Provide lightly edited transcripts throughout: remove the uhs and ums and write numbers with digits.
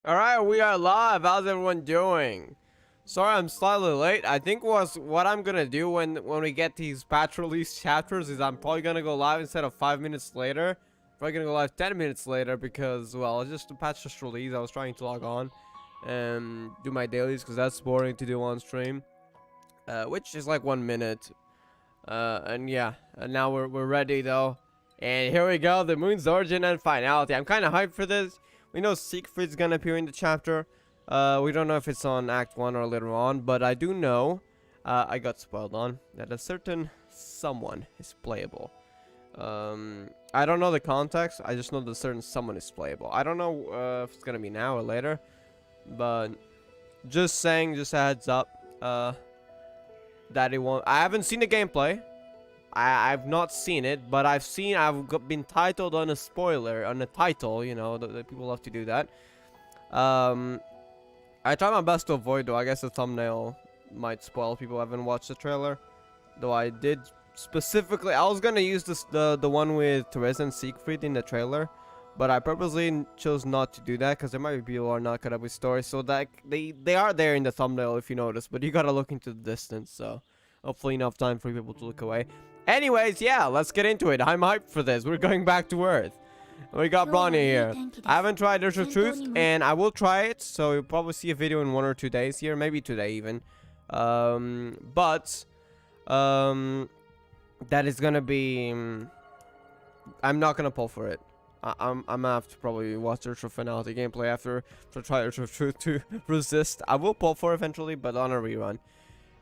Alright, we are live. How's everyone doing? Sorry I'm slightly late. I think what I'm gonna do when we get these patch release chapters is I'm probably gonna go live instead of 5 minutes later. Probably gonna go live 10 minutes later because, well, it's just the patch just released. I was trying to log on and do my dailies because that's boring to do on stream. Which is like 1 minute. And yeah, and now we're ready though. And here we go, the moon's origin and finality. I'm kind of hyped for this. We know Siegfried's gonna appear in the chapter. We don't know if it's on Act 1 or later on, but I do know, I got spoiled on, that a certain someone is playable. I don't know the context, I just know that a certain someone is playable. I don't know if it's gonna be now or later, but just saying, just a heads up, that it won't. I haven't seen the gameplay. I've not seen it, but I've been titled on a spoiler, on a title, you know, the people love to do that. I try my best to avoid, though. I guess the thumbnail might spoil people who haven't watched the trailer. Though I did specifically, I was gonna use the one with Teresa and Siegfried in the trailer, but I purposely chose not to do that because there might be people who are not caught up with stories. So that they are there in the thumbnail if you notice, but you gotta look into the distance. So hopefully enough time for people to look away. Anyways, yeah, let's get into it. I'm hyped for this. We're going back to Earth. We got Bonnie here. I haven't tried Earth of Truth, and I will try it. So you'll probably see a video in 1 or 2 days here, maybe today even. That is gonna be. I'm not gonna pull for it. I'm gonna have to probably watch Earth of Finality gameplay after to try Earth of Truth to resist. I will pull for it eventually, but on a rerun.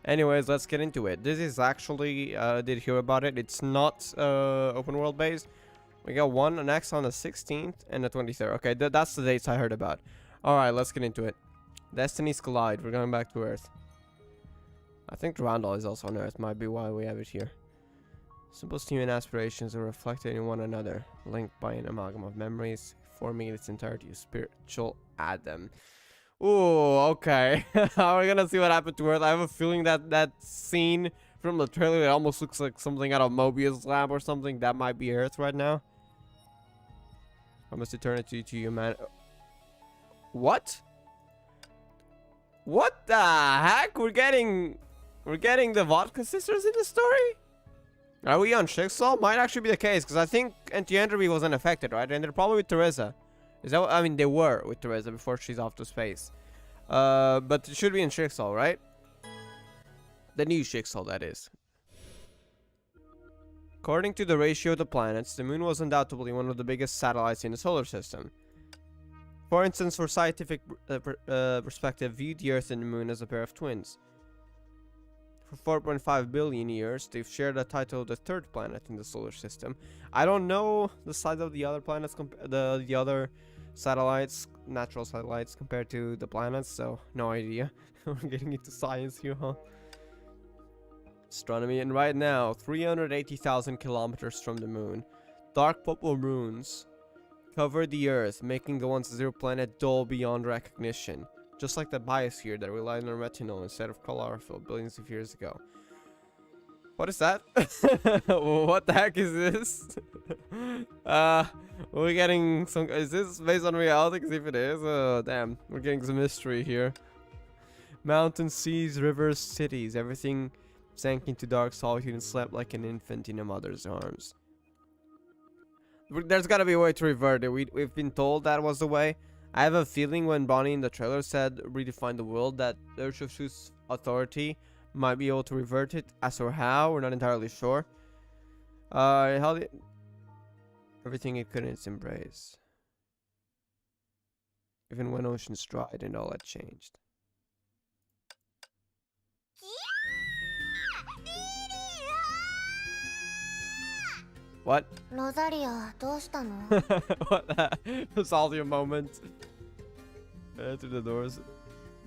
Anyways, let's get into it. This is actually, did hear about it. It's not open world based. We got one next on the 16th and the 23rd. Okay, that's the dates I heard about. Alright, let's get into it. Destinies collide. We're going back to Earth. I think Randall is also on Earth. Might be why we have it here. Simplest human aspirations are reflected in one another, linked by an amalgam of memories, forming in its entirety a spiritual Adam. Ooh, okay. We're gonna see what happened to Earth. I have a feeling that that scene from the trailer, it almost looks like something out of Mobius lab or something. That might be Earth right now. Promise eternity to humanity. What? What the heck? We're getting the Vodka sisters in the story? Are we on Jigsaw? Might actually be the case, because I think anti-entropy wasn't affected, right? And they're probably with Teresa. Is that what, I mean, they were with Teresa before she's off to space. But it should be in Jigsaw, right? The new Jigsaw, that is. According to the ratio of the planets, the moon was undoubtedly one of the biggest satellites in the solar system. For instance, for scientific perspective, view the Earth and the moon as a pair of twins. For 4.5 billion years, they've shared the title of the third planet in the solar system. I don't know the size of the other planets, the other satellites, natural satellites compared to the planets, so no idea. We're getting into science here, huh? Astronomy, and right now, 380,000 kilometers from the moon, dark purple moons cover the Earth, making the once-zero planet dull beyond recognition. Just like the biosphere that relied on retinol instead of chlorophyll billions of years ago. What is that? What the heck is this? We're getting some. Is this based on reality? Because if it is, oh damn, we're getting some mystery here. Mountains, seas, rivers, cities, everything sank into dark solitude and slept like an infant in a mother's arms. There's gotta be a way to revert it. We've been told that was the way. I have a feeling when Bonnie in the trailer said redefine the world, that the Earth of Truth's authority might be able to revert it. As for how, we're not entirely sure. It held it everything it could in its embrace. Even when oceans dried and all had changed. What? Rosaria, What the? Rosalia moment. Through the doors.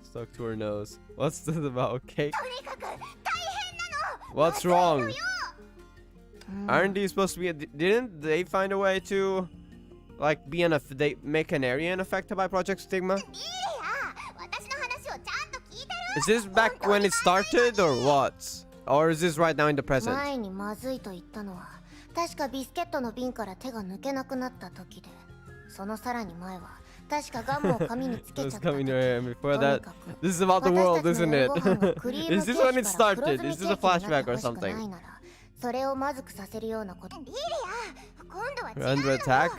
Stuck to her nose. What's this about? Cake? What's wrong? Aren't these supposed to be didn't they find a way to like be they make an area affected by Project Stigma? Is this back when it started or what? Or is this right now in the present? 確かビスケットの瓶から手が抜けなくなった時で、そのさらに前は What's coming to him before that? This is about the world, isn't it? Is this when it started? Is this a flashback or something? We're under attack?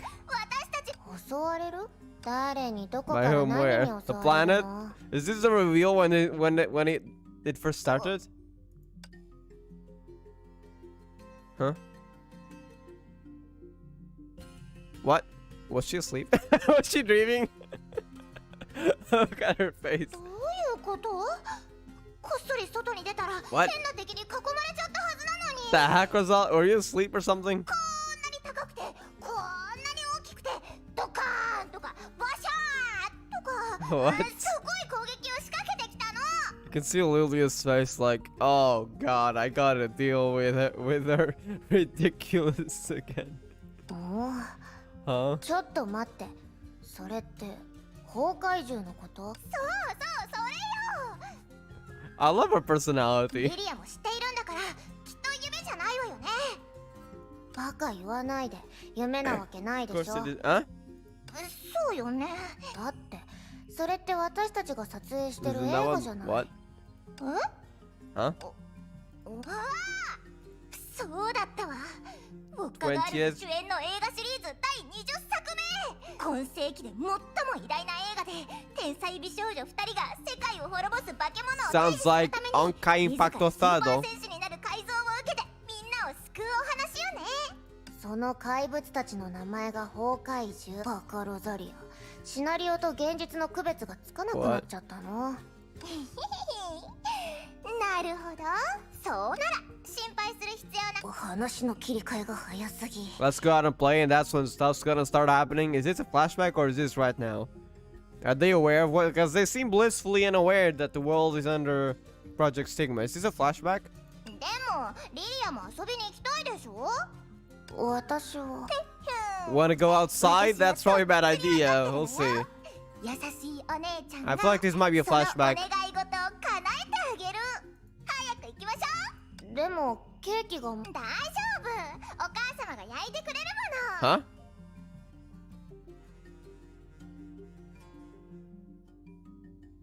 By whom? Where? The planet? Is this the reveal when it first started? Huh? What? Was she asleep? Was she dreaming? Look at her face. What? The heck was that? Were you asleep or something? What? You can see Lilia's face like, oh god, I gotta deal with it, with her ridiculous again. Huh? I love her personality. Of course it is. Huh? What? Huh? 20th. 主演の映画シリーズ第20作目。今世紀で最も偉大な映画で天才美少女2人が世界を滅ぼす化け物を Sounds like Honkai Impacto Estado. 選手になる改造を受けてみんなを救うお話よね。その怪物たちの名前が崩壊獣バカロザリア。シナリオと現実の区別がつかなくなっちゃったの。なるほど。そうなら心配する必要な。話の切り替えが早すぎ。Let's go out and play, and that's when stuff's gonna start happening. Is this a flashback or is this right now? Are they aware of what? Because they seem blissfully unaware that the world is under Project Stigma. Is this a flashback? でもリリアも遊びに行きたいでしょ。私は。Wanna go outside? That's probably a bad idea. We'll see. I feel like this might be a flashback. でもケーキが大丈夫。お母様が焼いてくれるもの。Huh?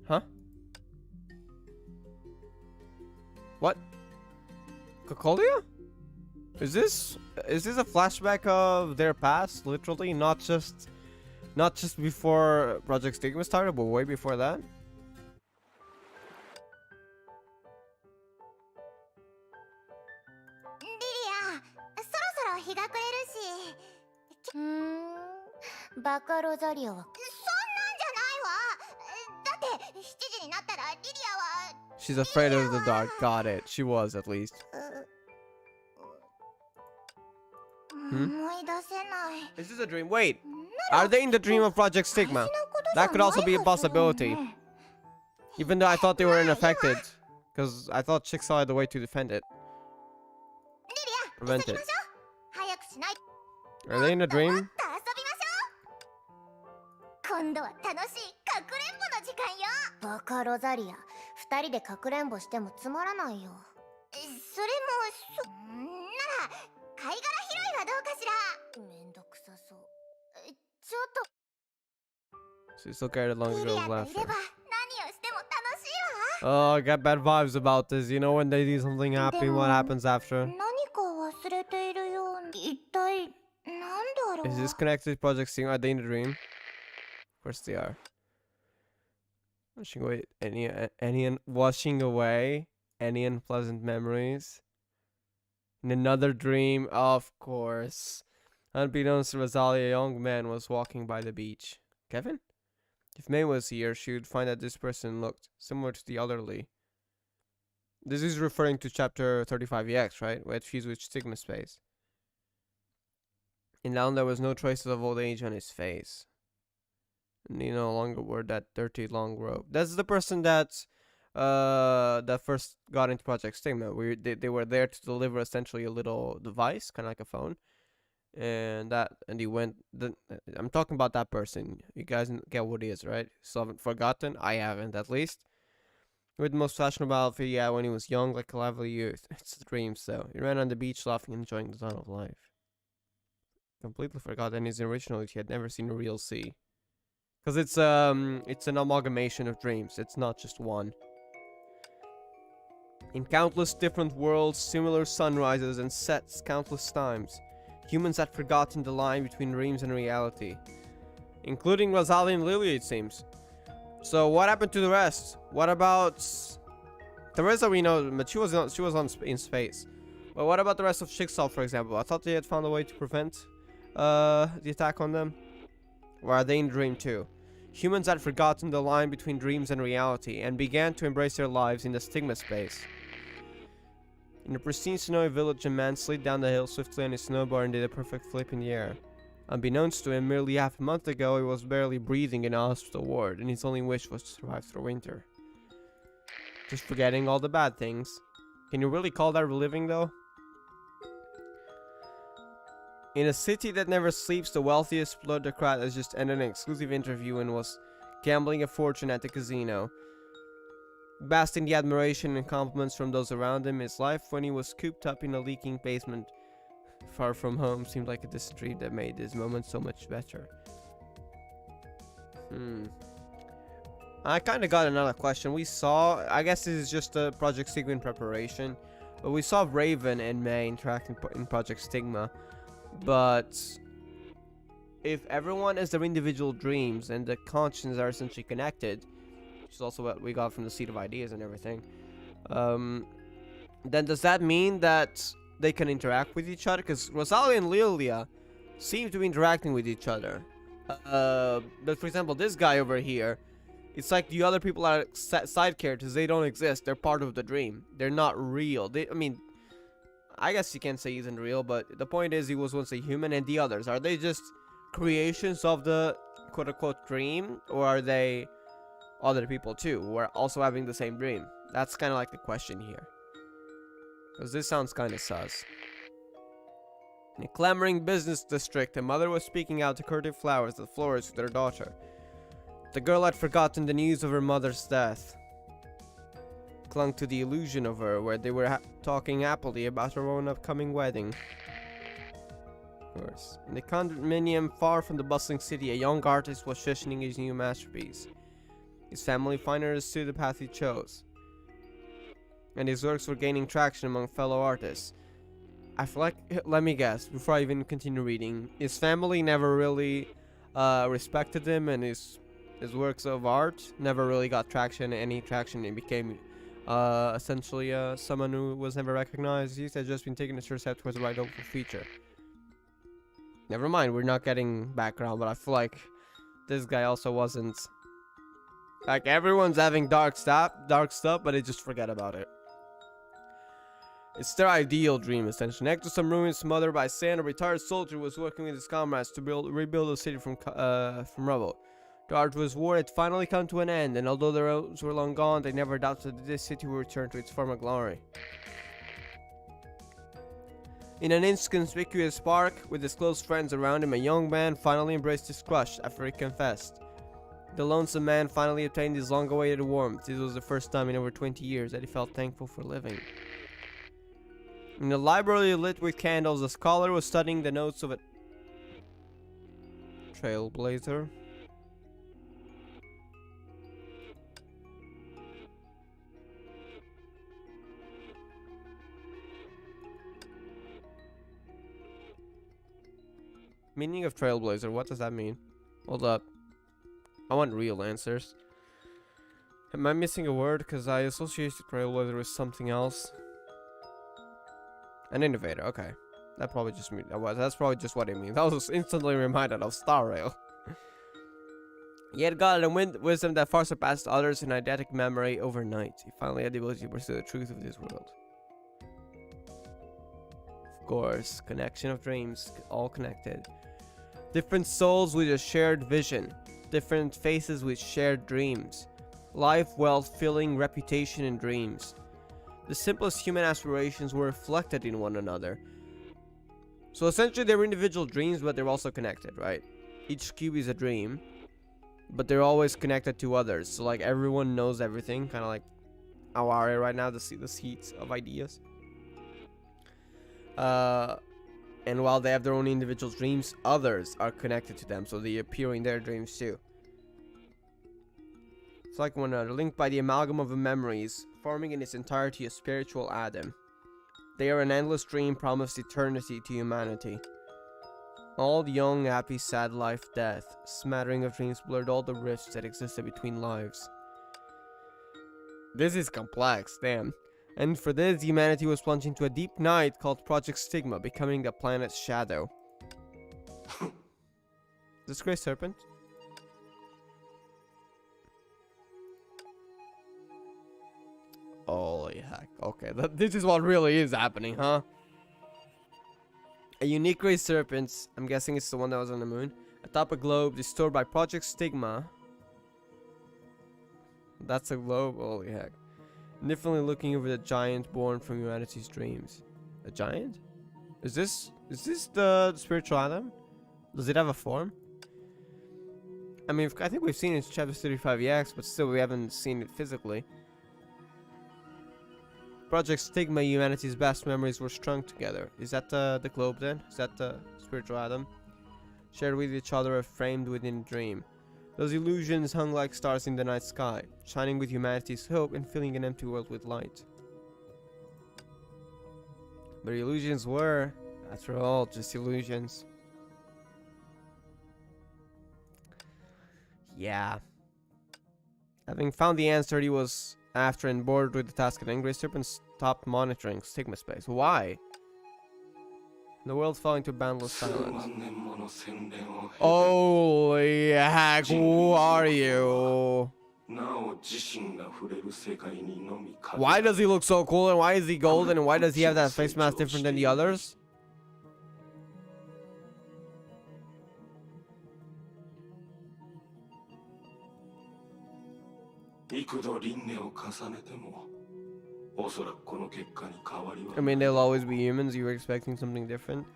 Huh? What? Kokolia? Is this a flashback of their past, literally, not just before Project Stigma started, but way before that? Lilia, そろそろ日が暮れるし。バカロザリアは。そんなんじゃないわ。だって7時になったらリリアは。She's afraid of the dark. Got it. She was at least. Is this a dream? Wait, are they in the dream of Project Stigma? That could also be a possibility. Even though I thought they were unaffected, because I thought Jigsaw had the way to defend it. Prevent it. Are they in a dream? 今度は楽しいかくれんぼの時間よ。バカロザリア、2人でかくれんぼしてもつまらないよ。それもなら貝殻拾いはどうかしら。めんどくさそう。ちょっと。She still carried along the girl's laughter. 何をしても楽しいわ。Oh, I got bad vibes about this. You know when they do something happy, what happens after? 何か忘れているように。一体何だろう。 Is this connected to Project Stigma? Are they in a dream? Of course they are. Washing away any unpleasant memories. In another dream, of course. Unbeknownst to Rosalia, a young man was walking by the beach. Kevin? If May was here, she would find that this person looked similar to the elderly. This is referring to chapter 35EX, right? Where she's with Stigma Space. And now there was no traces of old age on his face. And he no longer wore that dirty long robe. That's the person that first got into Project Stigma. They were there to deliver essentially a little device, kind of like a phone. And he went. I'm talking about that person. You guys get what he is, right? Still haven't forgotten. I haven't, at least. With the most fashionable outfit, yeah, when he was young, like a lively youth. It's the dreams, though. He ran on the beach, laughing and enjoying the sun of life. Completely forgot that in his original he had never seen a real sea. Because it's an amalgamation of dreams. It's not just one. In countless different worlds, similar sunrises and sets countless times. Humans had forgotten the line between dreams and reality. Including Rosalie and Lily, it seems. So what happened to the rest? What about Teresa? We know, but she was in space. But what about the rest of Jigsaw, for example? I thought they had found a way to prevent the attack on them. Or are they in dream too? Humans had forgotten the line between dreams and reality and began to embrace their lives in the stigma space. In a pristine snowy village, a man slid down the hill swiftly on his snowboard and did a perfect flip in the air. Unbeknownst to him, merely half a month ago, he was barely breathing in a hospital ward, and his only wish was to survive through winter. Just forgetting all the bad things. Can you really call that reliving, though? In a city that never sleeps, the wealthiest plutocrat has just ended an exclusive interview and was gambling a fortune at the casino. Basking the admiration and compliments from those around him, his life when he was cooped up in a leaking basement far from home seemed like a distant dream that made this moment so much better. I kind of got another question. We saw, I guess this is just a Project Stigma in preparation, but we saw Raven and May interacting in Project Stigma. But if everyone has their individual dreams and the consciences are essentially connected, which is also what we got from the Seed of Ideas and everything, then does that mean that they can interact with each other? Because Rosalie and Lilia seem to be interacting with each other. But for example, this guy over here, it's like the other people are side characters. They don't exist. They're part of the dream. They're not real. I mean, I guess you can't say he isn't real, but the point is he was once a human, and the others, are they just creations of the quote-unquote dream, or are they other people too, who are also having the same dream? That's kind of like the question here. Because this sounds kind of sus. In a clamoring business district, a mother was speaking out decorative flowers that flourished with her daughter. The girl had forgotten the news of her mother's death. Clung to the illusion of her, where they were talking happily about her own upcoming wedding. Of course. In the condominium far from the bustling city, a young artist was sessioning his new masterpiece. His family finally understood the path he chose, and his works were gaining traction among fellow artists. I feel like, let me guess, before I even continue reading, his family never really respected him, and his works of art never really got any traction. It became essentially someone who was never recognized. He had just been taking a sure step towards the right hopeful future. Never mind, we're not getting background, but I feel like this guy also wasn't. Like, everyone's having dark stuff, but they just forget about it. It's their ideal dream, essentially. Next to some ruins smothered by sand, a retired soldier was working with his comrades to rebuild the city from rubble. The arduous war had finally come to an end, and although the roads were long gone, they never doubted that this city would return to its former glory. In an inconspicuous park, with his close friends around him, a young man finally embraced his crush after he confessed. The lonesome man finally obtained his long-awaited warmth. This was the first time in over 20 years that he felt thankful for living. In a library lit with candles, a scholar was studying the notes of a trailblazer. Meaning of trailblazer, what does that mean? Hold up. I want real answers. Am I missing a word? Because I associated trailblazer with something else. An innovator, okay. That probably just means that's probably just what it means. I was instantly reminded of Star Rail. He had gotten a wisdom that far surpassed others in eidetic memory overnight. He finally had the ability to pursue the truth of this world. Of course, connection of dreams, all connected. Different souls with a shared vision. Different faces with shared dreams. Life, wealth, filling, reputation, and dreams. The simplest human aspirations were reflected in one another. So essentially they were individual dreams, but they're also connected, right? Each cube is a dream, but they're always connected to others. So like everyone knows everything, kind of like our area right now, the seeds of ideas. And while they have their own individual dreams, others are connected to them, so they appear in their dreams too. It's like one another, linked by the amalgam of memories, forming in its entirety a spiritual Adam. They are an endless dream promised eternity to humanity. All young, happy, sad life, death, smattering of dreams blurred all the rifts that existed between lives. This is complex, damn. And for this, humanity was plunged into a deep night called Project Stigma, becoming the planet's shadow. This Grey Serpent? Holy heck. Okay, this is what really is happening, huh? A unique Grey Serpent, I'm guessing it's the one that was on the moon, atop a globe distorted by Project Stigma. That's a globe? Holy heck. Indifferently looking over the giant born from humanity's dreams. A giant? Is this the spiritual Adam? Does it have a form? I mean, I think we've seen it in chapter 35EX, but still we haven't seen it physically. Project Stigma, humanity's best memories were strung together. Is that the globe then? Is that the spiritual Adam? Shared with each other, framed within a dream. Those illusions hung like stars in the night sky, shining with humanity's hope and filling an empty world with light. But illusions were, after all, just illusions. Yeah. Having found the answer he was after and bored with the task at hand, Grey Serpent stopped monitoring Stigma space. Why? The world fell into boundless silence. Holy heck, who are you? Why does he look so cool and why is he golden and why does he have that face mask different than the others? I mean, they'll always be humans. You were expecting something different.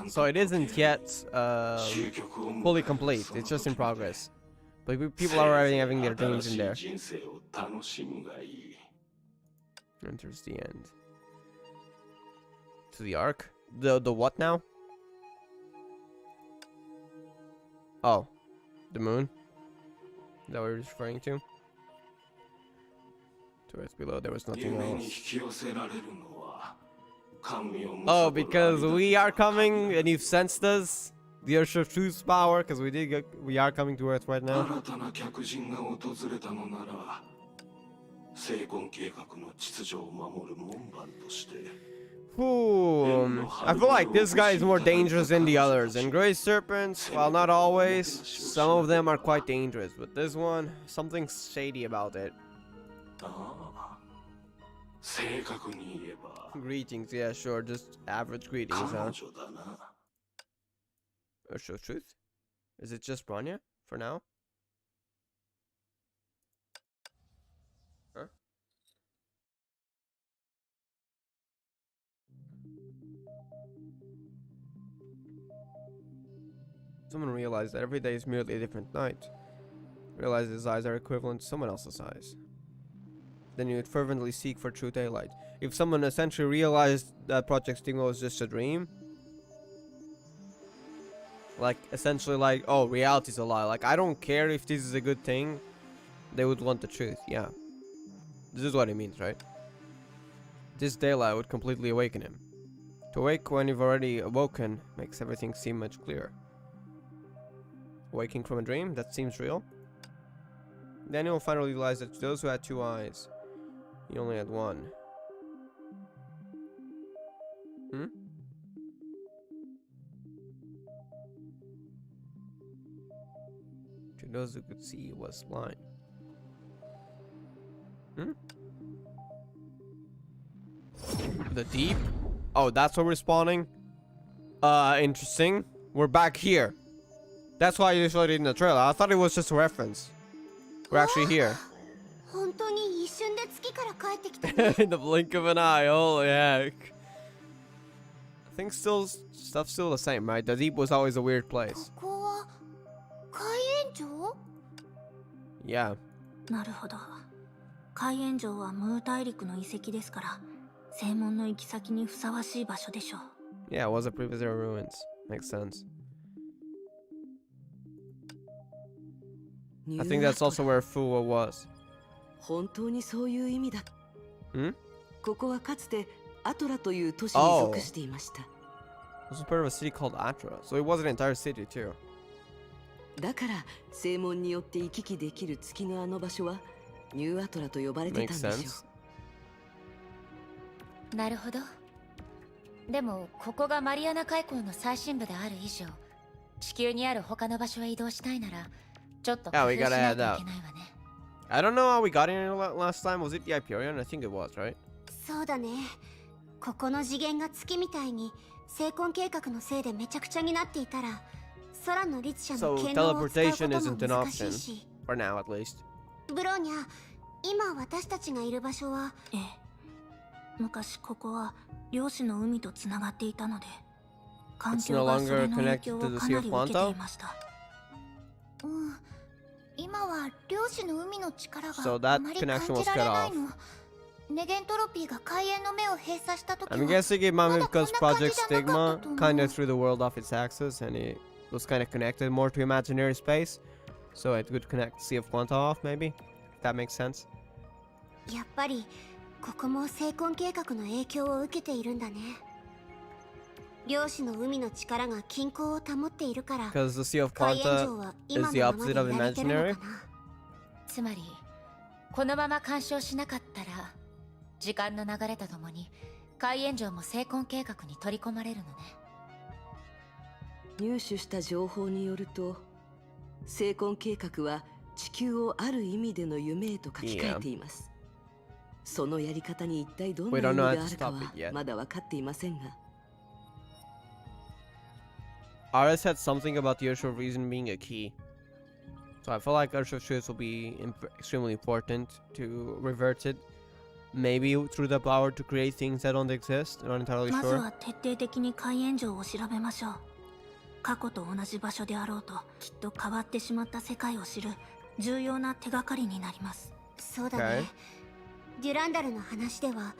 So it isn't yet fully complete. It's just in progress. But people are already having their dreams in there. Enters the end. To the arc? The what now? Oh. The moon? Is that what you're referring to? To Earth below, there was nothing else. Oh, because we are coming and you've sensed us? The Urge of Truth's power, because we are coming to Earth right now. Ooh, I feel like this guy is more dangerous than the others. And Grey Serpents, while not always, some of them are quite dangerous. But this one, something's shady about it. Greetings, yeah, sure, just average greetings, huh? Urge of Truth? Is it just Bronya for now? Huh? Someone realized that every day is merely a different night. Realize his eyes are equivalent to someone else's eyes. Then you would fervently seek for true daylight. If someone essentially realized that Project Stigma was just a dream, like essentially like, oh, reality's a lie, like I don't care if this is a good thing, they would want the truth. Yeah, this is what it means, right? This daylight would completely awaken him. To awake when you've already awoken makes everything seem much clearer. Waking from a dream? That seems real. Then you'll finally realize that to those who had two eyes, he only had one. Hmm? To those who could see, he was blind. Hmm? The deep? Oh, that's where we're spawning? Interesting. We're back here. That's why you showed it in the trailer. I thought it was just a reference. We're actually here. In the blink of an eye, holy heck. I think stuff's still the same, right? The deep was always a weird place. Yeah. なるほど。海縁城はムー大陸の遺跡ですから、正門の行き先にふさわしい場所でしょう。Yeah, it was a previous era ruins. Makes sense. I think that's also where Fuwa was. 本当にそういう意味だ。Hmm? ここはかつてアトラという都市に属していました。This was part of a city called Atra, so it was an entire city too. だから正門によって行き来できる月のあの場所はニューアトラと呼ばれてた Makes んでしょ sense. なるほど。でもここがマリアナ海溝の最深部である以上、地球にある他の場所へ移動したいならちょっと工 Yeah, 夫 we しな gotta いとい add け up. ないわね。I don't know how we got in here last time. Was it the Hyperion? I think it was, right? そうだね。ここの次元が月みたいに聖婚計画のせいでめちゃくちゃになっていたら、空の律者の So 権能を使うこ teleportation と isn't も an 難しい option. し。For now, at least. ブローニャ、今私たちがいる場所は、ええ。昔ここは漁師の海とつながっていたので、環 It's 境 no がそ longer れの影 connected 響 to を the か Sea な of り受けて Quanto? いました。今は漁師の海の力 So があ that まり感 connection was じられ cut ない off. の。ネゲントロピーが海縁の目を閉鎖した時は I'm guessing it might be because Project Mada Stigma konna kind of kanji threw the world off its axis and it was kind of connected more to imaginary space. So it would connect Sea of Quanto off, maybe? If that makes sense. やっぱりここも聖婚計画の影響を受けているんだね。漁師の海の力が均衡を保っているから、 Because the Sea of 海縁 Quanto 城は is 今 the のままで opposite of いられてるの imaginary. かな。つまりこのまま干渉しなかったら、時間の流れとともに海縁城も聖婚計画に取り込まれるのね。入手した情報によると、聖婚計画は地球をある意味での夢へと書き換えています。そのやり方に一体どんな意味があるかはまだ分かっていませんが。RS had something about the Earth of Reason being a key. So I feel like Earth of Truth will be extremely important to revert it. Maybe through the power to create things that don't exist. I'm not entirely まず sure. は徹底的に海縁城を調べましょう。過去と同じ場所であろうと、きっと変わってしまった世界を知る重要な手がかりになります。そうだね。デュランダルの話では、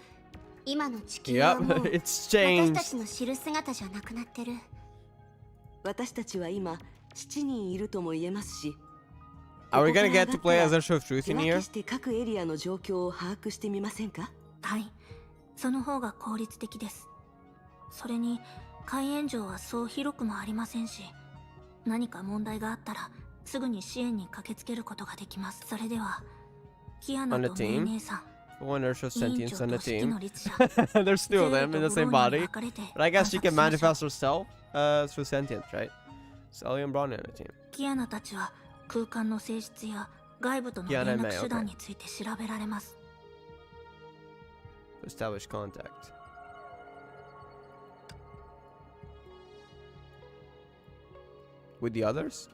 今の地球 Yep, はもう it's 私 changed. たちの知る姿じゃなくなってる。私たちは今7人いるとも言えますし、 Are we ここ gonna から get to play だ as ったら Earth of Truth 手 in 分け here? して各エリアの状況を把握してみませんか？はい、その方が効率的です。それに海縁城はそう広くもありませんし、何か問題があったらすぐに支援に駆けつけることができます。それではキアナ On と the メイ team? 姉さん、 One Earth of 委員 Sentience 長 on と the 指揮の team. 律者、 There's two of them in the ゼ same ーレとブローニャに body. 分かれて But I guess she can 観察しま manifest しょう。 herself through sentience, right? Sally and Bronny on the team. キアナたちは空間の性質や外部とのキアナ連メイ絡手段について調べられます。 Establish contact. With the others?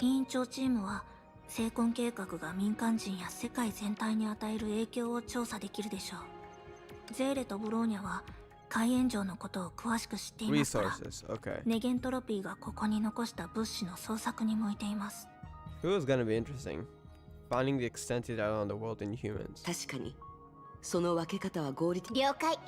委員長チームは聖婚計画が民間人や世界全体に与える影響を調査できるでしょう。ゼーレとブローニャは海縁城のことを詳しく知っていますから、 Resources. Okay. ネゲントロピーがここに残した物資の捜索に向いています。 It was gonna be interesting. Finding the extended island on the world in humans. 確かにその分け方は合理的。了解。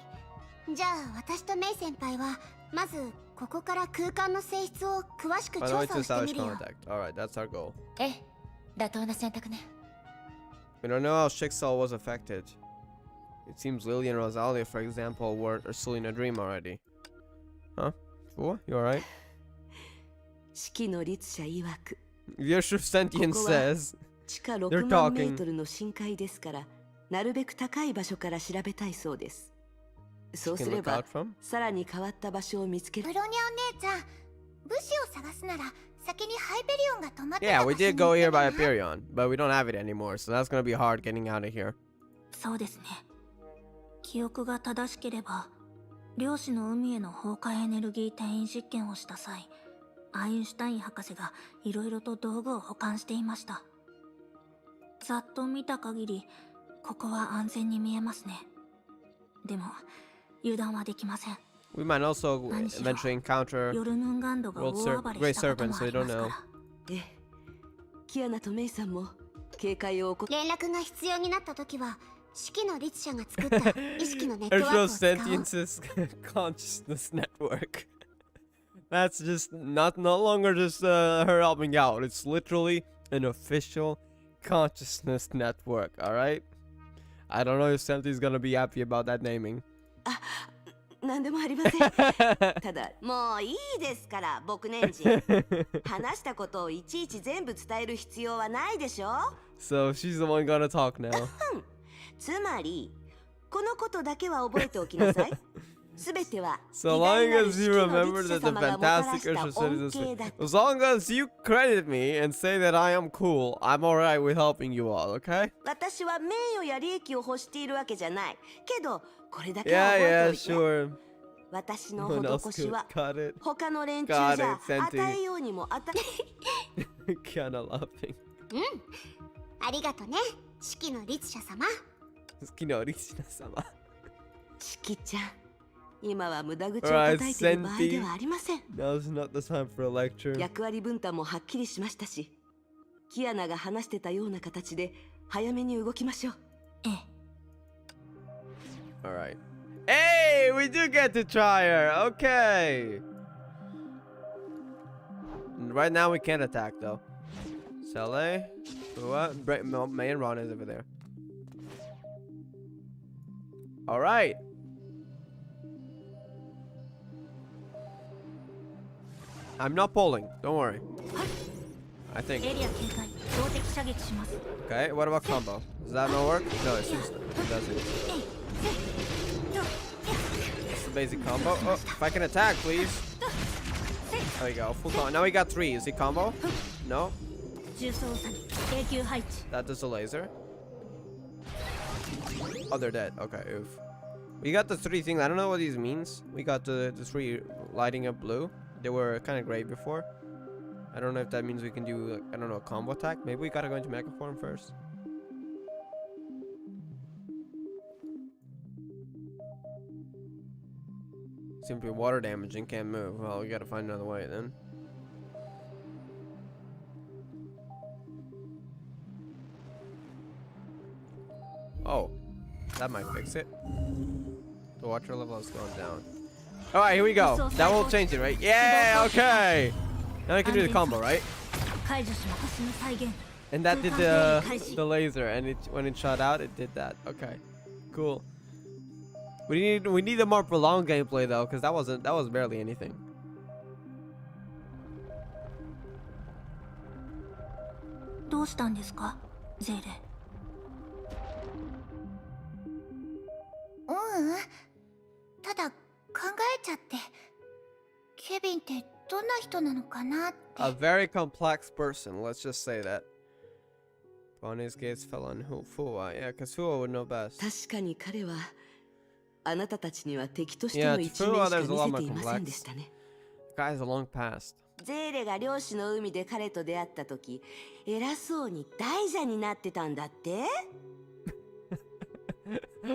じゃあ私とメイ先輩はまずここから空間の性質を詳しく By the 調 way, 査 to をして establish みるよ。 contact. Alright, that's our goal. ええ、妥当な選択ね。 We don't know how Shixal was affected. It seems Lily and Rosalia, for example, are still in a dream already. Huh? What? You alright? 指揮の律者曰く、 The Earth of Sentience ここは says 地下 They're 6万メ talking. ートルの深海ですから、なるべく高い場所から調べたいそうです。そう she す can れ look ば out from. さらに変わった場所を見つける。ブロニャお姉ちゃん、武士を探すなら先にハイペリオンが止まってた Yeah, 場所 we に did 行 go って here み by ない？ Hyperion, but we don't have it anymore, so that's gonna be hard getting out of here. そうですね。記憶が正しければ、量子の海への崩壊エネルギー転移実験をした際、アインシュタイン博士がいろいろと道具を保管していました。ざっと見た限り、ここは安全に見えますね。でも、油断はできません。 We might also 何しろ eventually encounter ヨルムンガンドが World 大暴れしたことも Great Serpent, so あ we りま don't すか know. ら。ええ、キアナとメイさんも警戒を起こ連絡が必要になった時は式の律者が作った意識のネットワー There's ク no を使おう。 sentience consciousness network. That's just no longer just her helping out. It's literally an official consciousness network. All right. I don't know if Senti's gonna be happy about that naming. なんでもありません。ただ、もういいですから、僕年人。話したことをいちいち全部伝える必要はないでしょ。So she's the one gonna talk now. つまり、このことだけは覚えておきなさい。すべては、 So long as you remember that the fantastic Usher said this way. As long as you credit me and say that I am cool, I'm alright with helping you all, okay? 私は名誉や利益を欲しているわけじゃない。けど、これだけは Yeah, 覚え yeah, ておいて。 sure. 私の No one else 施し could は cut it. 他の連中 Got じゃ it, Senti. 与えようにも与え Kinda laughing. ありがとね式の律者様。 Kinori-sama. チキちゃん、今は無駄口を Alright, 叩いている場合ではありません。 Now's not the time for a lecture. 役割分担もはっきりしましたし、キアナが話してたような形で早めに動きましょう。ええ。 Alright. Hey, we do get to try her. Okay. Right now we can't attack though. Sele, what? May and Ron is over there. Alright. I'm not pulling. Don't worry. I think. エリア警戒標的射撃します。 Okay, what about combo? Does that not work? No, it's just, it doesn't. It's the basic combo. Oh, if I can attack, please. There we go. Full combo. Now we got 3. Is he combo? No. 重装作永久配置。 That does a laser. Oh, they're dead. Okay, oof. We got the 3 things. I don't know what these means. We got the 3 lighting up blue. They were kind of gray before. I don't know if that means we can do, like, I don't know, a combo attack. Maybe we gotta go into Mega Form first. Seems to be water damage and can't move. Well, we gotta find another way then. Oh, that might fix it. The water level has gone down. Alright, here we go. That will change it, right? Yeah, okay! Now I can do the combo, right? 解除しますの再現。 And that did the laser, and it when it shot out, it did that. Okay, cool. We need a more prolonged gameplay though, because that was barely anything. どうしたんですか、ゼーレ。ただ考えちゃって。ケビンってどんな人なのかなって。 A very complex person. Let's just say that. Bonnie's gaze fell on Fua. Yeah, because Fua would know best. 確かに彼はあなたたちには敵としていやの一面しか見せていませんでしたね。 Guys, a long past. ゼーレが漁師の海で彼と出会った時、偉そうに大蛇になってたんだって。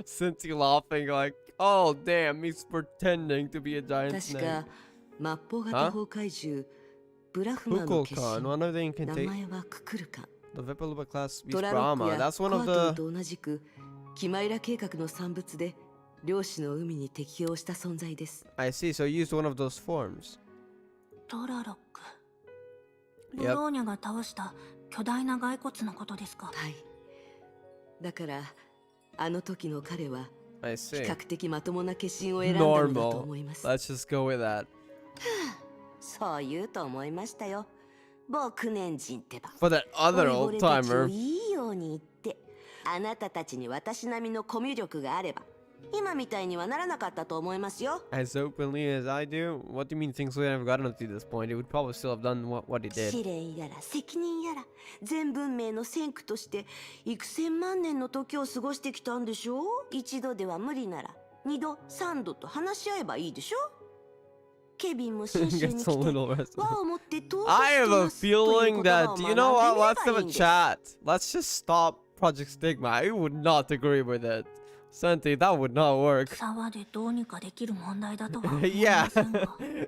Since you laughing like, oh damn, he's pretending to be a giant 確 snake. か末法型崩壊獣ブラフマンの化 Kukulkan, 身、 one of the 名 incantate. 前はククルカン。 The Vipaluba class beast トラロック Brahma. や That's コ one ア of トン the. と同じくキマイラ計画の産物で漁師の海に適用した存在です。 I see. So you used one of those forms. トラロック。 Yep. ブローニャが倒した巨大な骸骨のことですか。はい。だからあの時の彼は I 比 see. 較的まともな化身を選んだのだと Normal. 思います。 Let's just go with that. そう言うと思いましたよ。僕年人ってば。 For that other 老 old いぼれたちを timer. いいように言って、あなたたちに私並みのコミュ力があれば、今みたいにはならなかったと思いますよ。 As openly as I do? What do you mean things would have gotten up to this point? He would probably still have done what he 試 did. 練やら責任やら、全文明の先駆として幾千万年の時を過ごしてきたんでしょう。一度では無理なら、二度、三度と話し合えばいいでしょ。ケビンも信州に Gets 来 a て、 little restless. 輪を持って遠く I have a という feeling 言葉 that, を you know what? 学 Let's べ have ばい a いんです。 chat. Let's just stop Project Stigma. I would not agree with it. Santi, that would not work. 沢でどうにかできる問題だとは思い Yeah, ませんが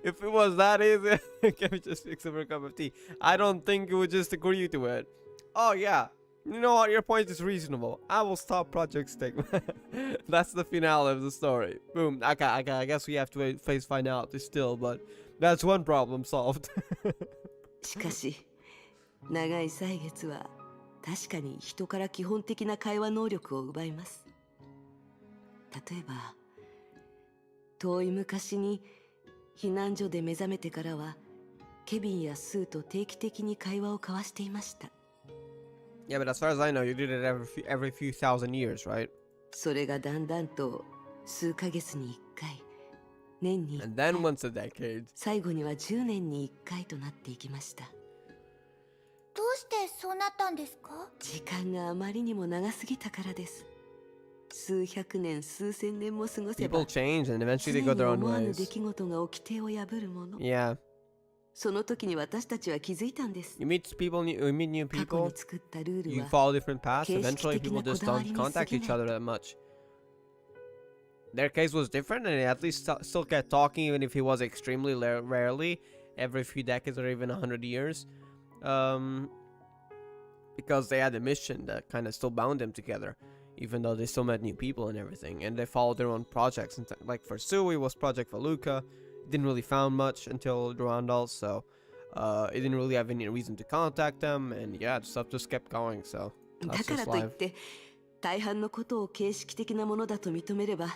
if it was that easy, can we just fix over a cup of tea? I don't think it would just agree to it. Oh yeah, you know what? Your point is reasonable. I will stop Project Stigma. That's the finale of the story. Boom. Okay, I guess we have to face finality still, but that's one problem solved. しかし長い歳月は確かに人から基本的な会話能力を奪います。例えば遠い昔に避難所で目覚めてからはケビンやスーと定期的に会話を交わしていました。 Yeah, but as far as I know, you did it every few thousand years, right? それがだんだんと数ヶ月に1回、年に1 And 回、 then once a decade. 最後には10年に1回となっていきました。どうしてそうなったんですか？時間があまりにも長すぎたからです。数百年数千年も過ごせば People change and 常 eventually they に go their own 思わぬ出 ways. 来事が掟を破るもの。 Yeah, その時に私たちは気づいたんです。 you meet new 過去 people. に作ったルール You は follow different paths. 形式 Eventually, 的な people just こだわ don't りに contact 過ぎ each ない。 other that much. Their case was different, and they at least still kept talking, even if he was extremely rarely, every few decades or even 100 years. Because they had a mission that kind of still bound them together, even though they still met new people and everything, and they followed their own projects. And like for Sui, it was Project Valuka. Didn't really found much until Durandal, so it didn't really have any reason to contact them, and yeah, stuff just kept going. So だ that's から just といっ life. て大半のことを形式的なものだと認めれば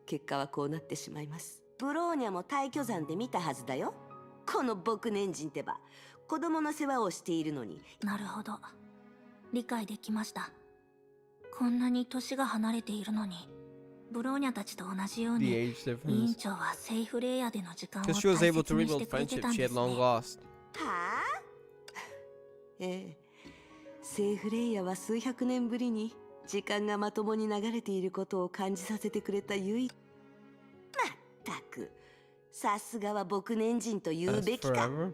結果はこうなってしまいます。ブローニャも退去山で見たはずだよ。この牧年人ってば子供の世話をしているのに。なるほど、理解できました。こんなに年が離れているのにブローニャたちと同じよう The に age 委員 difference. 長はセーフレイヤーでの時間を Because 大 she was 切 able to にして rebuild くれて friendship たん she で had す long ね。 lost. はあええ、セーフレイヤは数百年ぶりに時間がまともに流れていることを感じさせてくれた唯一。まったく、さすがは牧年人と言う That's べきか。 forever?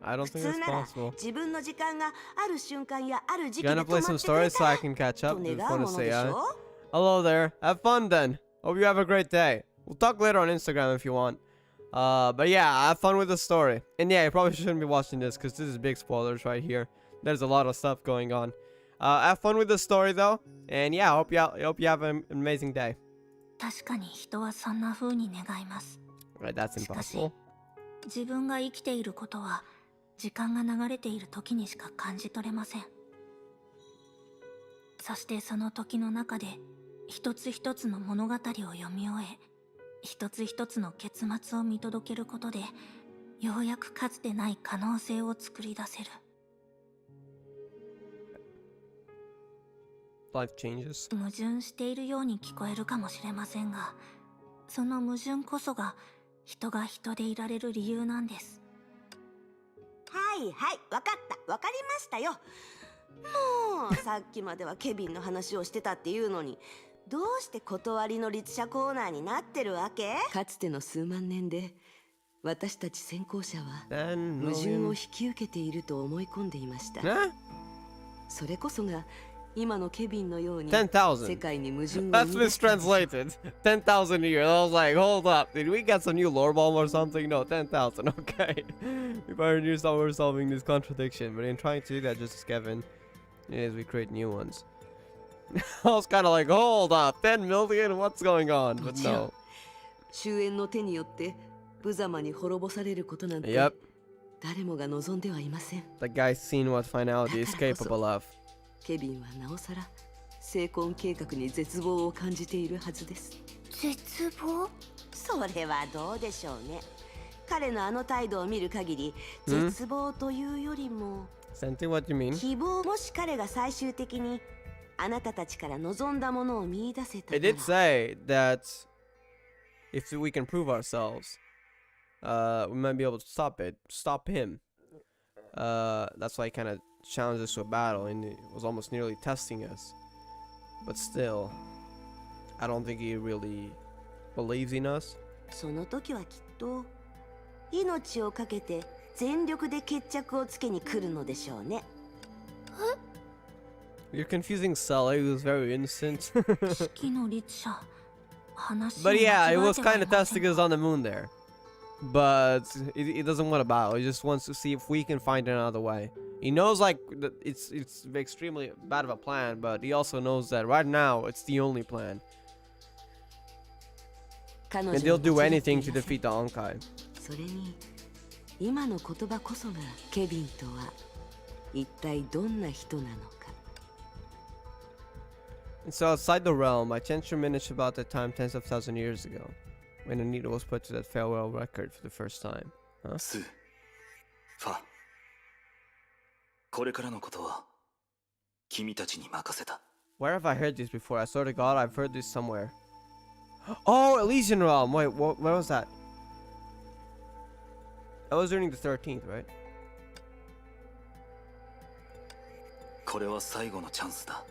I don't 普 think 通 it's なら possible. 自分の時間がある瞬間やある時期 You で wanna 止ま play って some くれ stories た so I ら can catch と up? Just 願う want も to の say でし hi. ょ。 Hello there. Have fun then. Hope you have a great day. We'll talk later on Instagram if you want. But yeah, have fun with the story. And yeah, you probably shouldn't be watching this because this is big spoilers right here. There's a lot of stuff going on. Have fun with the story though. And yeah, hope you have an amazing day. 確かに人はそんな風に願います。 Right, that's しかし impossible. 自分が生きていることは時間が流れている時にしか感じ取れません。そしてその時の中で一つ一つの物語を読み終え、一つ一つの結末を見届けることでようやくかつてない可能性を作り出せる。 Life changes. 矛盾しているように聞こえるかもしれませんが、その矛盾こそが人が人でいられる理由なんです。はいはい、わかったわかりましたよ。もうさっきまではケビンの話をしてたっていうのに、どうして断りの律者コーナーになってるわけ？かつての数万年で私たち先行者は10矛盾を million. 引き受けていると思い込んでいました。 Huh? それこそが今のケビンのように世10,000. 界に矛盾を That's 生み出したんです。 mistranslated. 10,000 a year. I was like, hold up. Did we get some new lore bomb or something? No, 10,000. Okay. We probably knew someone was solving this contradiction, but in trying to do that just as Kevin, as we create new ones. I was kind of like, hold up. 10 million? What's going on? But no. 終焉の手によって無様に滅ぼされることなんて Yep. 誰もが望んではいません。 The guy's seen what finality is capable of. ケビンはなおさら成婚計画に絶望を感じているはずです。絶望？それはどうでしょうね。彼のあの態度を見る限り、絶望というよりも Senti, what do you mean? 希望。もし彼が最終的にあなたたちから望んだものを見出せた It な did ら、 say that if we can prove ourselves, we might be able to stop him. That's why he kind of challenged us to a battle, and it was almost nearly testing us. But still, I don't think he really believes in us. その時はきっと命をかけて全力で決着をつけに来るのでしょうね。You're confusing Sully, who's very innocent. 式の律者話を But 間違 yeah, え it てはい was kind of ません testing us か on the moon there. But he doesn't want a battle. He just wants to see if we can find another way. He knows like it's extremely bad of a plan, but he also knows that right now it's the only plan. And they'll do anything to defeat the Honkai. それに今の言葉こそがケビンとは一体どんな人なのか。 And so outside the realm, I tend to reminisce about the time tens of thousand years ago, when Anita was put to that farewell record for the first time. Huh? スー、ファ、これからのことは君たちに任せた。 Where have I heard this before? I swear to God, I've heard this somewhere. Oh, Elysian Realm. Wait, where was that? That was during the 13th, right? これは最後のチャンスだ。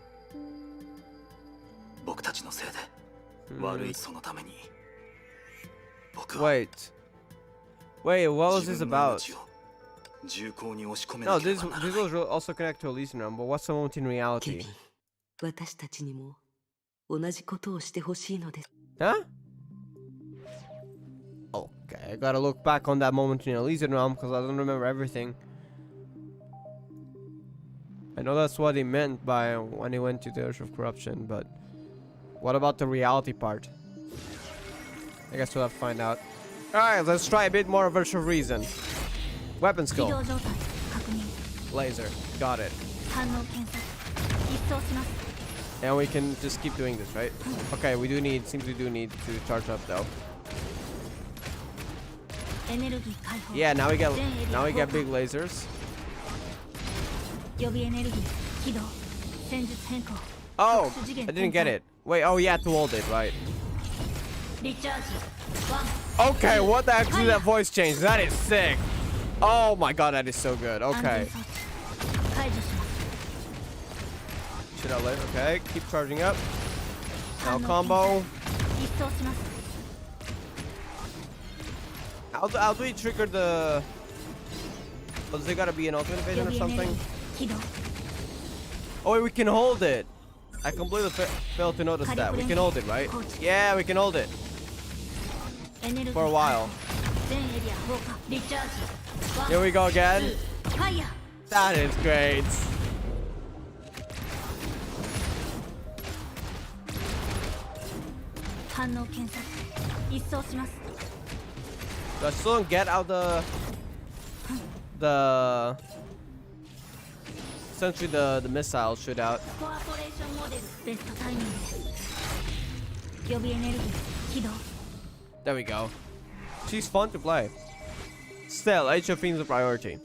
僕たちのせいで悪いそのために僕は Wait, what was 自 this 分の about? 命を重厚に押し込め No, なけれ this ばなら this ない。 was also connected to Elysian Realm, but what's the moment in ケビ reality? ン、私たちにも同じことをしてほしいのです。 Huh? Okay, I gotta look back on that moment in Elysian Realm because I don't remember everything. I know that's what he meant by when he went to the Earth of Corruption, but what about the reality part? I guess we'll have to find out. Alright, let's try a bit more virtual reason. Weapon 起 skill. 動状態確認 Laser. Got it. 反応検索一掃します And we can just keep doing this, right? Okay, seems we do need to charge up though. エネルギー解放 Yeah, now we 全エリア get 交 big 換 lasers. 予備エネルギー起動戦術変更 Oh, 特殊次元 I didn't get it. Wait, oh, you had to hold it, right? リチャージワン Okay, what the heck did that voice change? That is sick. Oh my god, that is so good. 安全 Okay. 装置解除します Should I let? Okay, keep charging up. Now 反応 combo. 一掃します How do we trigger the? Oh, does there gotta be an ultimate 予 evasion or 備エネル something? ギー起動 Oh, wait, we can hold it. I completely failed to notice that. We can hold it, right? Yeah, we can hold it エネルギー for a while. 全エリア放火リチャージワン Here we go again. ファイヤー That is great. 反応検索一掃します Do I still don't get out the essentially the missile shootout. コアポレーションモデルベストタイミングです予備エネルギー起動 There we go. She's fun to play. Still, Age of Fiends a priority.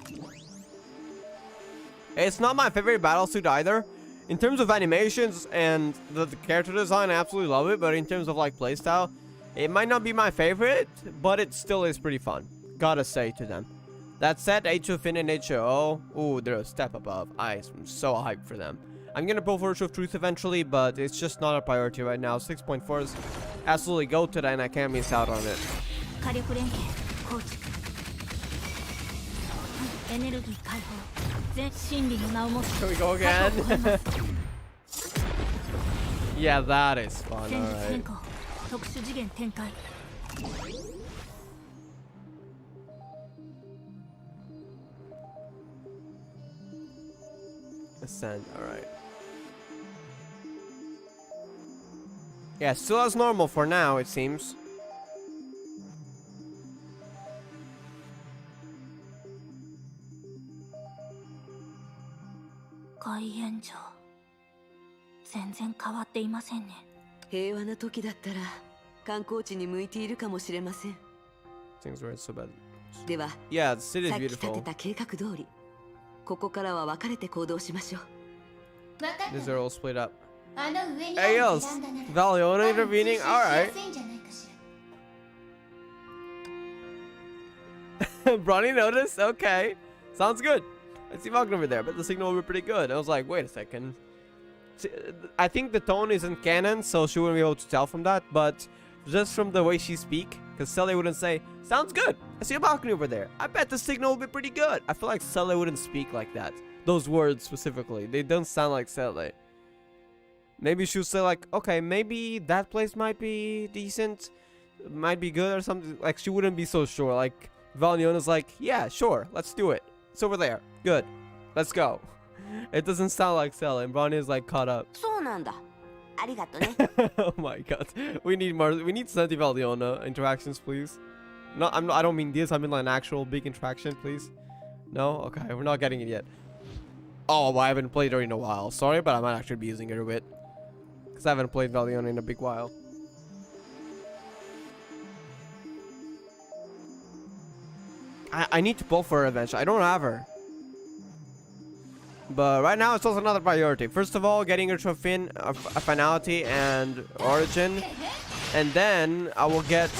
It's not my favorite battlesuit either. In terms of animations and the character design, I absolutely love it. But in terms of like playstyle, it might not be my favorite, but it still is pretty fun. Gotta say to them. That said, Age of Fin and HO, ooh, they're a step above. I'm so hyped for them. I'm gonna pull Virtue of Truth eventually, but it's just not a priority right now. 6.4 is absolutely go to that, and I can't miss out on it. 火力連携構築エネルギー解放全真理の名をもって Here we go 過去を超えま again. す Yeah, that is fun. 戦術変 Alright. 更特殊次元展開 Ascend. Alright. Yeah, still as normal for now, it seems. Things 全然変わっていませんね平和な時だったら観光地に向いているかもしれません。 Things weren't so bad. では、 Yeah, the city is さっき立て beautiful. た計画通り、ここからは分かれて行動しましょう。分か These った are all split up. あの上に Hey, ある yo, ベランダなら Valiona 多分通 intervening. 信し Alright. やすいんじゃないかしら Bronny noticed? Okay. Sounds good. I see Wagner over there, but the signal will be pretty good. I was like, wait a second. See, I think the tone isn't canon, so she wouldn't be able to tell from that, but just from the way she speak, because Sully wouldn't say, sounds good. I see a balcony over there. I bet the signal will be pretty good. I feel like Sully wouldn't speak like that. Those words specifically. They don't sound like Sully. maybe she'll say like, okay, maybe that place might be decent, might be good or something. Like she wouldn't be so sure. Like Valiona's like, yeah, sure, let's do it. It's over there. Good. Let's go. It doesn't sound like selling. Valiona's like caught up. そうなんだ。ありがとね。Oh my god. We need more. We need Santi Valdiona interactions, please. No, I don't mean this. I mean like an actual big interaction, please. No? Okay, we're not getting it yet. Oh, well, I haven't played her in a while. Sorry, but I might actually be using her a bit. Because I haven't played Valdiona in a big while. I need to pull for her eventually. I don't have her. But right now, it's also another priority. First of all, getting her to a finality and origin. And then I will get...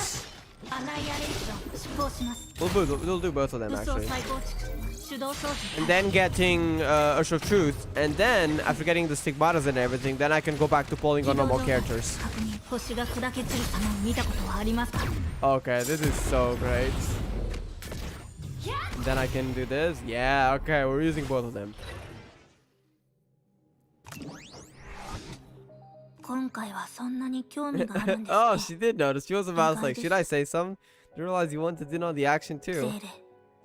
We'll do both of them, actually. And then getting Urge of Truth. And then, after getting the stigmatas and everything, then I can go back to pulling on normal characters. Okay, this is so great. Then I can do this. Yeah, okay, we're using both of them. Oh, she did notice. She was about like, should I say something? You realize you wanted to know the action too.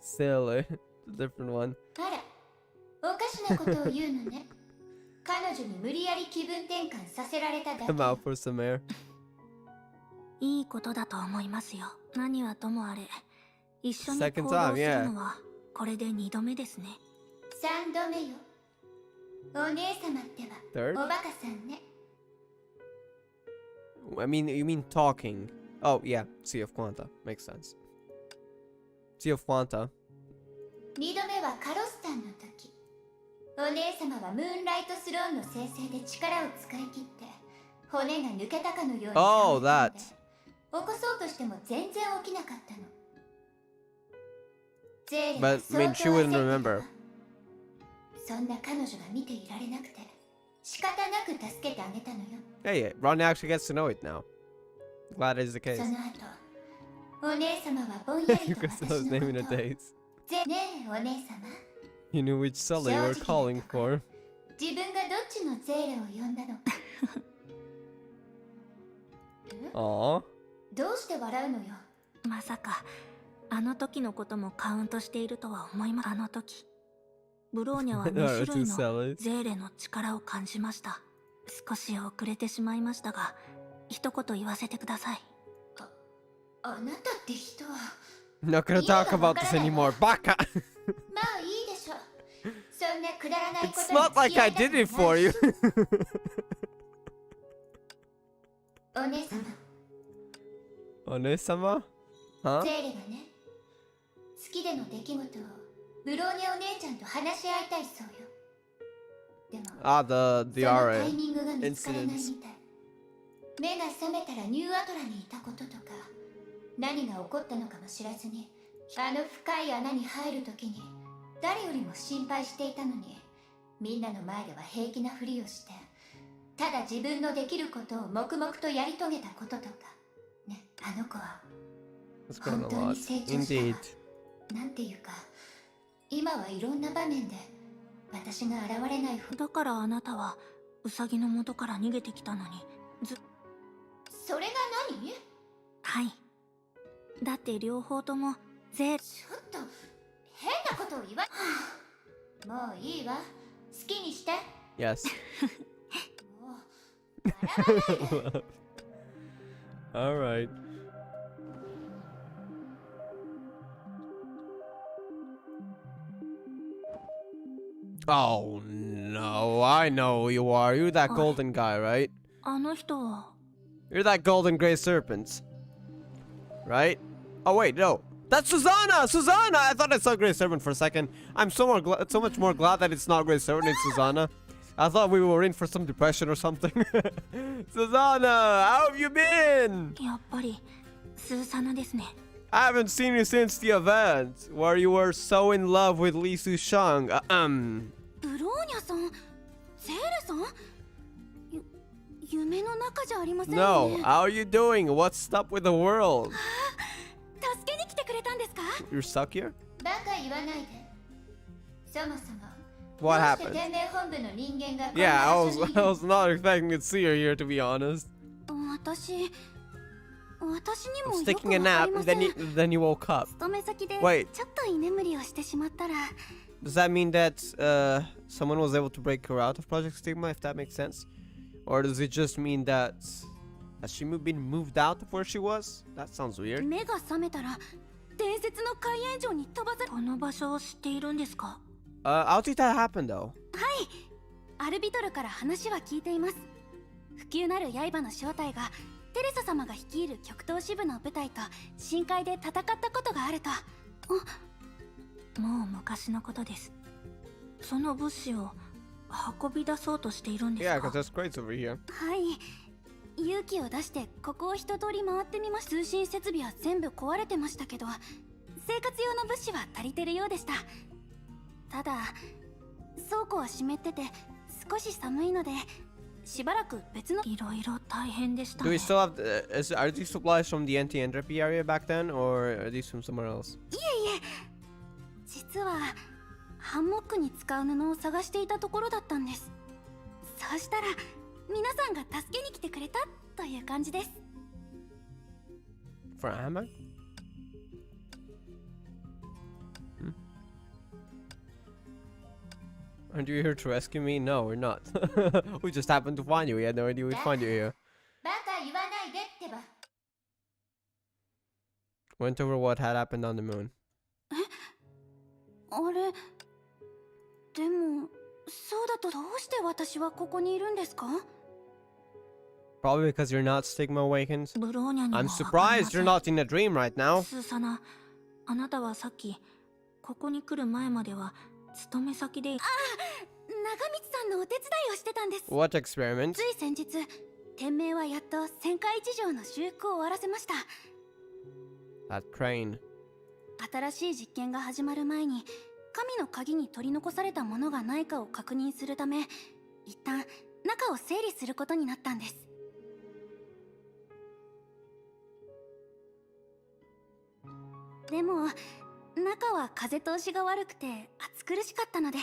Silly. Different one. あら、おかしなことを言うのね。彼女に無理やり気分転換させられただけ。 Come out for some air. いいことだと思いますよ。何はともあれ、一緒に Second 行動 time, す yeah. るのはこれで2度目ですね。3度目よ。お姉様ってば、 Third? おバカさんね。 I mean, you mean talking. Oh, yeah. Sea of Quanta. Makes sense. Sea of Quanta. 2度目はカロスタンの時。お姉様はムーンライトスローンの生成で力を使い切って、骨が抜けたかのように Oh, that. 起こそうとしても全然起きなかったの。ゼーレは But, I mean, 相 she 当 wouldn't 焦ってた remember. そんな彼女が見ていられなくて、仕方なく助けてあげたのよ。 Hey, Ronnie actually gets to know it now. Glad it is the case. その後、お姉様はぼんやり You と could say 私 his の name in a ことを。 daze. ねえ、お姉様。 You knew which Sully you were calling for. 自分がどっちのゼーレを呼んだの。Aww. どうして笑うのよ。まさかあの時のこともカウントしているとは思いまあの時ブローニャは2 There are 種類 two の Sullys. ゼーレの力を感じました。少し遅れてしまいましたが一言言わせてください。あなたって人は。 Not gonna talk about this anymore. Baka! まあいいでしょ。そんなくだらないこと It's not like I did it for you. お姉様、 Onesama? Huh? ゼーレがね、月での出来事をブローニャお姉ちゃんと話し合いたいそうよ。でも、 Ah, the そのタ RA イミングが見つからないみ incidents. たい。目が覚めたらニューアトラにいたこととか、何が起こったのかも知らずに、あの深い穴に入るときに誰よりも心配していたのに、みんなの前では平気なふりをして、ただ自分のできることを黙々とやり遂げたこととか、ね、あの子は That's grown a 本当に lot. 成長した Indeed. わ。なんていうか、今はいろんな場面で私が現れないふ。だからあなたはウサギの元から逃げてきたのにそれが何？はい。だって両方ともゼーレちょっと変なことを言わ。もういいわ。好きにして。 Yes. もう笑わないで。 Alright. Oh no, I know who you are. You're that golden guy, right? あの人は You're that golden gray serpent. Right? Oh wait, no. That's Susanna! Susanna! I thought I saw Grey Serpent for a second. I'm so much more glad that it's not Grey Serpent, it's Susanna. I thought we were in for some depression or something. Susanna! How have you been? やっぱりスーサナですね。 I haven't seen you since the event where you were so in love with Li Sushang. ブローニャさん、ゼーレさん、夢の中じゃありませんよね。 No, how are you doing? What's up with the world? 助けに来てくれたんですか？ You're stuck here? バカ言わないで。そもそも What happened? Yeah, I was not expecting to see her here, to be honest. 私に I も was よく taking a わか nap りま and せん。 then you woke up. 勤め先で Wait. ちょっと居眠りをしてしまったら Does that mean that someone was able to break her out of Project Stigma, if that makes sense? Or does it just mean that has she been moved out of where she was? That sounds weird. 目が覚めたら伝説の海援城に飛ばされこの場所を知っているんですか？ How did that happen though? はいアルビトルから話は聞いています。不朽なる刃の正体がテレサ様が率いる極東支部の部隊と深海で戦ったことがあると。もう昔のことです。その物資を運び出そうとしているんです Yeah, か？ because there's crates over here. はい。勇気を出してここを一通り回ってみました。通信設備は全部壊れてましたけど、生活用の物資は足りてるようでした。ただ倉庫は湿ってて少し寒いのでしばらく別のいろいろ大変でした Do ね。 we still have are these supplies from the anti-entropy area back then, or are these from somewhere else? 実はハンモックに使う布を探していたところだったんです。そうしたら皆さんが助けに来てくれたという感じです。 For a hammock? Aren't you here to rescue me? No, we're not. We just happened to find you. We had no idea we'd find you here. バカ言わないでってば。 Went over what had happened on the moon. あれでもそうだとどうして私はここにいるんですか？ Probably because you're not Stigma Awakened. ブローニャにも I'm わかりま surprised せ you're ん。 not in a dream right now. スーサナ、あなたはさっきここに来る前までは勤め先で長光さんのお手伝いをしてたんです。 What experiment? つい先日天命はやっと旋回地上の修復を終わらせました。 That crane. 新しい実験が始まる前に神の鍵に取り残されたものがないかを確認するため一旦中を整理することになったんです。でも中は風通しが悪くて暑苦しかったので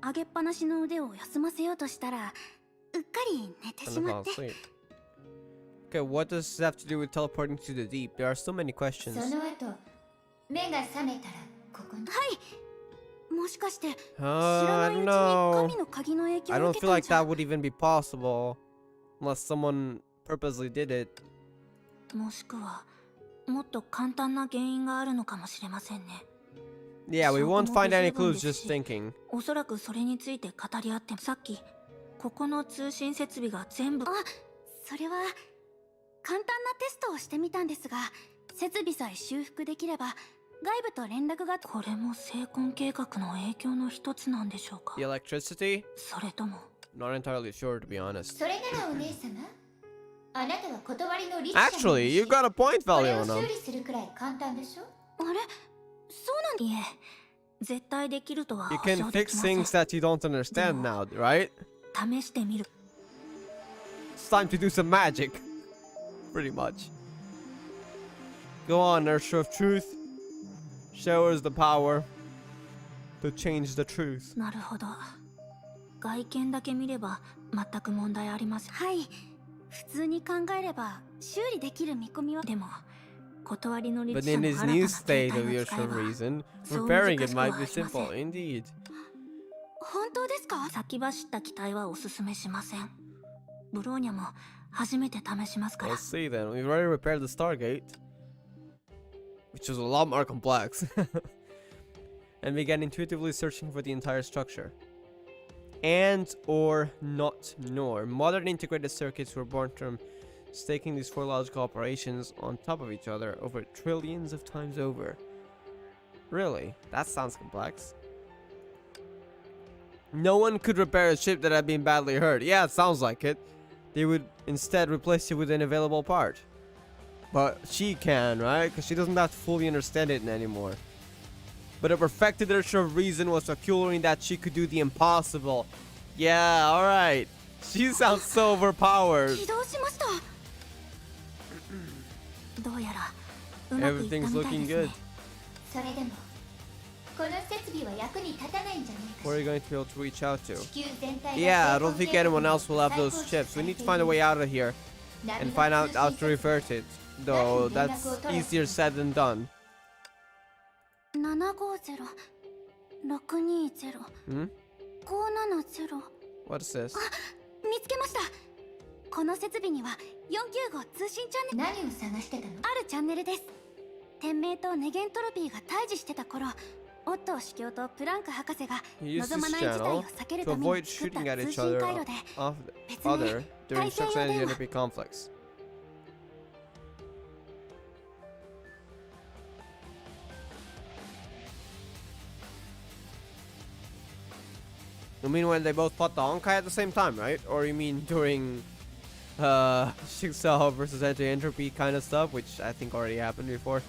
上げっぱなしの腕を休ませようとしたらうっかり寝てし Gonna ま fall って。 asleep. Okay, what does this have to do with teleporting to the deep? There are so many そ questions. の後目が覚めたらここに。もしかして知 I らな don't いうちに know. 神の鍵の影 I 響を don't 受け feel たん like じゃ。 that would even be possible unless someone purposely did it. もしくはもっと簡単な原因があるのかもしれませんね。 Yeah, we won't find any clues just 証拠も不十分ですし、 thinking. おそらくそれについて語り合ってさっきここの通信設備が全部それは簡単なテストをしてみたんですが設備さえ修復できれば外部と連絡がこれも成婚計画の影響の一つなんでしょうか？ The electricity? それとも Not entirely sure, to be honest. それならお姉様、あなたは断りのリスト Actually, you got a point, これを Valiona. 修理するくらい簡単でしょ。あれそうなんいえ絶対できるとは You 保 can 証で fix きません。 things that you don't understand now, right? 試してみる。 It's time to do some magic. Pretty much. Go on, Nurture of Truth. Show us the power to change the truth. なるほど。外見だけ見れば全く問題ありません。はい。普通に考えれば修理できる見込みはでも断りの But 律者 in の his 新 new たな形 state 態 of を your 使えば reason, そう repairing 難 it しくは might あ be りません。 simple indeed. 本当ですか？先走った機体はおすすめしません。ブローニャも初めて試しますから。 Let's see then. We've already repaired the Stargate, which was a lot more complex, and began intuitively searching for the entire structure. And or not nor. Modern integrated circuits were born from staking these four logical operations on top of each other over trillions of times over. Really? That sounds complex. No one could repair a ship that had been badly hurt. Yeah, it sounds like it. They would instead replace it with an available part. But she can, right? Because she doesn't have to fully understand it anymore. But a perfected nurture of reason was peculiar in that she could do the impossible. Yeah, alright. She sounds so overpowered. 起動しました。どうやらうまくいった Everything's みたい looking ですね good.。それでもこの設備は役に立たないんじゃないか Where are し you going to be able to reach out to? 地球全体が Yeah, I 成功 don't think 計画 anyone の else will have 最 those 高 chips. We 指 need 揮 to さ find れ a てい way る out of here and find out how to revert it. Though that's easier said than done. 750-620-570 Hmm? What is this? 見つけました。この設備には495通信チャンネル何を探してたの？あるチャンネルです。天命とネゲントロピーが対峙してた頃、オットー司教とプランク博士が He used 望ま this ない事態 channel を避ける to ため avoid に作った shooting at 通 each 信 other 回路で other during sex and enemy conflicts. You mean when they both fought the Honkai at the same time, right? Or you mean during Jigsaw versus anti-entropy kind of stuff, which I think already happened before?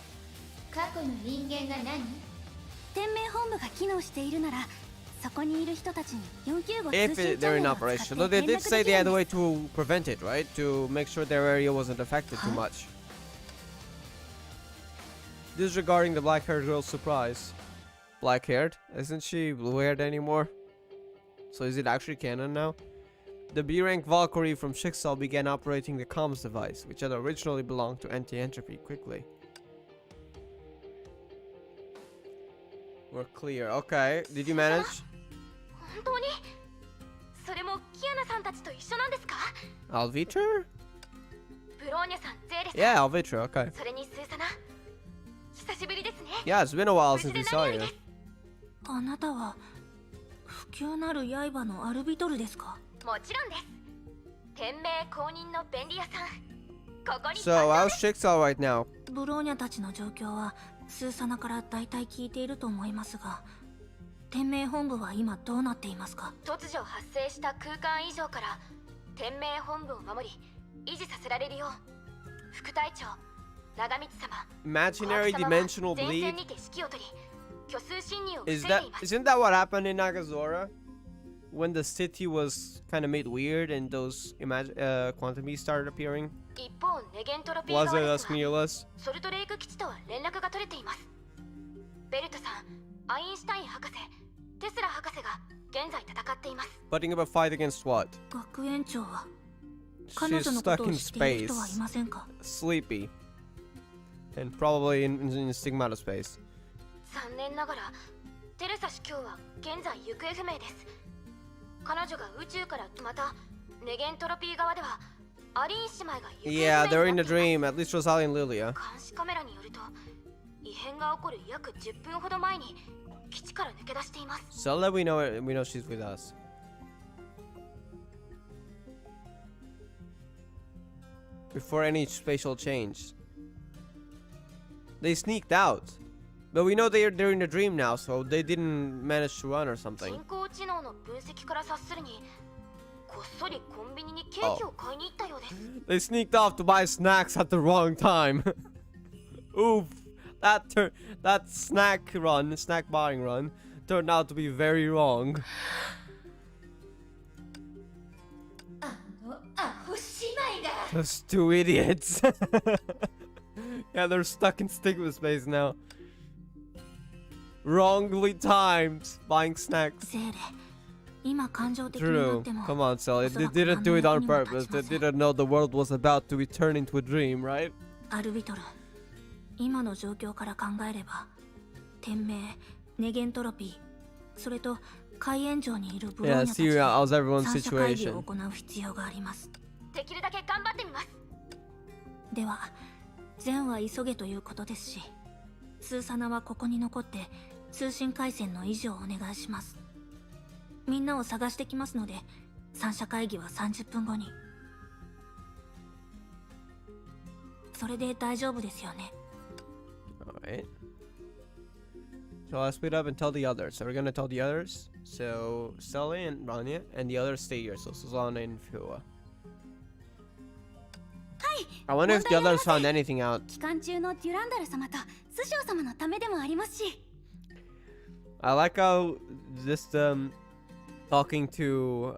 過去の人間が何？天命本部が機能しているなら、そこにいる人たちに495 If 通信 it, チャ they're ン in ネルを使っ operation. て Though 連 they 絡 did で say き they る had ん a で way す。 to prevent it, right? To make sure their area wasn't affected too Huh? much. Disregarding the black-haired girl's surprise. Black-haired? Isn't she blue-haired anymore? So is it actually canon now? The B-rank Valkyrie from Jigsaw began operating the comms device, which had originally belonged to anti-entropy, quickly. We're clear. Okay. Did you manage? 本当に？それもキアナさんたちと一緒なんですか？ Alvitra? ブローニャさん、ゼーレさん、 Yeah, Alvitra. Okay. それにスーサナ。久しぶりですね。 Yeah, it's been a while 無事 since で we 何 saw より you. です。あなたは不朽なる刃のアルビトルですか？もちろんです。天命公認の便利屋さん。ここに So, how's Jigsaw right now? ブローニャたちの状況はスーサナから大体聞いていると思いますが、天命本部は今どうなっていますか？突如発生した空間異常から天命本部を守り維持させられるよう副隊長長光様 Imaginary dimensional 前 bleed? 線にて指揮を取り虚数侵入を防い Is で that います。 isn't that what happened in Nagazora? When the city was kind of made weird and those quantum beasts started appearing? 一方ネゲントロピー Was 側 it で as すが Neeless? ソルトレイク基地とは連絡が取れています。ベルトさん、アインシュタイン博士、テスラ博士が現在戦っています。 Fighting up a fight against what? 学園長は She's stuck in space, ませんか？ sleepy, and probably in stigmata space. 残念ながらテレサ司教は現在行方不明です。彼女が宇宙からまたネゲントロピー側ではアリーン姉妹が行方不明 Yeah, に they're な in っ a てい dream. ま At least Rosalie and Lilia. す。監視カメラによると異変が起こる約10分ほど前に基地から抜け出しています。 So that we know she's with us. Before any spatial change. They sneaked out. But we know they're in a dream now, so they didn't manage to run or something. 人工知能の分析から察するにこっそりコンビニにケーキを買いに行ったようです。 They sneaked off to buy snacks at the wrong time. Oof. That snack buying run, turned out to be very wrong. アホ姉妹が Those two idiots. Yeah, they're stuck in stigma space now. Wrongly timed buying snacks. ゼーレ、今感情的にな True. っても Come on, Sally. They didn't do it on purpose. They didn't know the world was about to return into a dream, right? アルビトル、今の状況から考えれば天命、ネゲントロピー、それと海援城にいるブロー Yeah, ニャたち see で how's everyone's 三者会議を situation. 行う必要があります。できるだけ頑張ってみます。では、善は急げということですし、スーサナはここに残って通信回線の維持をお願いします。みんなを探してきますので、三者会議は30分後に。それで大丈夫ですよね。 Alright. So I'll split up and tell the others. So we're gonna tell the others. So Sally and Rania, and the others stay here. So Susanna and Fua. I wonder if the others found anything out. 期間中のデュランダル様とスショウ様のためでもありますし。I like how just talking to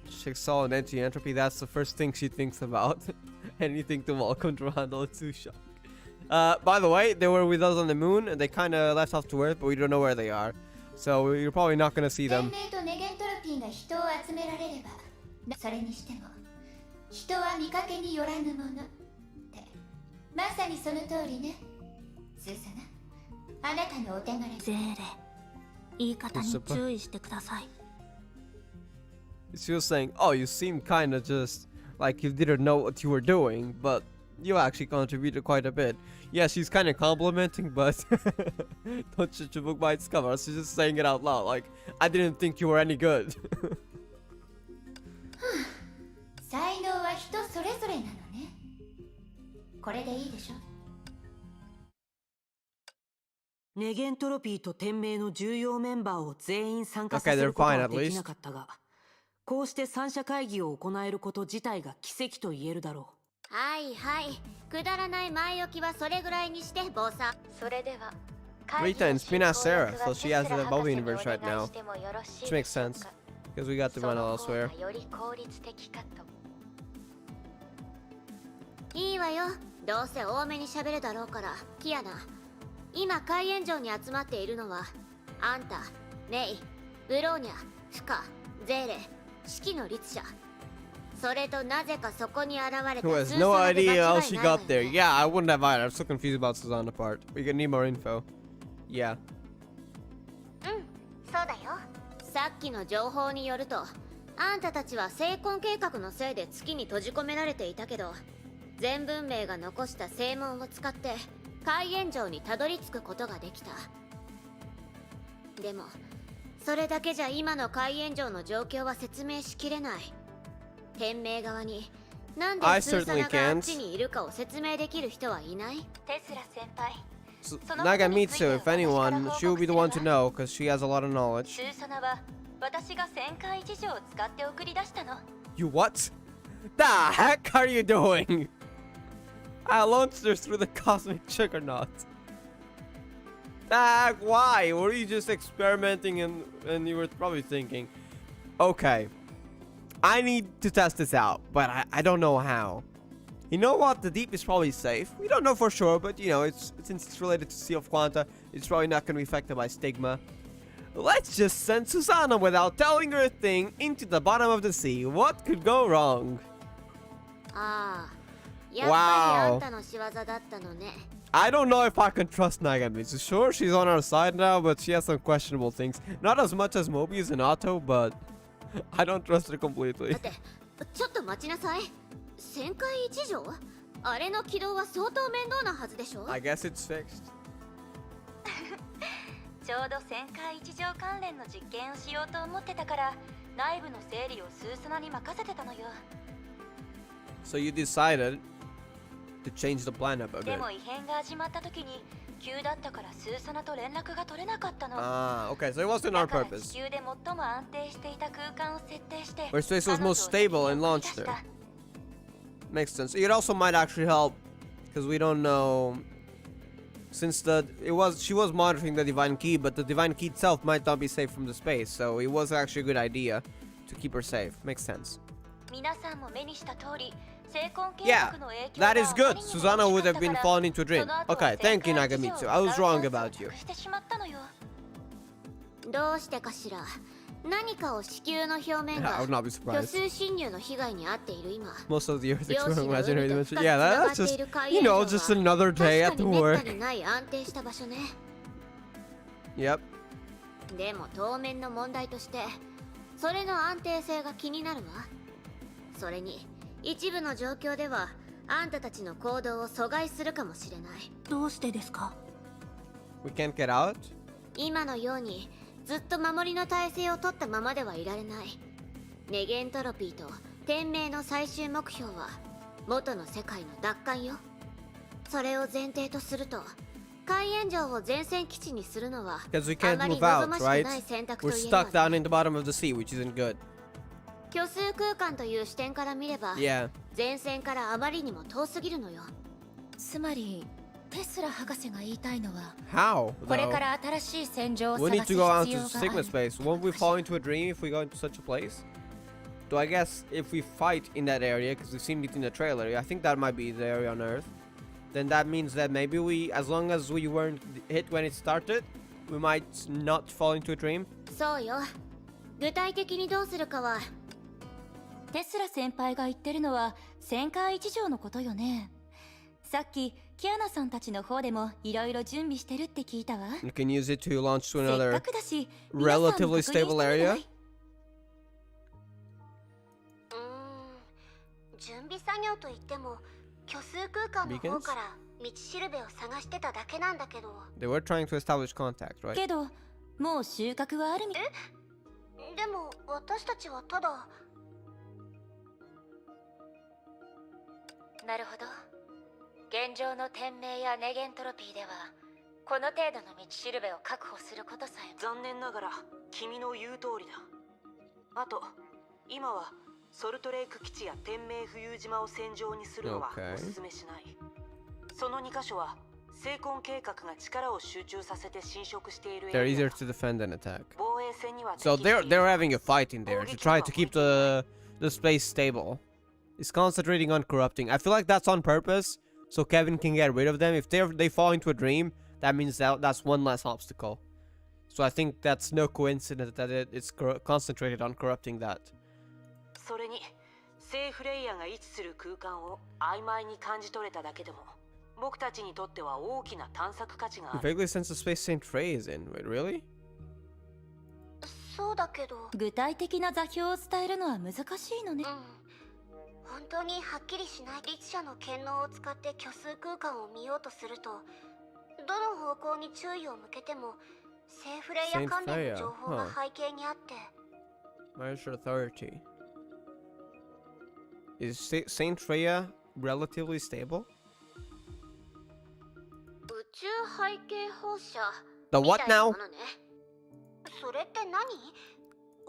Jigsaw and anti-entropy, that's the first thing she thinks about. Anything to welcome to handle Tsusha. By the way, they were with us on the moon, and they kind of left off to Earth, but we don't know where they are. So you're probably not gonna see them. 天命とネゲントロピーが人を集められれば、それにしても人は見かけによらぬものってまさにその通りね。スーサナ、あなたのお手柄。ゼーレ、言い方に注意してください。 She was saying, "Oh, you seem kind of just like you didn't know what you were doing, but you actually contributed quite a bit." Yeah, she's kind of complimenting, but don't judge a book by its cover. She's just saying it out loud. Like, I didn't think you were any good. 才能は人それぞれなのね。これでいいでしょ。ネゲントロピーと天命の重要メンバーを全員参加させることはできなかったが、こうして三者会議を行えること自体が奇跡と言えるだろう。はいはい、くだらない前置きはそれぐらいにして坊さん。それでは Rita and Spina Sarah, so she has the Bubble Universe right now, which makes sense because we got the run elsewhere. いいわよ、どうせ多めに喋るだろうから。キアナ、今海援城に集まっているのはあんた、メイ、ブローニャ、フカ、ゼーレ、式の律者。それとなぜかそこに現れた Who has no idea how she got there. Yeah, I wouldn't have either. I'm so confused about Susanna part. We could need more info. Yeah. そうだよ。さっきの情報によると、あんたたちは聖婚計画のせいで月に閉じ込められていたけど、全文明が残した正門を使って海援城にたどり着くことができた。でもそれだけじゃ今の海援城の状況は説明しきれない。天命側になんでスーサナがあっちにいるかを説明できる人はいない？テスラ先輩。So, Nagamitsu, if anyone, she will be the one to know because she has a lot of knowledge. スーサナは私が旋回一条を使って送り出したの。You what? The heck are you doing? I launched her through the cosmic juggernaut. The heck, why? Were you just experimenting and you were probably thinking, okay, I need to test this out, but I don't know how. You know what? The deep is probably safe. We don't know for sure, but you know, since it's related to Sea of Quanta, it's probably not going to be affected by stigma. Let's just send Susanna without telling her a thing into the bottom of the sea. What could go wrong? Wow. I don't know if I can trust Nagamitsu. Sure, she's on our side now, but she has some questionable things. Not as much as Mobius and Otto, but I don't trust her completely. ちょっと待ちなさい。旋回一条？あれの起動は相当面倒なはずでしょ？ I guess it's fixed. ちょうど旋回一条関連の実験をしようと思ってたから、内部の整理をスーサナに任せてたのよ。So you decided to change the plan up a で bit. も異変が始まった時に急だったからスーサナと連絡が取れなかったの。Ah, okay, so it wasn't だ our から purpose. 地球で最も安定していた空間を設定して、 Where space was 彼女を most stable and 送り launched 出し her. た。 Makes sense. It also might actually help because we don't know, since she was monitoring the divine key, but the divine key itself might not be safe from the space, so it was actually a good idea to keep her safe. Makes sense. 皆さんも目にした通り、成婚計 Yeah, 画の影響 that が is あま good. りにも Susanna 大 would きか have った been から、 fallen into a dream. その後は Okay, thank you 旋回一条 Nagamitsu. I was wrong を about you. なくしてしまったのよ。どうしてかしら。何かを地球の表面 I が would not be 虚 surprised. 数侵入の被害に遭っている今。 Most of the Earth 両 exploring 親が imaginary 海と dimension. 深く Yeah, つなが that's ってい just, る海 you 援城 know, は just another day 確 at か the に滅 work. 多にない安定した場所ね。 Yep. でも当面の問題としてそれの安定性が気になるわ。それに一部の状況ではあんたたちの行動を阻害するかもしれない。どうしてですか？ We can't get out? 今のようにずっと守りの体制を取ったままではいられない。ネゲントロピーと天命の最終目標は元の世界の奪還よ。それを前提とすると海援城を前線基地にするのは Because we あ can't まり move 望 out, ましく right? ない選択 We're と言える stuck わ down ね。 in the bottom of the sea, which isn't good. 虚数空間という視点から見れば Yeah. 前線からあまりにも遠すぎるのよ。つまりテスラ博士が言いたいのは How? これ though? から新しい戦場を We 探 need す to go out 必 to 要があ Sigma る。 space. Won't we fall into a dream if we go into such a place? Though I guess if we fight in that area, because we've seen it in the trailer, I think that might be the area on Earth. then that means that maybe we, as long as we weren't hit when it started, we might not fall into a dream. そうよ。具体的にどうするかは。テスラ先輩が言ってるのは旋回一条のことよね。さっきキアナさんたちの方でもいろいろ準備してるって聞いたわ。You can use it to launch to せっ another かくだし relatively stable area. 準備作業といっても虚数空間の方から道しるべを探してただけなんだけど。They were trying to establish contact, right? けどもう収穫はあるみたい。でも私たちはただ。なるほど。現状の天命やネゲントロピーではこの程度の道しるべを確保することさえ。残念ながら君の言う通りだ。あと今はソルトレイク基地や天命浮遊島を戦場にするのはおすすめしない。その2カ所は聖魂計画が力を集中させて侵食しているエ They're リア easier to defend and attack. 防衛戦には So they're having a fight in there to try to keep the space stable. It's concentrating on corrupting. I feel like that's on purpose, so Kevin can get rid of them. If they fall into a dream, that means that's one less obstacle. So I think that's no coincidence that it's concentrated on corrupting that. それに聖フレイヤが位置する空間を曖昧に感じ取れただけでも僕たちにとっては大きな探索価値があ You る。 vaguely sense the space Saint Frey is in. Wait, really? そうだけど。具体的な座標を伝えるのは難しいのね。本当にはっきりしない律者の権能を使って虚数空間を見ようとすると、どの方向に注意を向けても聖フレイヤ関連の情報が背景にあって。Martial authority. Is Saint Freya relatively stable? 宇宙背景放射。The what now? それって何？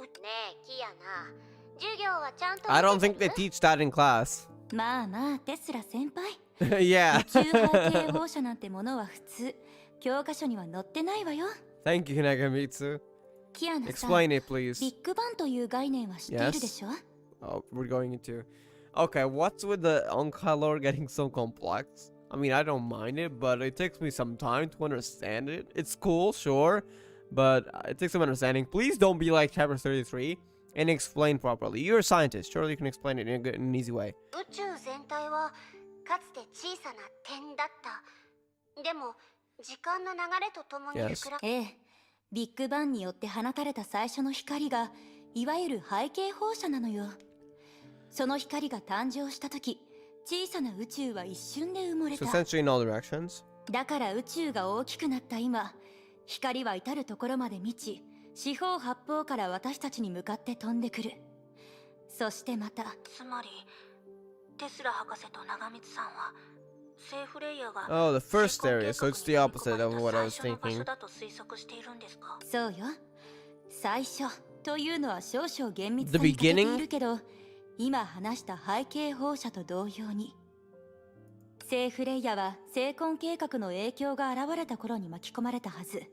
ねえ、キアナ。授業はちゃんと。I don't think they teach that in class. まあまあテスラ先輩。Yeah. 宇宙背景放射なんてものは普通教科書には載ってないわよ。Thank you, Nagamitsu. キアナさん、 Explain it, please. ビッグバンという概念は知っているでしょ？ Oh, we're going into. Okay, what's with the Honkai lore getting so complex? I mean, I don't mind it, but it takes me some time to understand it. It's cool, sure, but it takes some understanding. Please don't be like Chapter 33 and explain properly. You're a scientist. Surely you can explain it in an easy way. 宇宙全体はかつて小さな点だった。でも時間の流れとともに膨ら。ええ、ビッグバンによって放たれた最初の光がいわゆる背景放射なのよ。その光が誕生した時、小さな宇宙は一瞬で埋もれ So た。 essentially in all directions. だから宇宙が大きくなった今、光は至るところまで満ち、四方八方から私たちに向かって飛んでくる。そしてまた、つまりテスラ博士と長光さんは聖フレイヤが Oh, the first area, so it's the opposite of what I was 最初の場 thinking. 所だと推測しているんですか？そうよ。最初というのは少々厳密 The さに欠けて beginning? いるけど、今話した背景放射と同様に、聖フレイヤは聖魂計画の影響が現れた頃に巻き込まれたはず。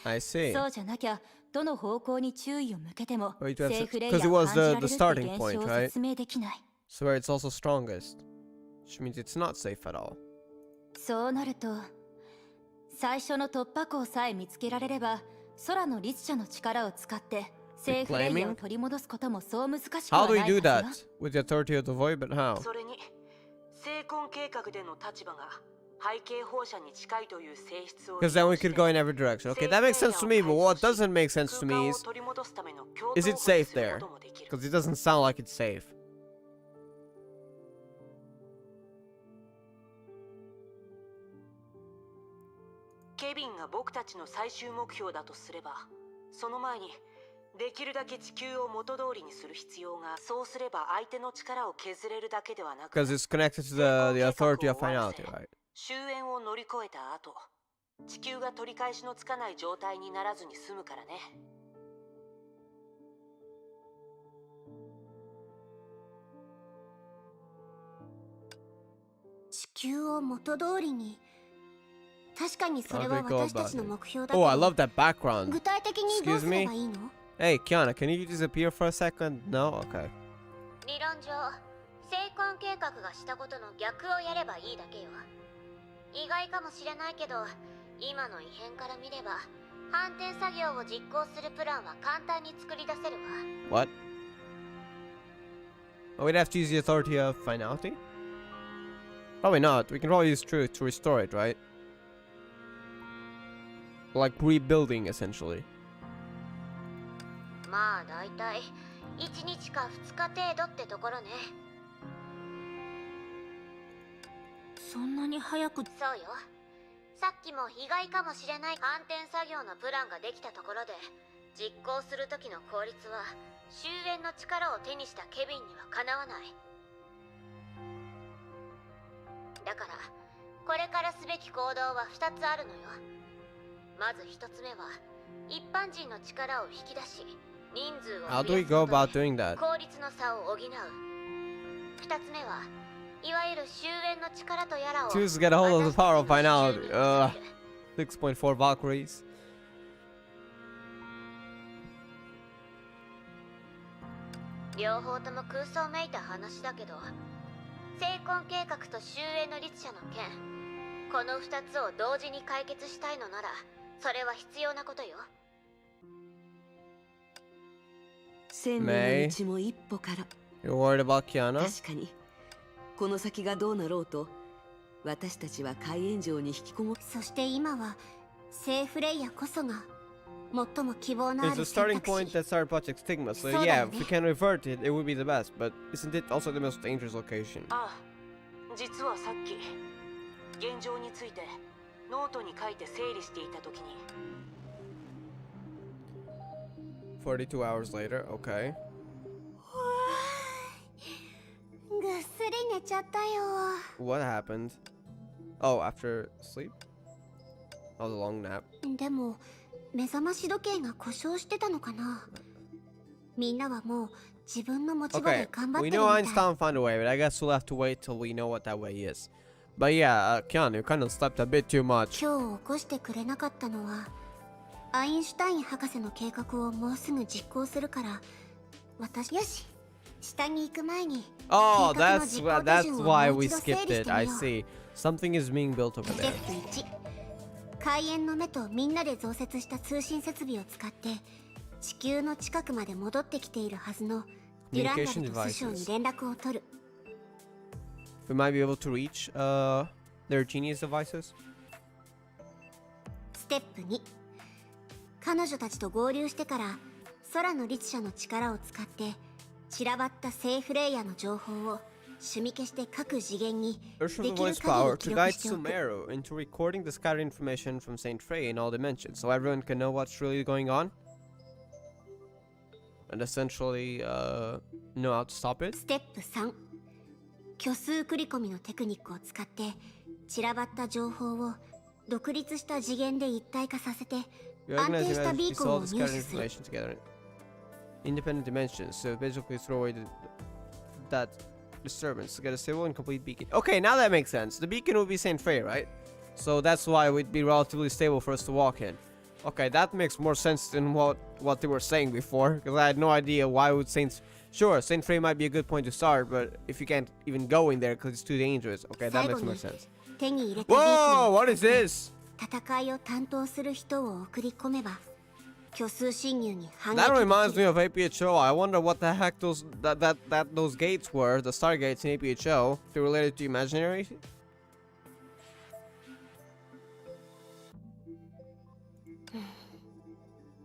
I see. そうじゃなきゃ、どの方向に注意を向けても、 Wait, you have to- 聖フレイヤ 'cause it を was 感じられる the って starting 現 point, 象を right? 説明できない。 So where it's also strongest. Which means it's not safe at all. そうなると、最初の突破口さえ見つけられれば、空の律者の力を使って聖フレイヤを取り戻すこともそう難しく How は do な we い do は that? ずよ。 With the authority of the void, but how? それに聖魂計画での立場が背景放射に近いという性質を Because then we could go in every direction. Okay, that makes sense to me, but what doesn't make sense to me is it safe there? Because it doesn't sound like it's safe. ケビンが僕たちの最終目標だとすれば、その前にできるだけ地球を元通りにする必要が、そうすれば相手の力を削れるだけではなく、 Because it's connected to the authority of finality, right? 終焉を乗り越えた後、地球が取り返しのつかない状態にならずに済むからね。地球を元通りに。確かにそれは How do we go 私たちの about 目標だ Oh, I けど love that background. 具体的にどうすればいいの？ Hey, Kiana, can you disappear for a second? No? Okay. 理論上、聖魂計画がしたことの逆をやればいいだけよ。 What 理論上、聖魂計画がしたことの逆をやればいいだけよ。 do you mean? 理論上、聖魂計画がしたことの逆をやればいいだけよ。 理論上、聖魂計画がしたことの逆をやればいいだけよ。 理論上、聖魂計画がしたことの逆をやればいいだけよ。意外かもしれないけど、今の異変から見れば反転作業を実行するプランは簡単に作り出せるわ。 What? Oh, we'd have to use the authority of finality? Probably not. We can probably use truth to restore it, right? Like rebuilding, essentially. まあだいたい1日か2日程度ってところね。そんなに早く。そうよ。さっきも意外かもしれない反転作業のプランができたところで、実行する時の効率は終焉の力を手にしたケビンにはかなわない。だからこれからすべき行動は2つあるのよ。まず1つ目は一般人の力を引き出し、人数を How do we go about doing that? 効率の差を補う。2つ目はいわゆる終焉の力とやらを Choose to get a hold of the power of finality. 6.4 Valkyries. 両方とも空想めいた話だけど、成婚計画と終焉の律者の件、この2つを同時に解決したいのならそれは必要なことよ。鮮明のうちも一歩から。 You're worried about Kiana? 確かにこの先がどうなろうと私たちは海援城に引きこも。そして今は聖フレイヤこそが最も希望のあ It's る a 選 starting 択 point 肢。 that started Project Stigma, so そうだ yeah, よ if ね。 we can revert it, it would be the best, but isn't it also the most dangerous location? ああ、実はさっき現状についてノートに書いて整理していた時に。42 hours later, okay. ぐっすり寝ちゃったよ。 What happened? Oh, after sleep? That was a long nap. でも目覚まし時計が故障してたのかな。みんなはもう自分の持ち場 Okay, で頑張っ we てる know みたい。 Einstein found a way, but I guess we'll have to wait till we know what that way is. But yeah, Kian, you kind of slept a bit too much. 今日起こしてくれなかったのは、アインシュタイン博士の計画をもうすぐ実行するから、私よし、下に行く前に Oh, 計画の that's 実行手 that's 順を why もう we 一度整 skipped 理し it. て I みよう。 see. Something is being built over ステ there. ップ1、開園の目とみんなで増設した通信設備を使って地球の近くまで戻ってきているはずのデュランダルと師匠に連絡を取る。 We might be able to reach their genius devices. ステップ2、彼女たちと合流してから空の律者の力を使って散らばった聖フレイヤの情報を趣味消して各次元に Urge で the きる voice 限 power り記 to 録 guide しておく。 Sumeru into recording the scattered information from Saint Frey in all dimensions, so everyone can know what's really going on, and essentially know how to stop it. ステップ3、虚数繰り込みのテクニックを使って散らばった情報を独立した次元で一体化させて We 安 organize 定した humanity ビ to ーコンを solve the 入 scattered 手する。 information together in independent dimensions, so basically throw away that disturbance to get a stable and complete beacon. Okay, now that makes sense. The beacon would be Saint Frey, right? So that's why it would be relatively stable for us to walk in. Okay, that makes more sense than what they were saying before, because I had no idea why would Saint... Sure, Saint Frey might be a good point to start, but if you can't even go in there because it's too dangerous. Okay, that 最 makes 後 more に sense. 手に入れたビーコン Whoa, を what 使 is って this? 戦いを担当する人を送り込めば虚数侵入に反 That 撃で reminds き me る。 of APHO. I wonder what the heck those those gates were, the stargates in APHO. They related to imaginary?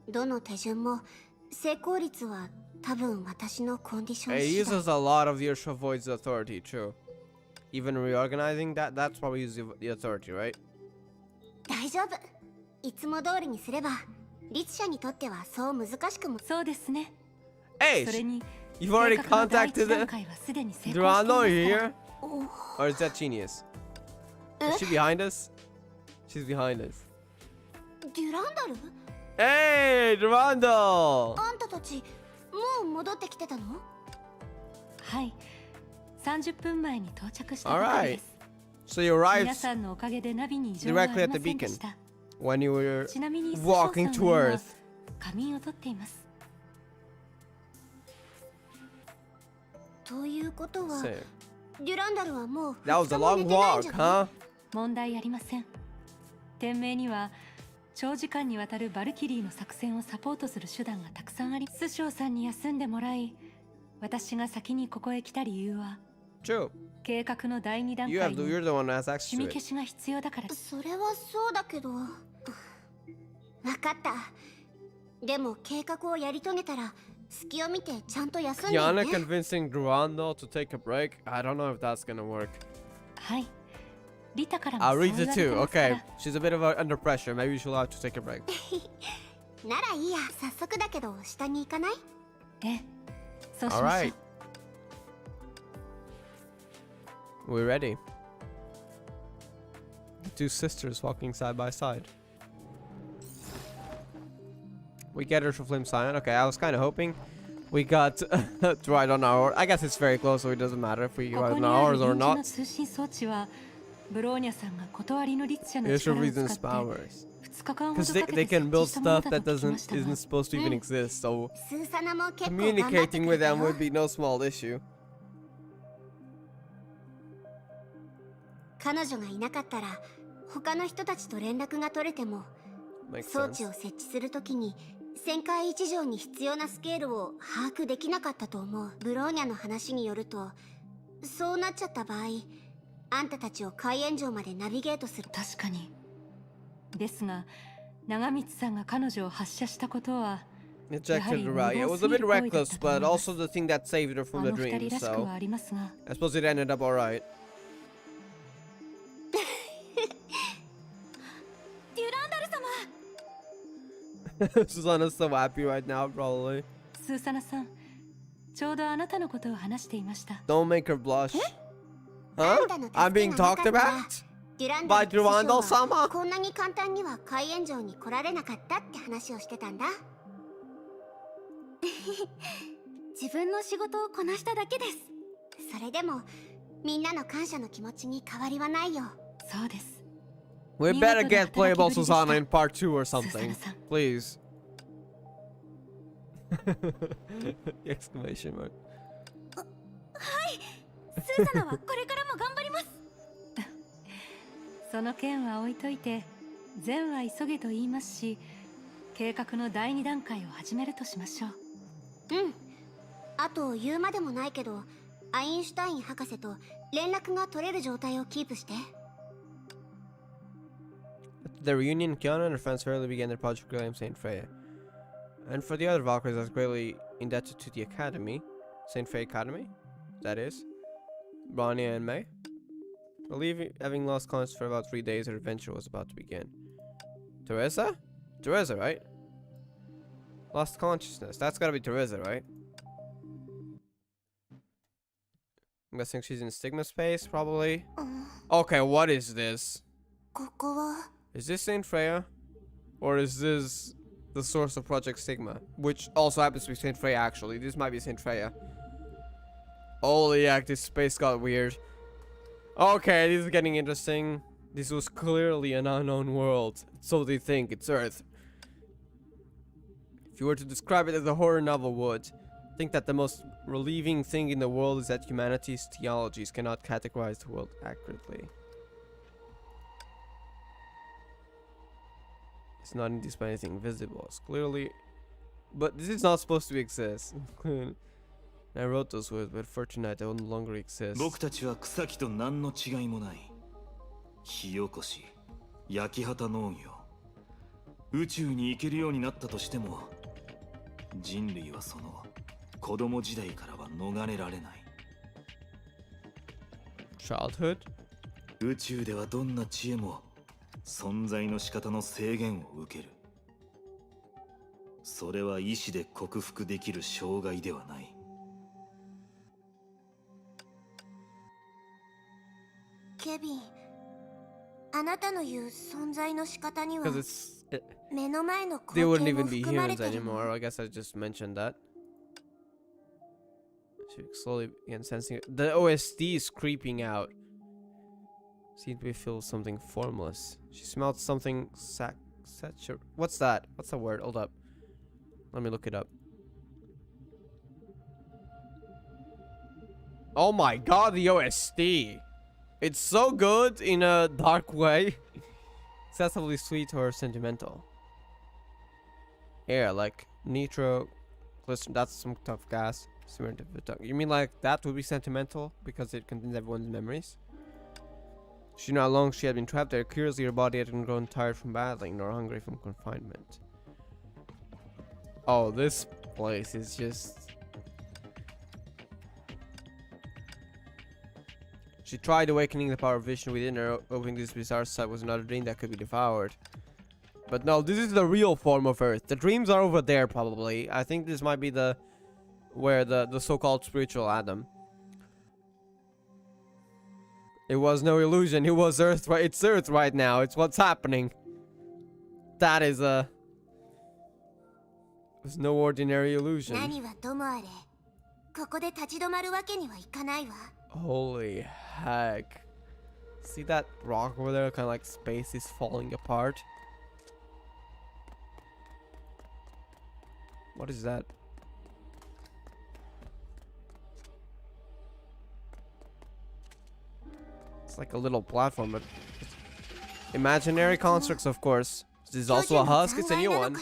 どの手順も成功率は多分私のコンディション It 次第。 uses a lot of the Urge of Void's authority, true. Even reorganizing that's probably using the authority, right? 大丈夫。いつも通りにすれば律者にとってはそう難しくも。そうですね。 Hey, それに you've already 計画の第一 contacted 段 the 階はすでに成功してい Durano ますから here? Or is that genius? Is she behind us? She's behind us. デュランダル？ Hey, Durando! あんたたちもう戻ってきてたの？はい。30分前に到着したばかりです。 So you arrived 皆さんのおかげでナビに異常はあ directly り at ま the せんで beacon した。 when you were ちなみに walking ス to ショウさんは今 Earth. 仮眠をとっています。ということは Say, デュランダルはもう that was a 2日も寝 long てないん walk, じゃない？ huh? 問題ありません。天命には長時間にわたるバルキリーの作戦をサポートする手段がたくさんあり、スショウさんに休んでもらい、私が先にここへ来た理由は、True. 計画の第2段 You're 階 the に one that has access シ to ミ it. 消しが必要だから。それはそうだけど。わかった。でも計画をやり遂げたら隙を見てちゃんと休んでね。Yana convincing Duran though to take a break. I don't know if that's gonna work. はい。リタからも I'll そう read 言 it われて too. ますから Okay, she's a bit of under pressure. Maybe she'll have to take a break. ならいいや。早速だけど下に行かない？ええ、そうしましょ Alright. う。 We're ready. Two sisters walking side by side. We get her to Flame Scion. Okay, I was kind of hoping we got to ride on our. I guess it's very close, so it doesn't matter if we こ ride こ on にあ ours る or 臨時の not. 通信装置はブローニャさんが断りの律者の It 力 should を reason 使って powers. 2日間ほ Because ど they, かけ they て設 can 置 build したもの stuff だ that と聞きま doesn't したが isn't supposed to even exist. So スーサナも結構頑張って communicating く with れた them よ。 would be no small issue. 彼女がいなかったら他の人たちと連絡が取れても Makes 装置 sense. を設置するときに1000回1条に必要なスケールを把握できなかったと思う。ブローニャの話によるとそうなっちゃった場合、あんたたちを海援城までナビゲートする。確かに。ですが長光さんが彼女を発射したことは Ejected her out. Yeah, it was a bit reckless, but also the thing that saved her あ from the の二 dream. 人らしく So はありますが、 I suppose it ended up alright. デュランダル様 Susanna's so happy right now, probably. スーサナさん、ちょうどあなたのことを話していました。 Don't make her blush. あ Huh? んたの助 I'm け being がなか talked ったら about? デュラン By ダル師匠 Durandal は sama? こんなに簡単には海援城に来られなかったって話をしてたんだ。自分の仕事をこなしただけです。それでもみんなの感謝の気持ちに変わりはないよ。そうです。 We better get playable Minato Susanna de in part 2 or something. Susana-san. Please. Exclamation mark. スーサナはこれからも頑張ります。その件は置いといて、善は急げと言いますし、計画の第2段階を始めるとしましょう。うん。あと言うまでもないけど、アインシュタイン博士と連絡が取れる状態をキープして。At the reunion, Kiana and her friends hurriedly began their project to claim Saint Freya. And for the other Valkyries, I was greatly indebted to the Academy. Saint Freya Academy? That is. Ronnie and May. Having lost consciousness for about 3 days, her adventure was about to begin. Teresa? Teresa, right? Lost consciousness. That's gotta be Teresa, right? I'm guessing she's in Stigma space, probably. Okay, what is this? ここは Is this Saint Freya? Or is this the source of Project Stigma? Which also happens to be Saint Freya, actually. This might be Saint Freya. Holy heck, this space got weird. Okay, this is getting interesting. This was clearly an unknown world. So they think it's Earth. If you were to describe it as a horror novel would, think that the most relieving thing in the world is that humanity's theologies cannot categorize the world accurately. It's not induced by anything visible. It's clearly... But this is not supposed to exist. I wrote those words, but fortunately they no longer exist. 僕たちは草木と何の違いもない。火起こし、焼き畑農業。宇宙に行けるようになったとしても、人類はその子供時代からは逃れられない。Childhood? 宇宙ではどんな知恵も存在の仕方の制限を受ける。それは意志で克服できる障害ではない。ケビン、あなたの言う存在の仕方には Because it's... 目の前の They 光 wouldn't 景も even be 含まれ humans てるの。 anymore. I guess I just mentioned that. She slowly began sensing it. The OSD is creeping out. Seemed to be filled with something formless. She smelled something what's that? What's the word? Hold up. Let me look it up. Oh my god, the OSD! It's so good in a dark way. Excessively sweet or sentimental. Yeah, like nitro. Listen, that's some tough gas. You mean like that would be sentimental because it contains everyone's memories? She knew how long she had been trapped there. Curiously, her body hadn't grown tired from battling nor hungry from confinement. Oh, this place is just... She tried awakening the power of vision within her. Opening this bizarre sight was another dream that could be devoured. But no, this is the real form of Earth. The dreams are over there, probably. I think this might be the... where the so-called spiritual Adam. It was no illusion. It was Earth. Right? It's Earth right now. It's what's happening. That is a... It's no ordinary illusion. Holy heck. See that rock over there? Kind of like space is falling apart. What is that? It's like a little platform, but imaginary constructs, of course. This is also a husk. It's a new one.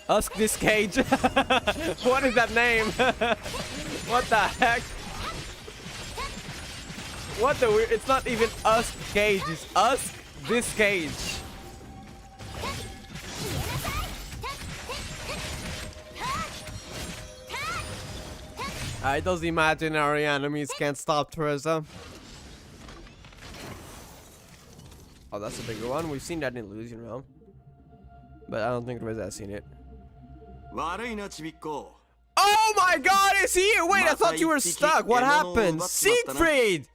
Husk this cage. What is that name? What the heck? What the weird? It's not even Husk cage. It's Husk this cage. Those imaginary enemies can't stop Teresa. Oh, that's a bigger one. We've seen that in Illusion Realm. But I don't think Teresa has seen it. Oh my god, is he here? Wait, I thought you were stuck. What happened? Siegfried!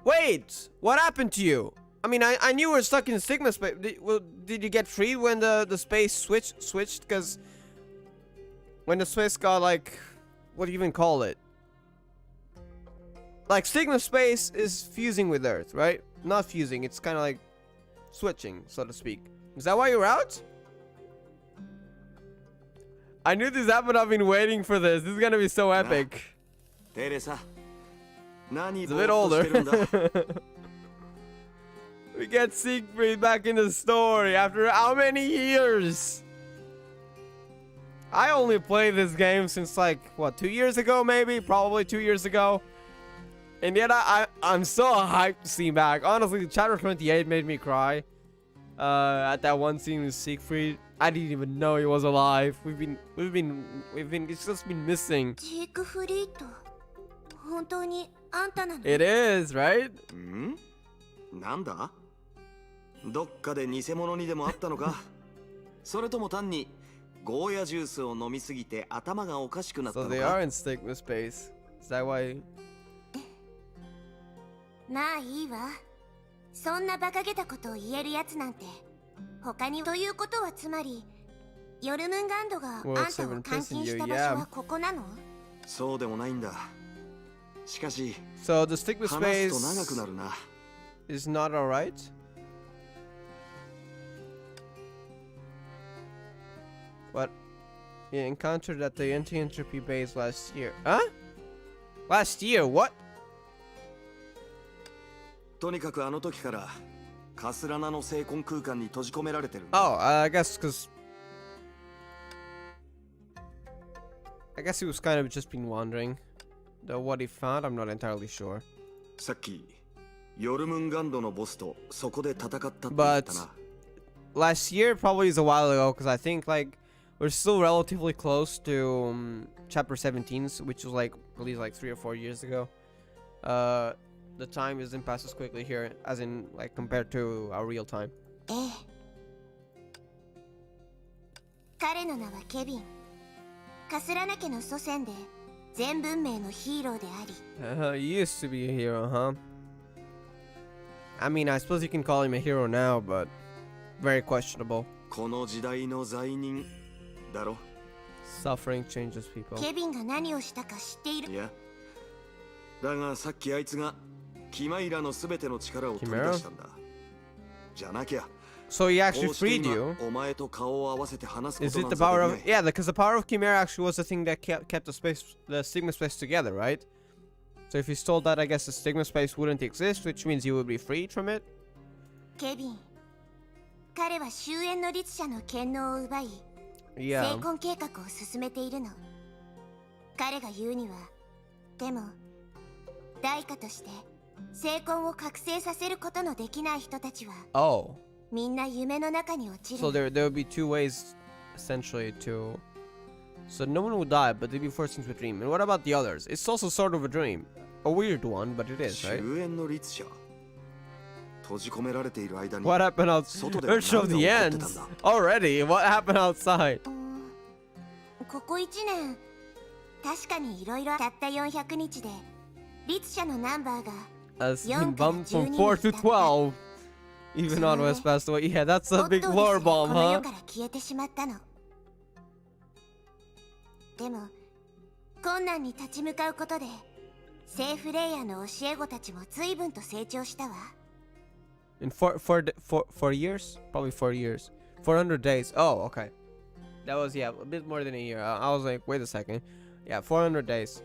Wait, what happened to you? I mean, I knew you were stuck in Sigma space. Did you get freed when the space switched? Because when the space got like, what do you even call it? Like Sigma space is fusing with Earth, right? Not fusing, it's kind of like switching, so to speak. Is that why you're out? I knew this happened. I've been waiting for this. This is gonna be so epic. It's a bit older. We get Siegfried back in the story after how many years? I only played this game since like, what, 2 years ago maybe? Probably 2 years ago. And yet I'm so hyped to see him back. Honestly, chapter 28 made me cry. At that one scene with Siegfried. I didn't even know he was alive. It's just been missing. It is, right? なんだどっかで偽物にでもあったのかそれとも単にゴーヤジュースを飲みすぎて頭がおかしくなったのか So they are in Stigma space. Is that why? まあいいわ。そんな馬鹿げたことを言えるやつなんて他にということはつまりヨルムンガンドがあんたを監禁した場所はここなの？そうでもないんだ。しかし So the Stigma 話 space すと長くなるな。 is not alright? What? You encountered at the anti-entropy base last year. Huh? Last year? What? とにかくあの時からカスラナの聖魂空間に閉じ込められてる。Oh, I guess he was kind of just been wandering. Though what he found, I'm not entirely sure. さっきヨルムンガンドのボスとそこで戦ったって言ったな。 Last year probably is a while ago because I think like we're still relatively close to chapter 17, which was like released like 3 or 4 years ago. The time isn't pass as quickly here as in like compared to our real time. 彼の名はケビン。カスラナ家の祖先で全文明のヒーローであり。He used to be a hero, huh? I mean, I suppose you can call him a hero now, but very questionable. この時代の罪人だろ。 Suffering changes people. ケビンが何をしたか知っている。いや。だがさっきあいつがキマイラのすべての力を取り出したんだ。じゃなきゃ。 So he actually freed you. お前と顔を合わせて話すこ Is と it なん the ざ power で of... きない Yeah, because the power of Chimera actually was the thing that kept the Sigma space together, right? So if you stole that, I guess the stigma space wouldn't exist, which means you would be freed from it. ケビン、彼は終焉の律者の権能を奪い、Yeah. 成婚計画を進めているの。彼が言うには、でも代価として成婚を覚醒させることのできない人たちは、Oh. みんな夢の中に落ちる。 So there would be two ways, essentially, to... So no one would die, but they'd be forced into a dream. And what about the others? It's also sort of a dream. A weird one, but it is, right? 終焉の律者。閉じ込められている間に What happened outside? 外では Let's show 何 the が起こっ end てたんだ。 already. What happened outside? ここ1年、確かにいろいろたった400日で、律者のナンバーが Has been bumped from 4 to 12. Even on West passed away. Yeah, that's a big lore bomb, この世 huh? から消えてしまったの。でも困難に立ち向かうことでセーフレイヤーの教え子たちも随分と成長したわ。 In four years? Probably 4 years. 400 days. Oh, okay. That was, yeah, a bit more than a year. I was like, wait a second. Yeah, 400 days.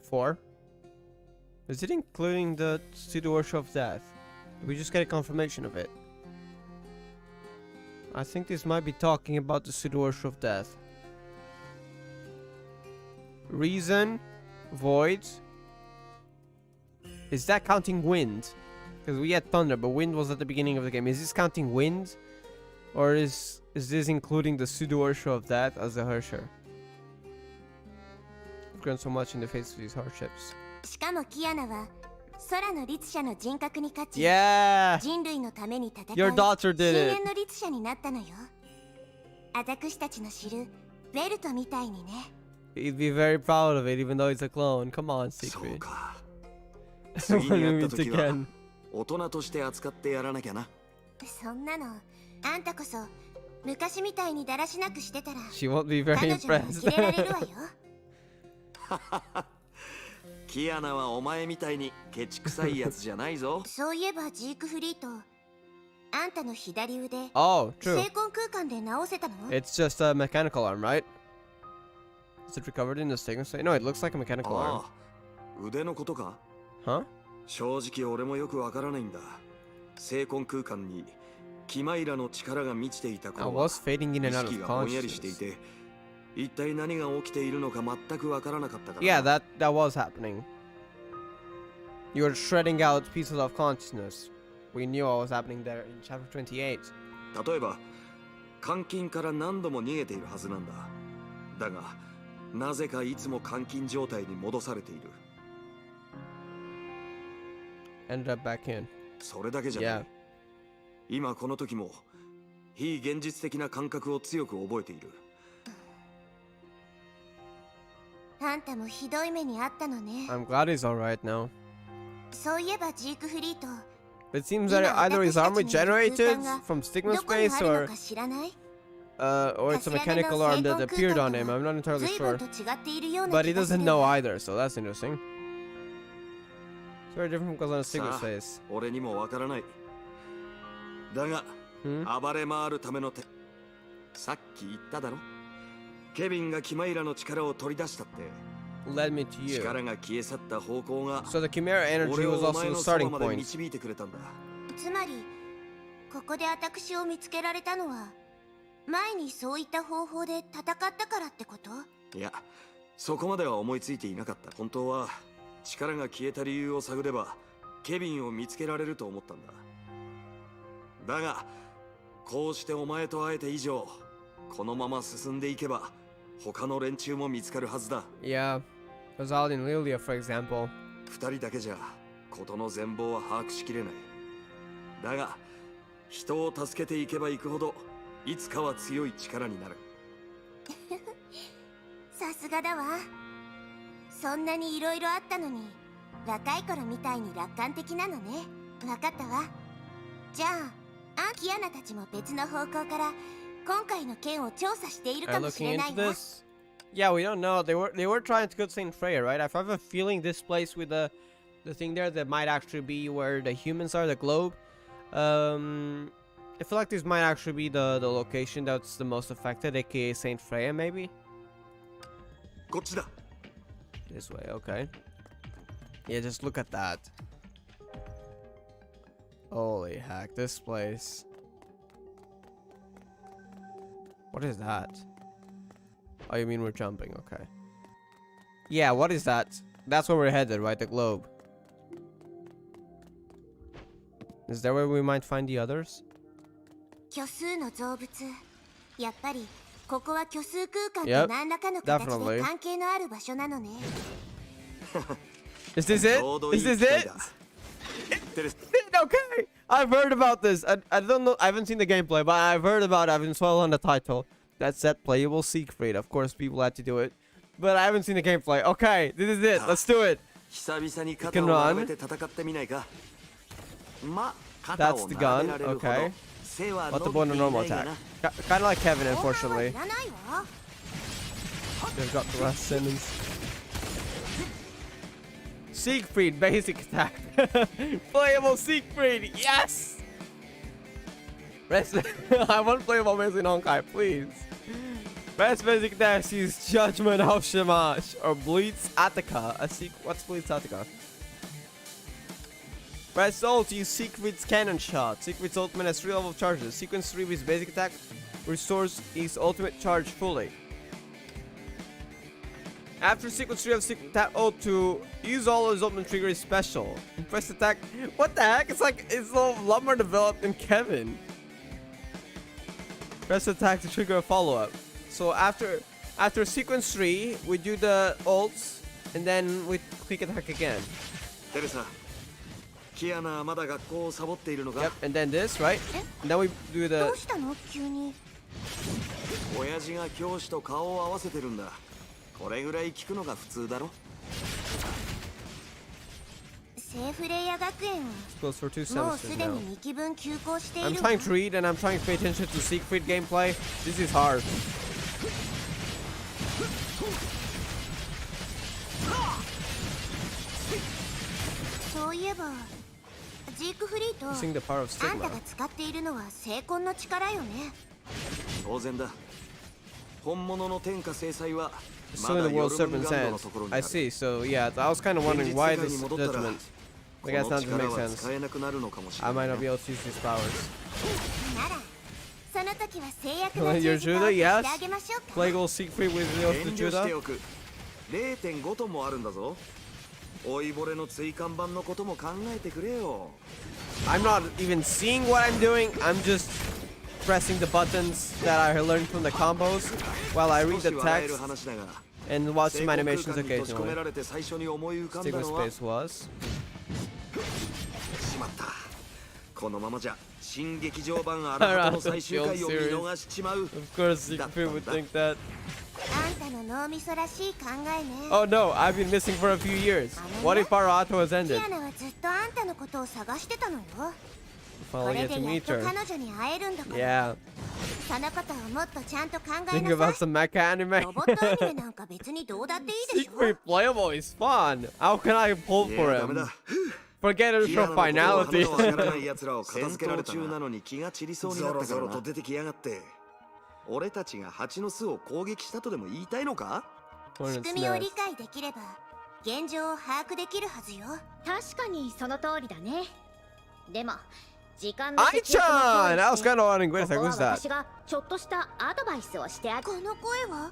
4? Is it including the pseudo worship of death? Did we just get a confirmation of it? I think this might be talking about the pseudo worship of death. Reason, void. Is that counting wind? Because we had thunder, but wind was at the beginning of the game. Is this counting wind? Or is this including the pseudo worship of death as a Hersher? I've grown so much in the face of these hardships. しかもキアナは空の律者の人格に勝ち、 Yeah! 人類のために戦う Your daughter did 深 it. 淵の律者になったのよ。私たちの知るベルトみたいにね。 He'd be very proud of it, even though he's a clone. Come on, そう Secret. か。 When 次 we に会っ meet た時は again. 大人として扱ってやらなきゃな。そんなのあんたこそ昔みたいにだらしなくしてたら She won't be very 彼女には impressed. キレられるわよ。キアナはお前みたいにケチくさいやつじゃないぞ。そういえばジークフリート、あんたの左腕、 Oh, true. 成婚空間で直せたの？ It's just a mechanical arm, right? Is it recovered in the stigma state? No, it looks like a mechanical arm. ああ、腕のことか？ Huh? 正直俺もよくわからないんだ。成婚空間にキマイラの力が満ちていた I 頃は was fading in 意 and out 識 of がぼんやりしてい consciousness. て、一体何が起きているのか全くわからなかったから。 Yeah, that was happening. You were shredding out pieces of consciousness. We knew what was happening there in chapter 28. 例えば監禁から何度も逃げているはずなんだ。だがなぜかいつも監禁状態に戻されている。 Ended up back in. それだけじゃない。 Yeah. 今この時も非現実的な感覚を強く覚えている。あんたもひどい目にあったのね。 I'm glad he's alright now. そういえばジークフリート、 It seems that either his arm regenerated from stigma どこに space あるの or か知らない？ or it's a mechanical arm that appeared on him. I'm not entirely 随分 sure. と違っているような But 気 he がす doesn't る。 know either, so that's interesting. It's very different because on a stigma さあ space. 俺にもわからない。だが Hmm? 暴れ回るための手、さっき言っただろ。ケビンがキマイラの力を取り出したって。 Led me to you. 力が消え去った方向が So the Chimera energy 俺 was をお also 前 the のそば starting まで point. 導いてくれたんだ。つまりここで私を見つけられたのは前にそういった方法で戦ったからってこと？いや、そこまでは思いついていなかった。本当は力が消えた理由を探ればケビンを見つけられると思ったんだ。だがこうしてお前と会えて以上、このまま進んでいけば他の連中も見つかるはずだ。 Yeah. Rosal and Lilia, for example. 二人だけじゃ事の全貌は把握しきれない。だが人を助けていけばいくほどいつかは強い力になる。さすがだわ。そんなにいろいろあったのに若い頃みたいに楽観的なのね。わかったわ。じゃあキアナたちも別の方向から今回の件を調査している Are か you もし looking れない into わ。 this? Yeah, we don't know. They were trying to go to Saint Freya, right? I have a feeling this place with the thing there that might actually be where the humans are, the globe. I feel like this might actually be the location that's the most affected, aka Saint Freya, maybe. こっちだ。 This way, okay. Yeah, just look at that. Holy heck, this place. What is that? Oh, you mean we're jumping, okay. Yeah, what is that? That's where we're headed, right? The globe. Is there where we might find the others? 虚数の造物。やっぱりここは虚数空間 Yep, と何らかの形 definitely. で関係のある場所なのね。Is this it? Is this it? Okay, I've heard about this. I don't know. I haven't seen the gameplay, but I've heard about it. I've been saw on the title. That said playable Siegfried. Of course, people had to do it, but I haven't seen the gameplay. Okay, this is it. Let's do it. 久々に You 肩 can を並 run. べて戦ってみないか。ま、肩 That's を the 並べ gun. られるほど Okay. 背は What 伸 about び a てい normal ないが attack? な。 Kind of like Kevin, 後半は unfortunately. いらないわ。 They've got the last sentence. Siegfried basic attack. Playable Siegfried. Yes. Best I want playable basic Honkai, please. Best basic attack use Judgment of Shamash or Bleeds Attica. What's Bleeds Attica? Best ult use Siegfried's cannon shot. Siegfried's ultimate has 3 level charges. Sequence 3 with his basic attack restores his ultimate charge fully. After sequence 3 of sequence tap O2, use all his ultimate trigger is special. And press attack. What the heck? It's like it's a lot more developed than Kevin. Press attack to trigger a follow-up. So after sequence 3, we do the ults and then we click attack again. テレサ、キアナはまだ学校をサボっているのか？ Yep, and then this, right? And then we do ど the うしたの急に。親父が教師と顔を合わせてるんだ。これぐらい聞くのが普通だろ。セーフレイヤ学園 goes for 2 はもう semesters すで now. に2期分休校してい I'm るわ。 trying to read and I'm trying to pay attention to Siegfried gameplay. This is hard. そういえばジークフリーと Using the power of あんた Stigma. が使っているのは聖魂の力よね。当然だ。本物の天下制裁はま Still だ in the ヨ world ルムン serpent's ガンド hands. のところにあ I る。 see. So yeah, I was kind of 現 wondering 実 why 世界 this に戻ったら judgment. こ I guess の that doesn't 力 make は sense. 使えなくなるのかもしれ I な might い not な。 be able to use these powers. ならその時は制約の Your 十字架を Judah, して yes. あげましょうか。 Play goal Siegfried with the 遠 oath 慮 to して Judah. おく。0.5 トンもあるんだぞ。老いぼれの椎間板のことも考えてくれよ。I'm not even seeing what I'm doing. I'm just pressing the buttons that I learned from the combos while I read 少 the し笑え text る話だが、 and watch 成 some 功空 animations 間に閉じ込めら occasionally. れて最初に思い浮かんだ Stigma のは space was. しまった。このままじゃ新劇場版アラハトの最終回を見逃しちまう。 Of course, Siegfried would think that. あんたの脳みそらしい考えね。 Oh no, I've been missing for a few years. What if our auto has キ ended? アナはずっとあんたのことを探してたのよ。 こ Finally れ get で to やっ meet と her. 彼女に会えるんだから。 Yeah. そのことをもっとちゃんと考え Think な about さい。 some mecha anime. ロボットアニメなんか別にどうだっていいでしょ。 Siegfried playable is fun. How can I pull い for やダメ him? だ。 Forget it キア for ナのことを finality. 話のわからない奴らを片付けられた中なのに気が散りそうになったからな。ゾロゾロと出てきやがって。俺たちが蜂の巣を攻撃したとでも言いたいのか？仕 Hornet's 組みを nest. 理解できれば現状を把握できるはずよ。確かにその通りだね。でも時間の Ai-chan! I was kind of wondering, wait a こ second, こは who's that? 私がちょっとしたアドバイスをしてあげこの声は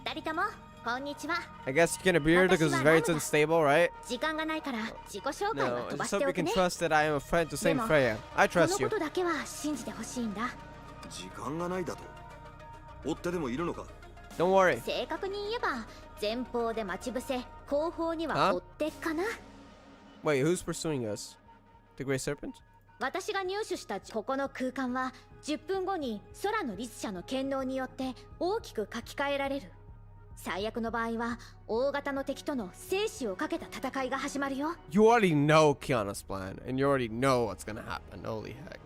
二人ともこんにちは。 I guess you can appear because it's very unstable, right? 時間がないから自己紹介は No, I 飛ば just して hope お you く can ね。 trust that I am a friend to Saint Demo. Freya. I この trust こ you. とだけは信じてほしいんだ。時間がないだと。追ってでもいるのか？ Don't worry. 正確に言えば前方で待ち伏せ、後方には追ってかな。 Wait, who's pursuing us? The Grey Serpent? 私が入手したここの空間は10分後に空の律者の権能によって大きく書き換えられる。最悪の場合は大型の敵との生死をかけた戦いが始まるよ。 You already know Kiana's plan, and you already know what's gonna happen. Holy heck.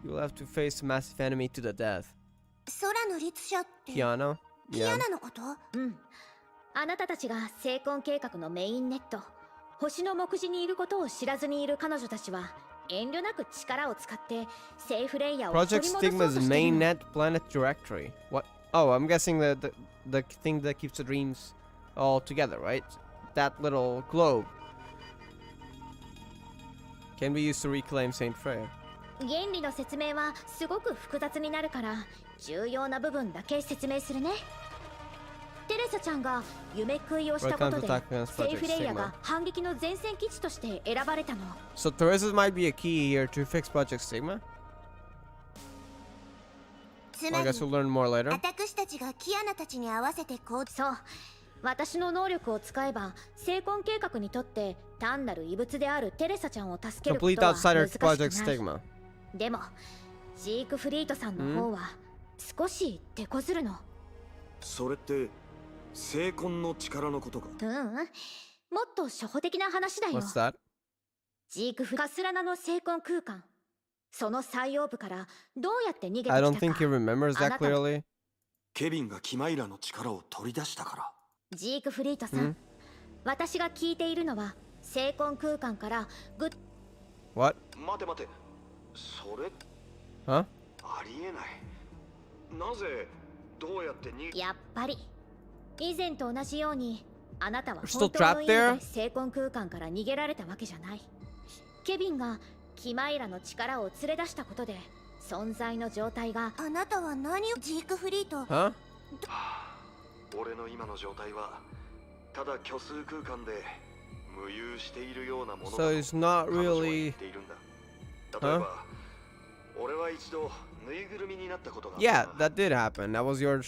You'll have to face a massive enemy to the death. 空の律者ってキ Kiana? ア Yeah. ナのこと？うん。あなたたちが聖魂計画のメインネット、星の目次にいることを知らずにいる彼女たちは遠慮なく力を使ってセーフレイヤーを取 Project り戻そうと Stigma's しているの。 mainnet planet directory. What? Oh, I'm guessing the thing that keeps the dreams all together, right? That little globe can be used to reclaim Saint Freya. 原理の説明はすごく複雑になるから重要な部分だけ説明するね。テレサちゃんが夢食いをしたことでセイフレイヤが反撃の前線基地として選ばれたの。 So Teresa's might be a key here to fix Project Sigma. つ Well, ま I り guess we'll learn more later. 私たちがキアナたちに合わせてこう。そう、私の能力を使えば聖婚計画にとって単なる異物であるテレサちゃんを助けるこ Complete とは outsider 難し to くない。 Project Stigma. でもジークフリートさんの方は少し手こずるの。それって聖婚の力のことか。もっと初歩的な話だよ。 What's that? ジークフカスラナの聖婚空間、その最葉部からどうやって逃げてきた I か。 don't think he remembers that clearly. ケビンがキマイラの力を取り出したから。ジークフリートさん、私が聞いているのは聖婚空間からWhat? 待て待て、それ Huh? ありえない。なぜどうやって逃げ。やっぱり以前と同じようにあなたは Still 本当の trapped 意味で there? 聖婚空間から逃げられたわけじゃない。ケビンがキマイラの力を連れ出したことで存在の状態が。あなたは何をジークフリート。 Huh? 俺の今の状態はただ虚数空間で無有しているようなものだと So he's not 彼女は言 really. っているんだ。例えば、俺は一度ぬいぐるみになったことがあった Yeah, な。 that did happen. That was your.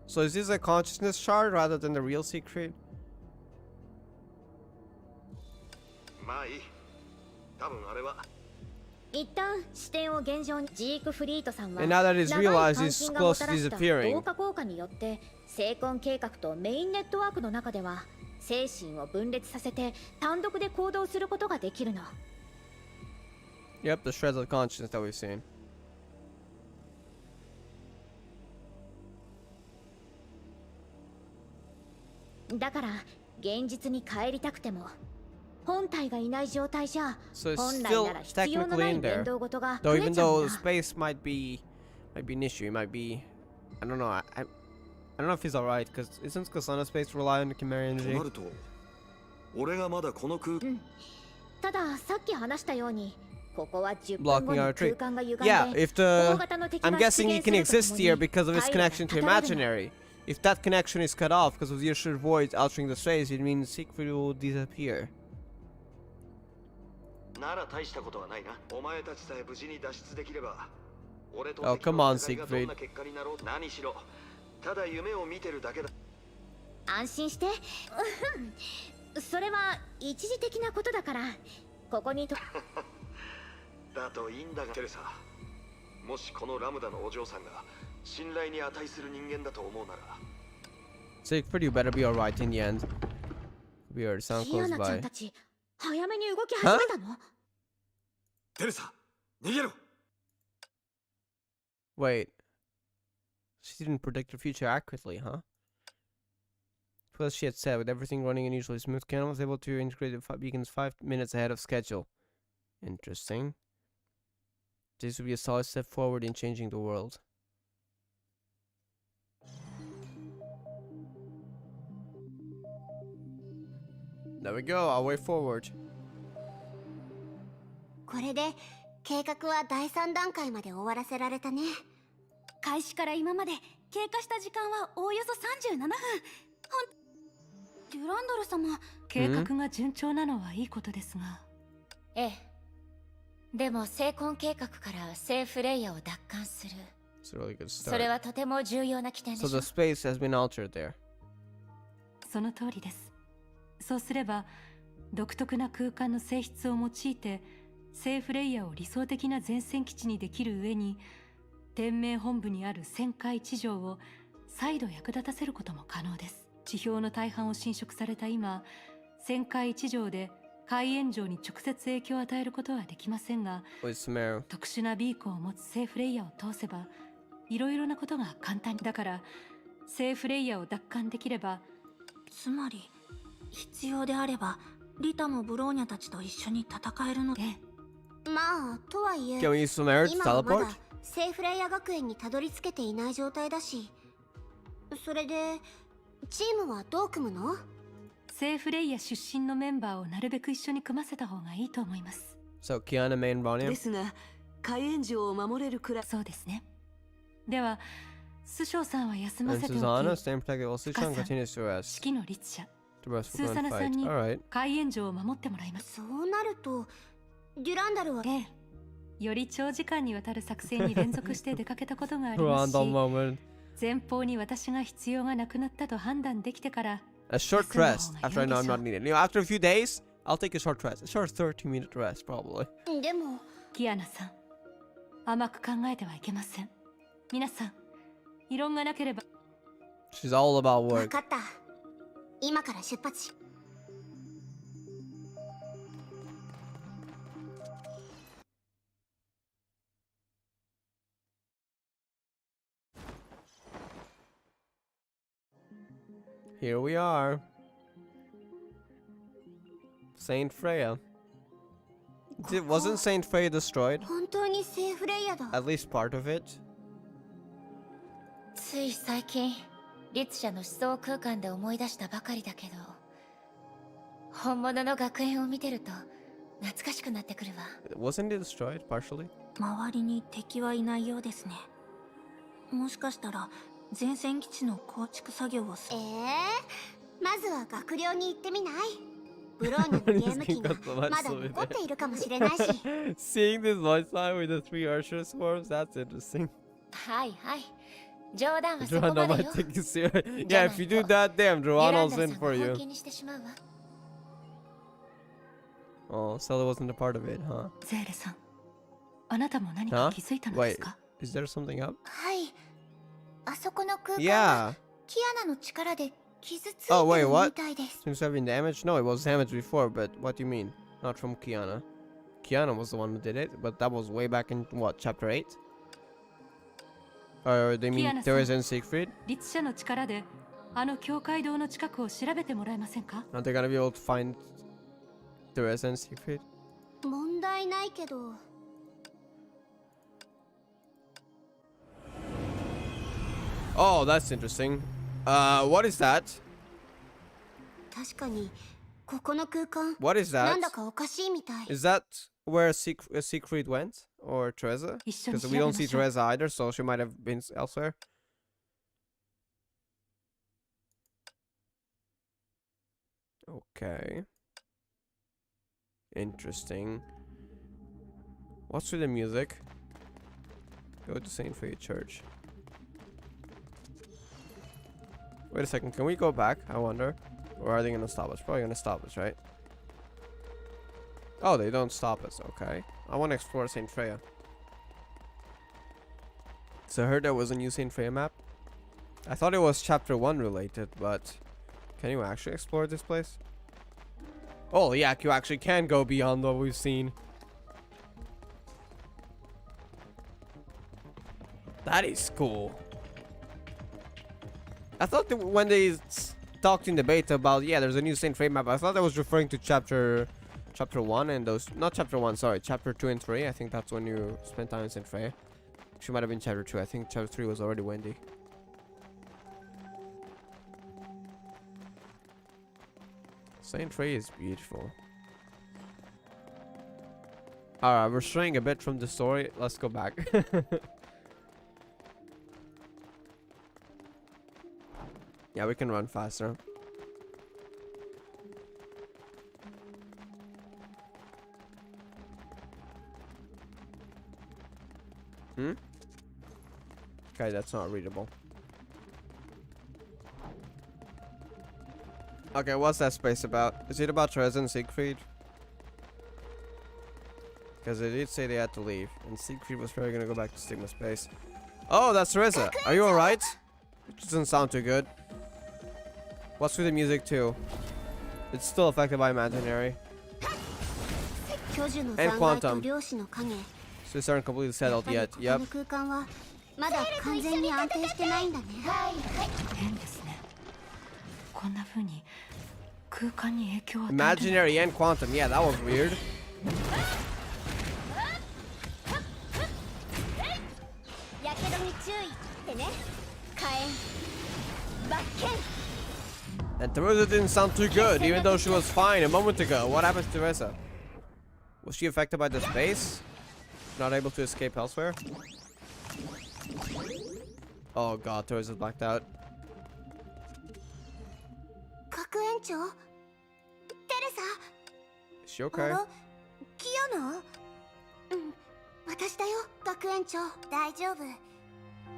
So is this a consciousness shard rather than the real secret? まあいい。多分あれは一旦視点を現状に。ジークフリートさんは And now that he's 長い realized 監 he's 禁がも close た to らした disappearing. 同化効果によって聖婚計画とメインネットワークの中では精神を分裂させて単独で行動することができるの。 Yep, the shreds of consciousness that we've seen. だから現実に帰りたくても本体がいない状態じゃ So it's 本来 still なら必要のな technically い in 連 there. 動事が Though 増え even ちゃう though んだ。 space might be an issue, it might be. I don't know. I don't know if he's alright because isn't Kasana space rely on the Chimera と energy? なると、俺がまだこの空間。たださっき話したようにここは10 Blocking 分後に our 空 tree. 間が歪ん Yeah, で if 大 the 型の敵が I'm 出 guessing he 現す can るとと exist もに here because of his 体が connection to たたられるの。 imaginary. If that connection is cut off because of the sheer voids altering the space, it means Siegfried will disappear. なら大したことはないな。お前たちさえ無事に脱出できれば、俺と Oh, 敵 come の on, 戦いがどん Siegfried. な結果になろう。何しろ、ただ夢を見てるだけだ。安心してそれは一時的なことだからここにと。だといいんだが、テレサ、もしこのラムダのお嬢さんが信頼に値する人間だと思うなら。 Siegfried, you better be alright in the end. Weird, sound キア close ナちゃん by. たち早めに動き始めたの。テレサ、逃げろ。 Wait. She didn't predict the future accurately, huh? Plus, she had said, with everything running in usually smooth, Canon was able to integrate the beacons 5 minutes ahead of schedule. Interesting. This would be a solid step forward in changing the world. There we go, our way forward. これで計画は第3段階まで終わらせられたね。開始から今まで経過した時間はおおよそ37分。デュランドル様、計画が順調なのはいいことですが。ええ。でも聖婚計画から聖フレイヤを奪還する。 It's a really good それ start. はとても重要な起点で So しょ。 the space has been altered there. その通りです。そうすれば独特な空間の性質を用いて聖フレイヤを理想的な前線基地にできる上に、天命本部にある旋回地上を再度役立たせることも可能です。地表の大半を侵食された今、旋回地上で海縁上に直接影響を与えることはできませんが、 With Sumeru. 特殊なビーコンを持つ聖フレイヤを通せばいろいろなことが簡単だから、聖フレイヤを奪還できれば。つまり必要であればリタもブローニャたちと一緒に戦えるので。まあとはいえ Can we use Sumeru to 今はま teleport? だ聖フレイヤ学園にたどり着けていない状態だし。それでチームはどう組むの？聖フレイヤ出身のメンバーをなるべく一緒に組ませた方がいいと思います。 So Kiana main volume. ですが海援城を守れるくらい。そうですね。ではスショウさんは休ま And せておき、 Susanna, staying protected while Sushan continues to 指 rest. 揮の律者 To rest ス for ーサ one ナさん fight. に Alright. 海援城を守ってもらいます。そうなるとデュランダルは。ええ、より長時間にわたる作戦に連続して出かけたことがありますし Random moment. 前方に私が必要がなくなったと判断できてから A short rest after I know I'm not needed. You know, after a few days, I'll take a short rest. A short 30-minute rest, probably. でもキアナさん、甘く考えてはいけません。皆さん、異論がなければ。 She's all about 分 work. かった。今から出発し。Here we are. Saint Freya. Wasn't Saint Freya destroyed? 本当に聖フレイヤだ。 At least part of it? つい最近律者の思想空間で思い出したばかりだけど、本物の学園を見てると懐かしくなってくるわ。 Wasn't it destroyed partially? 周りに敵はいないようですね。もしかしたら前線基地の構築作業をする。まずは学寮に行ってみない？ブローニャのゲーム機がまだ残っているかもしれないし。Seeing this voice line with the 3 archer swarms, that's interesting. はいはい。冗談はそこ Joanna まで might よ。 take you serious. Yeah, if you do that, damn, デュラン Joanna's ダさ in んが for 本 you. 気にしてしまうわ。 Oh, Stella wasn't a part of it, huh? ゼーレさん、あなたも何か Huh? 気づいたので Wait, すか？ is there something up? はい。あそこの空間 Yeah. はキアナの力で傷ついて Oh, wait, るみ what? たいです。 Seems to have been damaged? No, it was damaged before, but what do you mean? Not from Kiana. Kiana was the one who did it, but that was way back in, what, chapter 8? Or they mean Kiana-san. Therese and Siegfried? 律者の力であの教会堂の近くを調べてもらえませんか？ Are they gonna be able to find Therese and Siegfried? 問題ないけど。Oh, that's interesting. What is that? 確かにここの空間 What is な that? んだかおかしいみたい。 Is that where Siegfried went? Or Teresa? 一緒に Because 調 we べ don't ま see しょう。 Teresa either, so she might have been elsewhere. Okay. Interesting. What's with the music? Go to St. Faith Church. Wait a second, can we go back? I wonder. Or are they gonna stop us? Probably gonna stop us, right? Oh, they don't stop us. Okay. I want to explore St. Freya. So I heard there was a new St. Freya map. I thought it was chapter 1 related, but can you actually explore this place? Oh yeah, you actually can go beyond what we've seen. That is cool. I thought that when they talked in the beta about, yeah, there's a new St. Freya map, I thought that was referring to chapter 1 and those, not chapter 1, sorry, chapter 2 and 3. I think that's when you spent time in St. Freya. She might have been chapter 2. I think chapter 3 was already windy. St. Freya is beautiful. Alright, we're straying a bit from the story. Let's go back. Yeah, we can run faster. Okay, that's not readable. Okay, what's that space about? Is it about Teresa and Siegfried? Because they did say they had to leave, and Siegfried was probably gonna go back to Stigma space. Oh, that's Teresa. Are you alright? It doesn't sound too good. What's with the music too? It's still affected by imaginary. And quantum. So these aren't completely settled yet. Yep. まだ完全に安定してないんだね。変ですね。こんな風に空間に影響を与える。 Imaginary and quantum. Yeah, that was weird. ね火炎罰剣 And Teresa didn't sound too good, even though she was fine a moment ago. What happened to Teresa? Was she affected by the space? Not able to escape elsewhere? Oh god, Teresa's blacked out. 学園長テレサ Is she okay? キアナ私だよ学園長大丈夫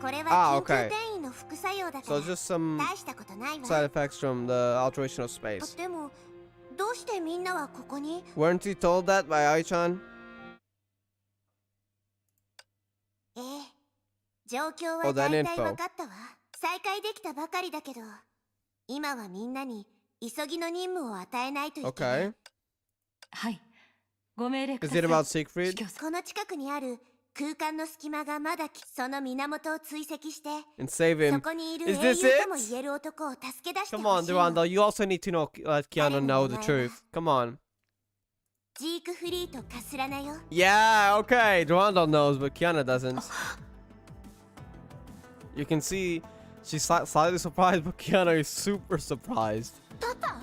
これは緊急転移の副作用だから So just some 大したことないわ side effects from the alteration of space. でもどうしてみんなはここに Weren't you told that by Ai-chan? ええ状況は Oh, that 大体 info. 分かったわ再開できたばかりだけど今はみんなに急ぎの任務を与えないといけない Okay. はいご命令くだ Is さい it about Siegfried? 司教さんこの近くにある空間の隙間がまだその源を追跡して And save そ him. こにいる Is 英 this 雄 it? とも言える男を助け出して Come ほ on, しいの Durandal. You also need to know, let Kiana know the truth. Come on. ジークフリーとカスラナよ Yeah, okay. Durandal knows, but Kiana doesn't. You can see she's slightly surprised, but Kiana is super surprised. パパ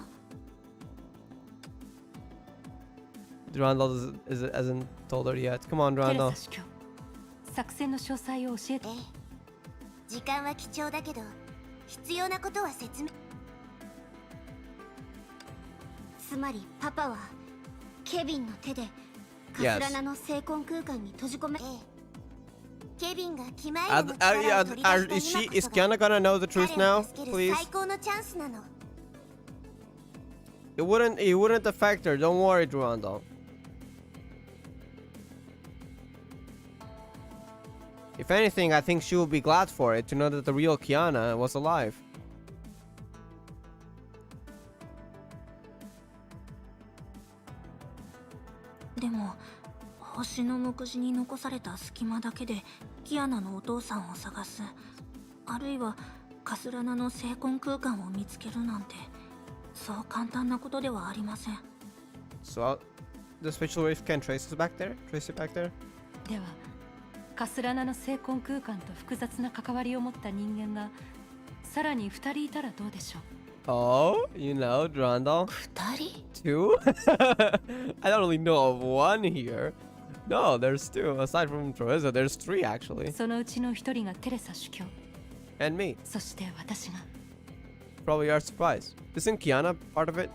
Durandal hasn't told her yet. Come on, テレ Durandal. サ司教作戦の詳細を教えてええ時間は貴重だけど必要なことは説明つまりパパはケビンの手でカスラナの聖魂空間に閉じ込め、ケビンがキマイルの力を取り出した今こ Is そが Kiana gonna know the truth 彼 now? を助ける Please. 最高のチャンスなの It wouldn't affect her. Don't worry, Durandal. If anything, I think she will be glad for it to know that the real Kiana was alive. でも星の目次に残された隙間だけでキアナのお父さんを探す、あるいはカスラナの聖魂空間を見つけるなんてそう簡単なことではありません。 So, the spatial wave can trace it back there? Trace it back there? ではカスラナの聖魂空間と複雑な関わりを持った人間がさらに2人いたらどうでしょう。 Oh, you know, Durandal. 2人 Two? I don't really know of one here. No, there's two. Aside from Teresa, there's three actually. そのうちの1人がテレサ司教、 And me. そして私が Probably are surprised. Isn't Kiana part of it?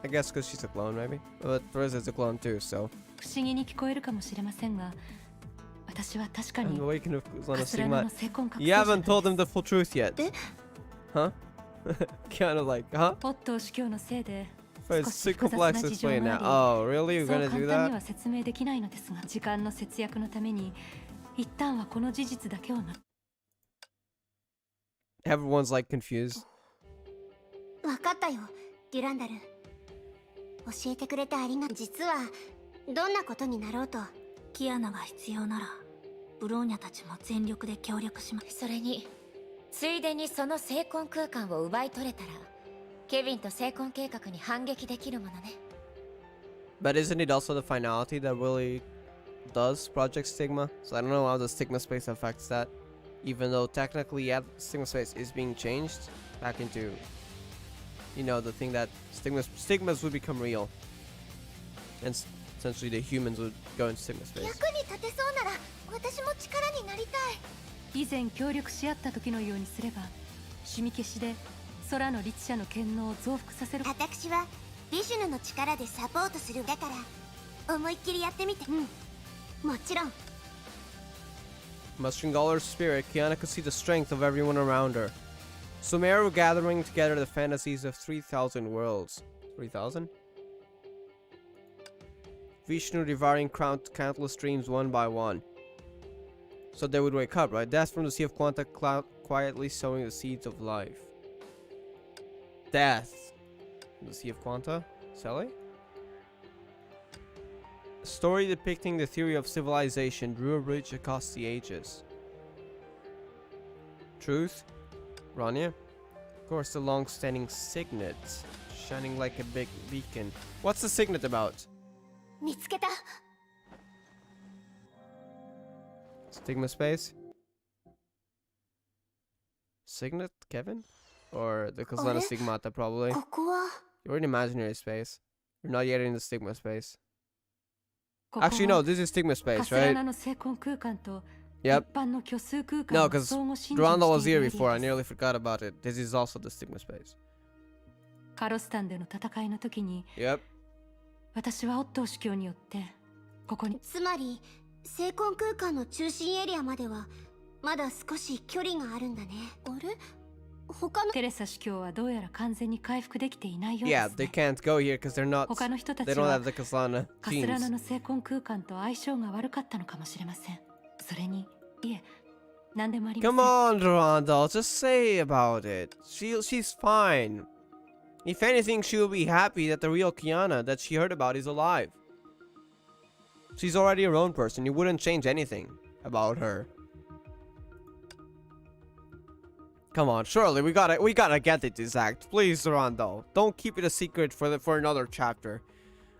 I guess because she's a clone, maybe. But Teresa's a clone too, so. 不思議に聞こえるかもしれませんが、私は確か I'm に awakened of カスラナ Sigma. の聖魂覚 You 醒者 haven't told him the full truth yet. Eh? Huh? Kiana's like, huh? ポットー司教のせいで But 少 it's し too 複雑な complex to 事情 explain が now. あ Oh, really? り、 You're そう gonna 簡 do 単に that? は説明できないのですが、時間の節約のために一旦はこの事実だけをな。 Everyone's like confused. 分かったよデュランダル教えてくれてありがとう実はどんなことになろうとキアナが必要ならブローニャたちも全力で協力します。それについでにその聖魂空間を奪い取れたらケビンと聖魂計画に反撃できるものね。 But isn't it also the finality that really does Project Stigma? So I don't know how the Stigma space affects that. Even though technically, yeah, Stigma space is being changed back into, you know, the thing that stigmas would become real. And essentially the humans would go into Stigma space. 役に立てそうなら私も力になりたい以前協力し合った時のようにすれば、趣味消しで空の律者の権能を増幅させる。私はビシュヌの力でサポートするだから思いっきりやってみてもちろん Mustering all her spirit, Kiana could see the strength of everyone around her. Sumer were gathering together the fantasies of 3,000 worlds. 3,000? Vishnu devouring countless dreams one by one. So they would wake up, right? Death from the Sea of Quanta quietly sowing the seeds of life. Death from the Sea of Quanta? Sally? A story depicting the theory of civilization drew a bridge across the ages. Truth? Rania? Of course, the long-standing signet, shining like a big beacon. What's the signet about? 見つけた Stigma space? Signet Kevin? Or the Kaslana Stigmata, probably. ここは You're in imaginary space. You're not yet in the Stigma space. ここは Actually, no, this is Stigma カ space, スラ right? ナの聖魂空間と一 Yep. 般の虚数空 No, 間を because 相互侵 Durandal 入 was してい here るエリ before. ア I です nearly forgot about it. This is also the Stigma space. カロスタンでの戦いの時に Yep. 私はオットー司教によってここにつまり聖魂空間の中心エリアまではまだ少し距離があるんだね。あれ他のテレサ司教はどうやら完全に回復できていないよう Yeah, です they ね can't go here because they're not. 他の人た They ち don't は have the Kaslana カスラナ genes. の聖魂空間と相性が悪かったのかもしれません。それにいえ何でもありません。 Come on, Durandal, just say about it. She's fine. If anything, she'll be happy that the real Kiana that she heard about is alive. She's already her own person. You wouldn't change anything about her. Come on, surely we gotta get it this act. Please, Durandal. Don't keep it a secret for another chapter.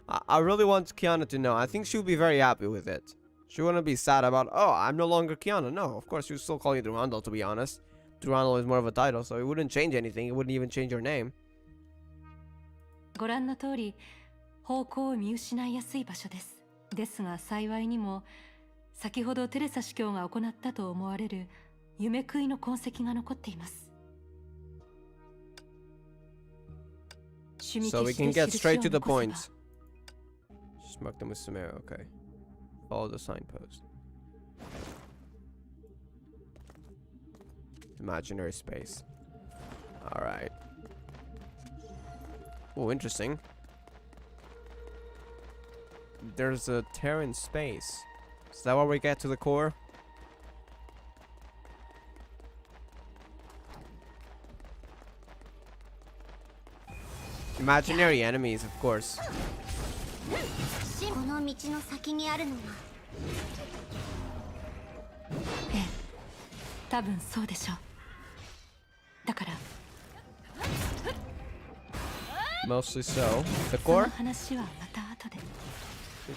I really want Kiana to know. I think she'll be very happy with it. She wouldn't be sad about, oh, I'm no longer Kiana. No, of course, she'll still call you Durandal, to be honest. Durandal is more of a title, so it wouldn't change anything. It wouldn't even change your name. ご覧の通り方向を見失いやすい場所です。ですが幸いにも先ほどテレサ司教が行ったと思われる夢食いの痕跡が残っています。 So we can get straight to the point. Just mark them with Sumeru, okay. Follow the signpost. Imaginary space. Alright. Oh, interesting. There's a tear in space. Is that where we get to the core? Imaginary enemies, of course. この道の先にあるのはええ、多分そうでしょう。だから Mostly so. The その core? 話はまた後で。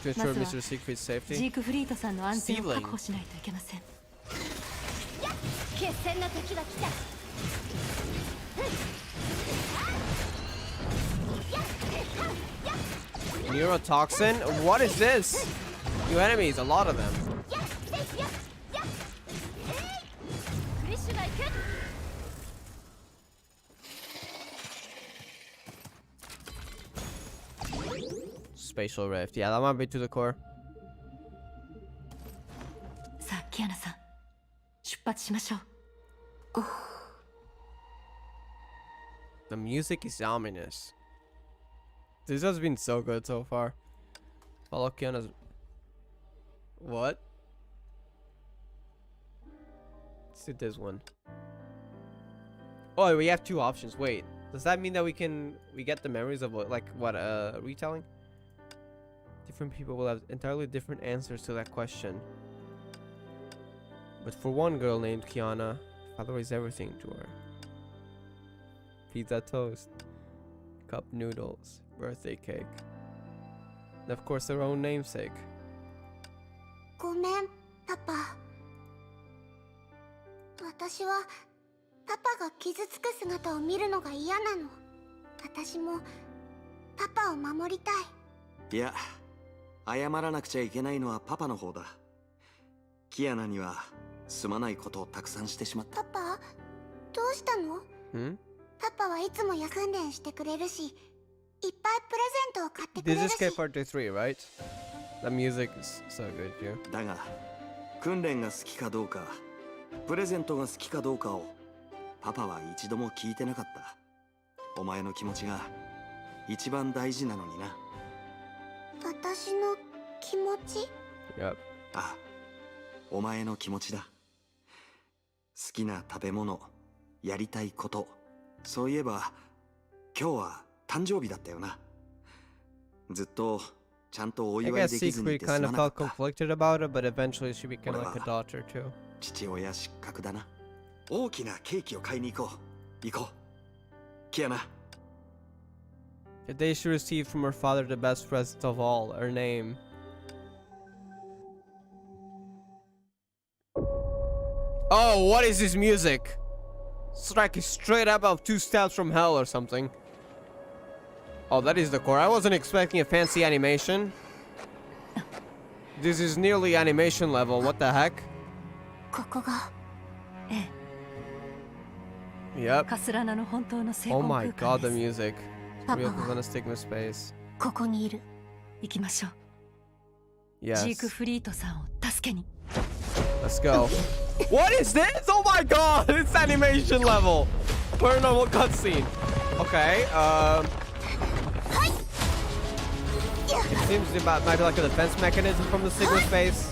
To ensure まずは Mr. Siegfried's ジ safety. ークフリートさんの安全を確保しないといけません。決戦の時は来た。 Neurotoxin? What is this? New enemies, a lot of them. フレッシュが行く。 Spatial rift. Yeah, that might be to the core. さあ、キアナさん、出発しましょう。 The music is ominous. This has been so good so far. Follow Kiana's... What? Let's do this one. Oh, we have two options. Wait, does that mean that we get the memories of what, retelling? Different people will have entirely different answers to that question. But for one girl named Kiana, father is everything to her. Pizza toast, cup noodles, birthday cake, and of course her own namesake. ごめん、パパ。私はパパが傷つく姿を見るのが嫌なの。私もパパを守りたい。いや、謝らなくちゃいけないのはパパの方だ。キアナにはすまないことをたくさんしてしまった。パパ、どうしたの？ Hmm? パパはいつも訓練してくれるし、いっぱいプレゼントを買ってくれ This る is し。 K Part 3, right? The music is so good here. だが、訓練が好きかどうか、プレゼントが好きかどうかをパパは一度も聞いてなかった。お前の気持ちが一番大事なのにな。私の気持ち？ Yep. ああ、お前の気持ちだ。好きな食べ物、やりたいこと。そういえば、今日は誕生日だったよな。ずっとちゃんとお I 祝い guess できずに Siegfried てす kind ま of な felt かった。 conflicted about it, but eventually she became like a daughter too. 父親失格だな。大きなケーキを買いに行こう。行こう。キアナ。 The day she received from her father the best present of all, her name. Oh, what is this music? Strike straight up of 2 steps from hell or something. Oh, that is the core. I wasn't expecting a fancy animation. This is nearly animation level. What the heck? Yep. Oh my god, the music. Real Savannah Stigma space. ここにいる。行きましょう。 Yes. ジークフリートさんを助けに。 Let's go. What is this? Oh my god! It's animation level. Paranormal cutscene. Okay. It seems it might be like a defense mechanism from the Sigma space.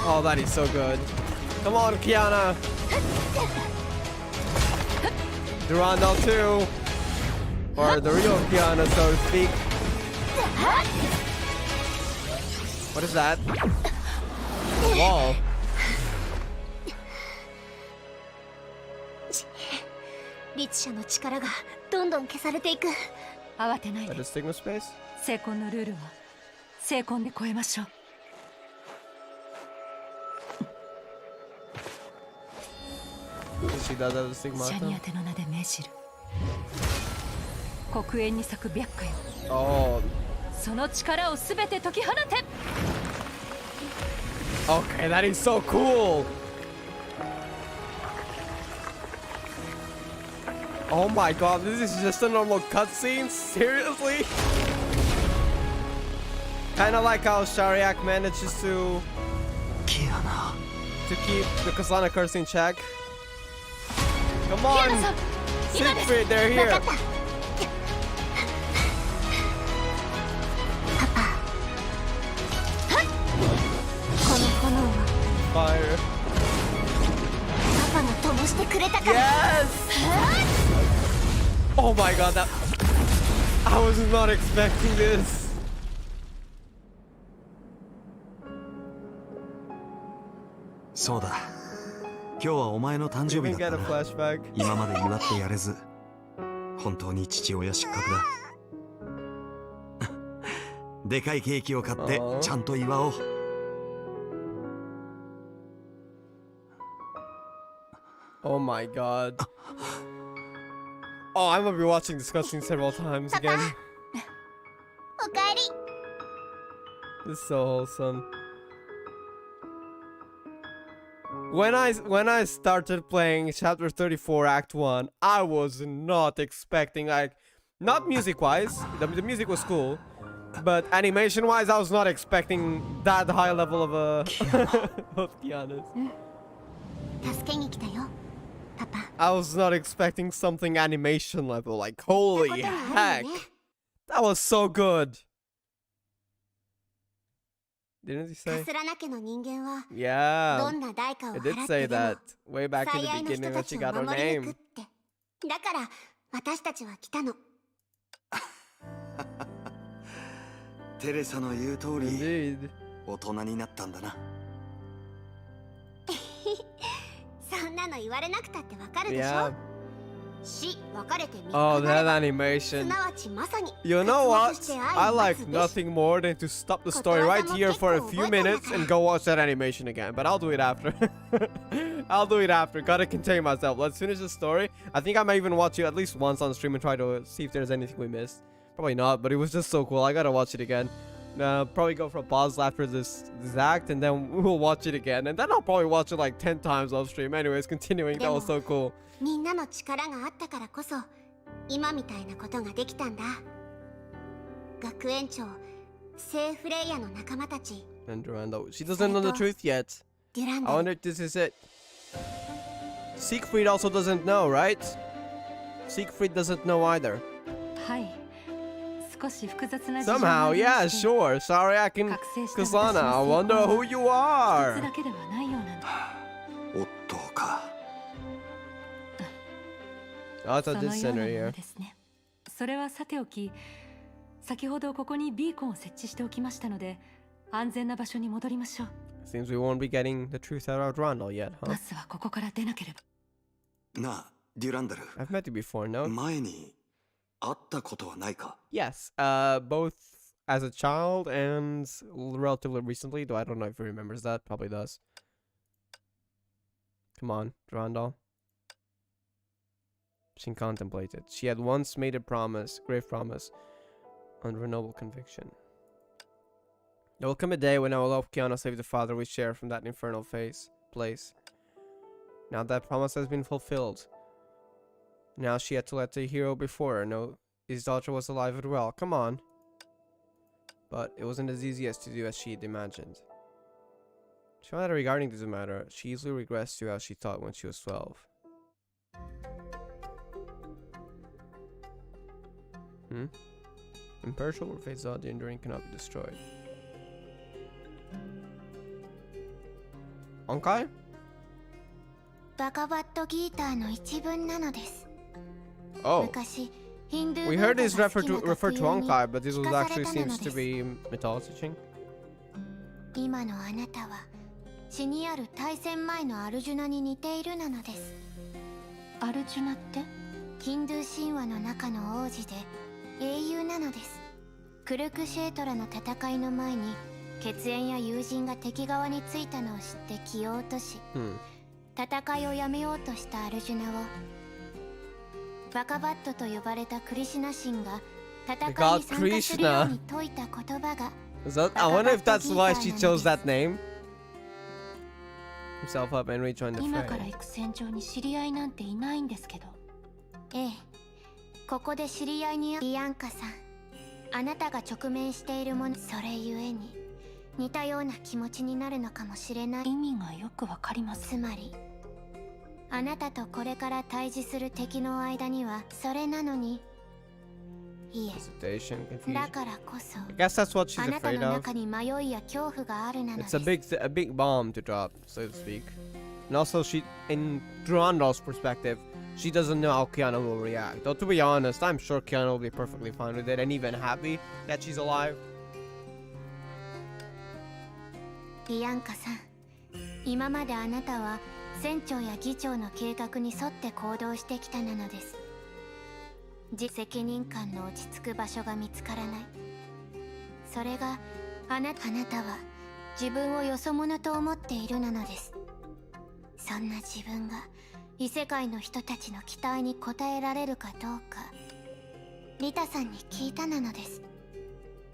Oh, that is so good. Come on, Kiana. Durandal too. Or the real Kiana, so to speak. What is that? Wall. 律者の力がどんどん消されていく。慌てないで。 That is Sigma space? 聖魂のルールは聖魂で超えましょう。 She does have the Sigma. シャニアテの名で命じる。黒煙に咲く白花よ。 Oh. その力をすべて解き放て。 Okay, that is so cool. Oh my god, this is just a normal cutscene? Seriously? Kinda like how Shariak manages to keep the Kasana curse in check. Come on! Siegfried, they're here! Fire. Yes! Oh my god, that... I was not expecting this. Soだ。今日はお前の誕生日だったな。今まで祝ってやれず、本当に父親失格だ。でかいケーキを買ってちゃんと祝おう。Oh my god. Oh, I'm gonna be watching this cutscene several times again. This is so wholesome. When I started playing chapter 34 act 1, I was not expecting, like, not music wise, the music was cool, but animation wise I was not expecting that high level of of Kiana's. I was not expecting something animation level, like holy heck. That was so good. Didn't he say? Yeah. It did say that way back in the beginning when she got her name. だから私たちは来たの。テレサの言う通り、 Indeed. 大人になったんだな。そんなの言われなくたってわかるでしょ。 Yeah. 死別れて3日 Oh, なれ that ば animation. すなわちまさに You know 活 what? 躍して I 愛を like 待つべし。 nothing more than to stop the story right here for a few minutes and go watch that animation again. But I'll do it after. I'll do it after. Gotta contain myself. Let's finish the story. I think I might even watch it at least once on stream and try to see if there's anything we missed. Probably not, but it was just so cool. I gotta watch it again. Probably go for a pause after this act and then we'll watch it again. And then I'll probably watch it like 10 times off stream. Anyways, continuing. That was so cool. みんなの力があったからこそ今みたいなことができたんだ。学園長、聖フレイヤの仲間たち。 And Durandal. She doesn't know the truth yet. デュラン I ダ wonder if this is it. Siegfried also doesn't know, right? Siegfried doesn't know either. はい。少し複雑な事情が Somehow, ありま yeah, して sure. Sorry, I can. 覚醒した Kasana, I wonder who you 一つ are. だけではないようなんだ。おっとか。Oh, I そ thought の this よう center なもの here. ですね。それはさておき、先ほどここにビーコンを設置しておきましたので、安全な場所に戻りましょう。 Seems we won't be getting the truth out of Randall yet, huh? まずはここから出なければ。なあ、デュランダル。 I've met you before, no? 前に会ったことはないか？ Yes, both as a child and relatively recently, though I don't know if he remembers that. Probably does. Come on, Randall. She contemplated. She had once made a promise, grave promise, under a noble conviction. There will come a day when I will help Kiana save the father we share from that infernal place. Now that promise has been fulfilled. Now she had to let the hero before her know his daughter was alive and well. Come on. But it wasn't as easy as to do as she had imagined. She found that regarding this matter, she easily regressed to how she thought when she was 12. Imperishable fates out the enduring cannot be destroyed. Honkai? バカバットギーターの一文なのです。 Oh. 昔、ヒンドゥー We 文 heard 化 this が refer 好きな to 学 to 友に Honkai, but this 聞 was かされ actually たなの seems で to す。 be mythology teaching. 今のあなたは血にある大戦前のアルジュナに似ているなのです。アルジュナって？ヒンドゥー神話の中の王子で英雄なのです。クルクシェートラの戦いの前に血縁や友人が敵側についたのを知って気を落とし、戦いをやめようとしたアルジュナをバカバットと呼ばれたクリシュナ神が戦いに参加するように説いた言葉が I wonder if that's why she chose that name. Himself up and rejoin the 今から fray. 行く戦場に知り合いなんていないんですけど。ええ、ここで知り合いにビアンカさん、あなたが直面しているもの、それゆえに似たような気持ちになるのかもしれない。意味がよくわかりません。つまりあなたとこれから対峙する敵の間にはそれなのに、いえ、 Hesitation, confusion. だからこそ I guess that's what she's あなた afraid の of. 中に迷いや恐怖があるなので It's す。 a big bomb to drop, so to speak. And also, in Durandal's perspective, she doesn't know how Kiana will react. Though to be honest, I'm sure Kiana will be perfectly fine with it and even happy that she's alive. ビアンカさん、今まであなたは船長や議長の計画に沿って行動してきたなのです。責任感の落ち着く場所が見つからない。それがあなたは自分をよそ者と思っているなのです。そんな自分が異世界の人たちの期待に応えられるかどうかリタさんに聞いたなのです。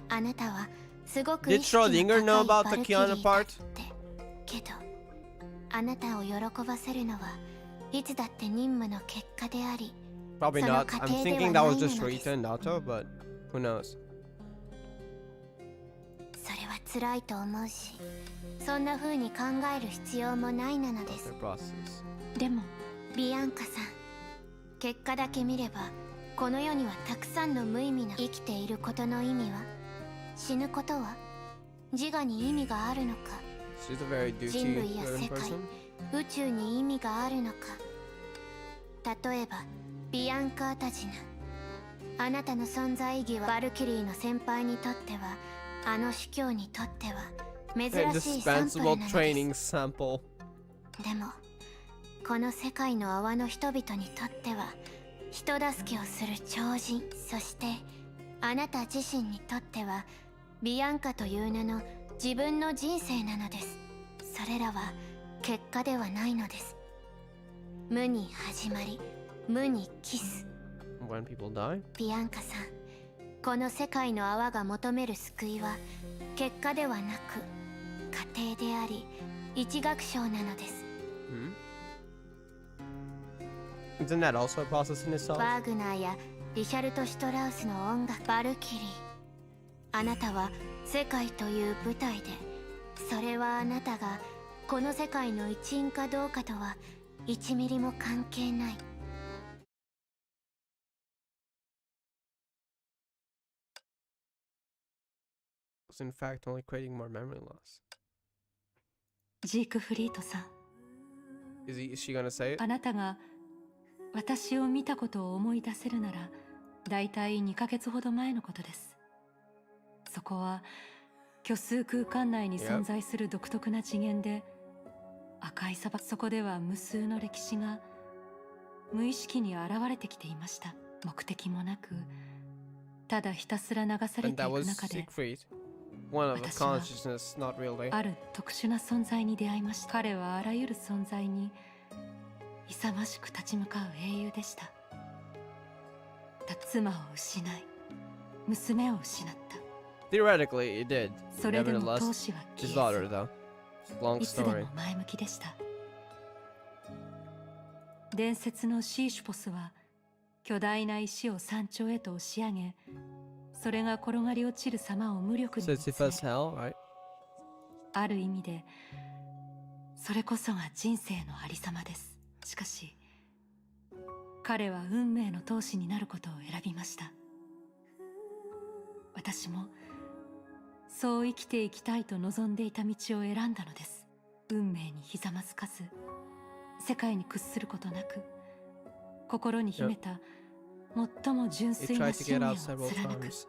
あなたはすごく意識の高いバルキリーだってけど、あなたを喜ばせるのはいつだって任務の結果であり、 Probably not. I'm thinking that was just Rita and Nato, but who knows? それは辛いと思うし、そんな風に考える必要もないなのです。でもビアンカさん、結果だけ見ればこの世にはたくさんの無意味な生きていることの意味は、死ぬことは自我に意味があるのか、人類や世界、宇宙に意味があるのか。例えばビアンカ・アタジナ、あなたの存在意義はバルキリーの先輩にとっては、あの司教にとっては珍しいサンプルなのです。でもこの世界の泡の人々にとっては人助けをする超人、そしてあなた自身にとってはビアンカという名の自分の人生なのです。それらは結果ではないのです。無に始まり無にキス。 When people die? ビアンカさん、この世界の泡が求める救いは結果ではなく過程であり一楽章なのです。Isn't that also a process in itself? ワーグナーやリシャルト・シュトラウスの音楽、バルキリー、あなたは世界という舞台で、それはあなたがこの世界の一員かどうかとは1ミリも関係ない。Was in fact only creating more memory loss. ジークフリートさん、 Is she gonna say it? あなたが私を見たことを思い出せるなら、だいたい2ヶ月ほど前のことです。そこは虚数空間内に存在する独特な次元で、赤い砂漠、そこでは無数の歴史が無意識に現れてきていました。目的もなく、ただひたすら流されていく中で、私はある特殊な存在に出会いました。彼はあらゆる存在に勇ましく立ち向かう英雄でした。った妻を失い、娘を失った。 Theoretically, it did. それでも Nevertheless, 当時は his 消 daughter, え though. It's a long ず、いつでも story. 前向きでした。伝説のシーシュポスは巨大な石を山頂へと押し上げ、それが転がり落ちる様を無力に So 見 it's つめ Sisyphus hell, right? ある意味でそれこそが人生のありさまです。しかし彼は運命の闘士になることを選びました。私もそう生きていきたいと望んでいた道を選んだのです。運命にひざまずかず、世界に屈することなく、心に秘めた最も純 He 粋な tried to 信 get 念を out several 貫く。 times.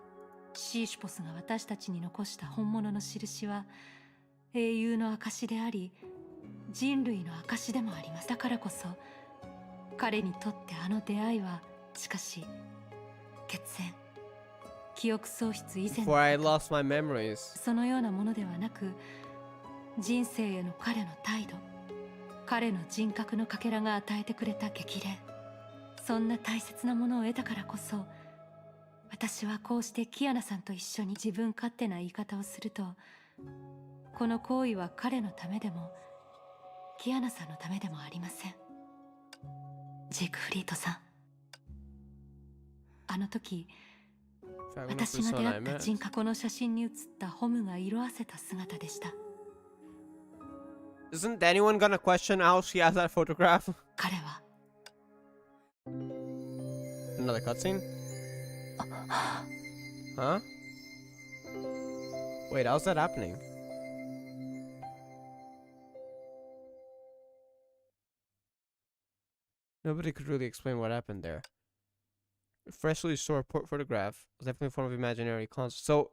シーシュポスが私たちに残した本物の印は英雄の証であり、人類の証でもあります。だからこそ彼にとってあの出会いは、しかし血縁、記憶喪失以前 Before I lost my memories. そのようなものではなく、人生への彼の態度、彼の人格のかけらが与えてくれた激励、そんな大切なものを得たからこそ、私はこうしてキアナさんと一緒に自分勝手な言い方をすると、この行為は彼のためでもキアナさんのためでもありません。ジークフリートさん、あの時私が出会った人格の写真に写ったホムが色あせた姿でした。 Isn't anyone gonna question how she has that photograph? 彼は Another cutscene? Huh? Wait, how's that happening? Nobody could really explain what happened there. A freshly restored photograph was definitely a form of imaginary concept. So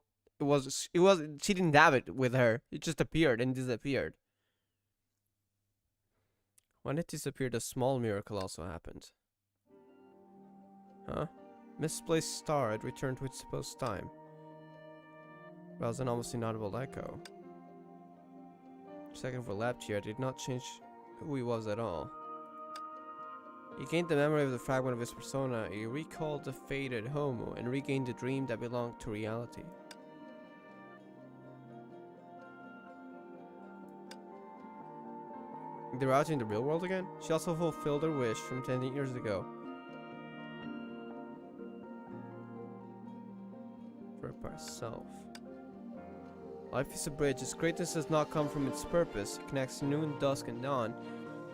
she didn't have it with her. It just appeared and disappeared. When it disappeared, a small miracle also happened. Huh? Misplaced star had returned to its supposed time. Well, was an almost inaudible echo. A second overlapped here did not change who he was at all. He gained the memory of the fragment of his persona. He recalled the faded Homo and regained the dream that belonged to reality. They're out in the real world again? She also fulfilled her wish from 10 years ago. For herself. Life is a bridge. Its greatness does not come from its purpose. It connects noon, dusk, and dawn.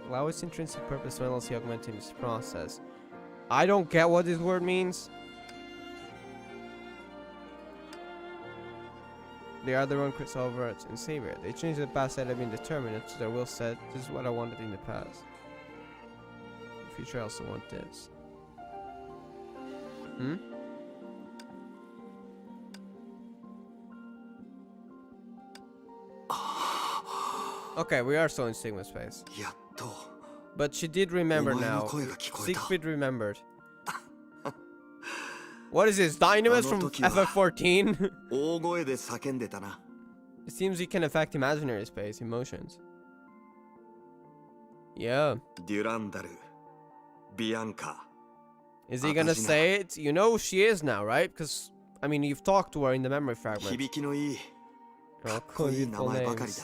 Allow its intrinsic purpose to endlessly augment in this process. I don't get what this word means. They are their own crossover and savior. They change the past that had been determined to their will said, this is what I wanted in the past. In the future I also want this. Hmm? Okay, we are still in Sigma space. But she did remember now. Siegfried remembered. What is this, Dynamis from FF14? It seems he can affect imaginary space, emotions. Yeah. Is he gonna say it? You know who she is now, right? Because, I mean, you've talked to her in the memory fragment. Oh, cool beautiful names.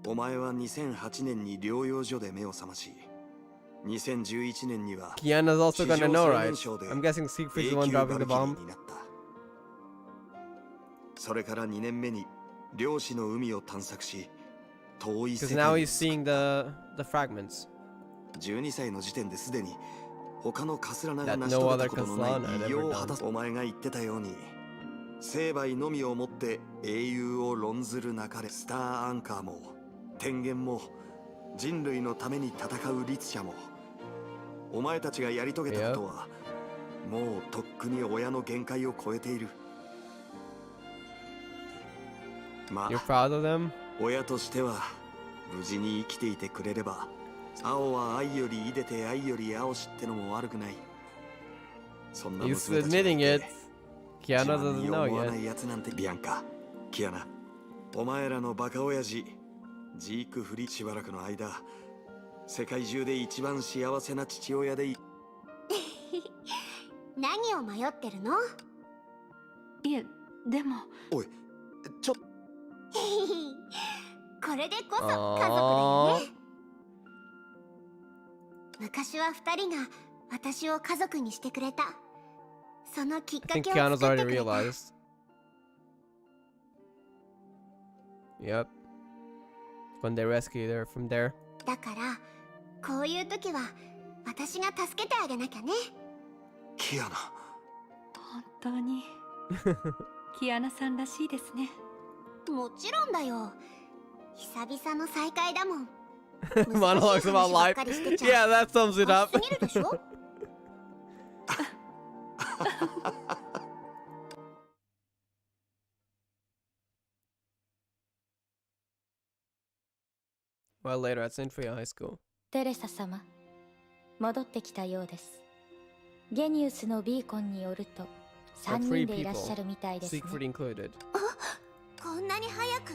お前は2008年に療養所で目を覚まし、2011年には Kiana's also gonna know, right? I'm guessing Siegfried's the one dropping the bomb. それから2年目に漁師の海を探索し、遠い世 Because 界 now を he's seeing the fragments. 12歳の時点ですでに他のカスラナが That 成し no 遂げ other たことの Kaslana ない had 偉業 ever を果た done. す。お前が言ってたように、成敗のみをもって英雄を論ずる中で、スターアンカーも天元も人類のために戦う律者も、お前たちがやり遂げたことはもうとっくに親の限界を超えている。ま You're あ proud of them? 親としては無事に生きていてくれれば、青は愛よりいでて愛より青しってのも悪くない。そんな He's 娘たちがい admitting て it. Kiana 自慢 doesn't に know 思わ yet. ないやつなんて。ビアンカ、キアナ、お前らのバカ親父ジークフリー、しばらくの間世界中で一番幸せな父親でいい。何を迷ってるの？いえ、でも。おい、ちょっ。これでこそ家族だよね。昔は2人が私を家族にしてくれた。そのきっか I け think を Kiana's 作って already くれた。 realized. Yep. When they rescue her from there. だからこういう時は私が助けてあげなきゃね。キアナ。本当に。キアナさんらしいですね。もちろんだよ。久々の再会だもん。 Monologues about life. Yeah, that sums it up. すぎるでしょ？ Well, later at St. Free High School. テレサ様、戻ってきたようです。ゲニウスのビーコンによると3人でいらっしゃるみたいですね。 Siegfried included. こんなに早く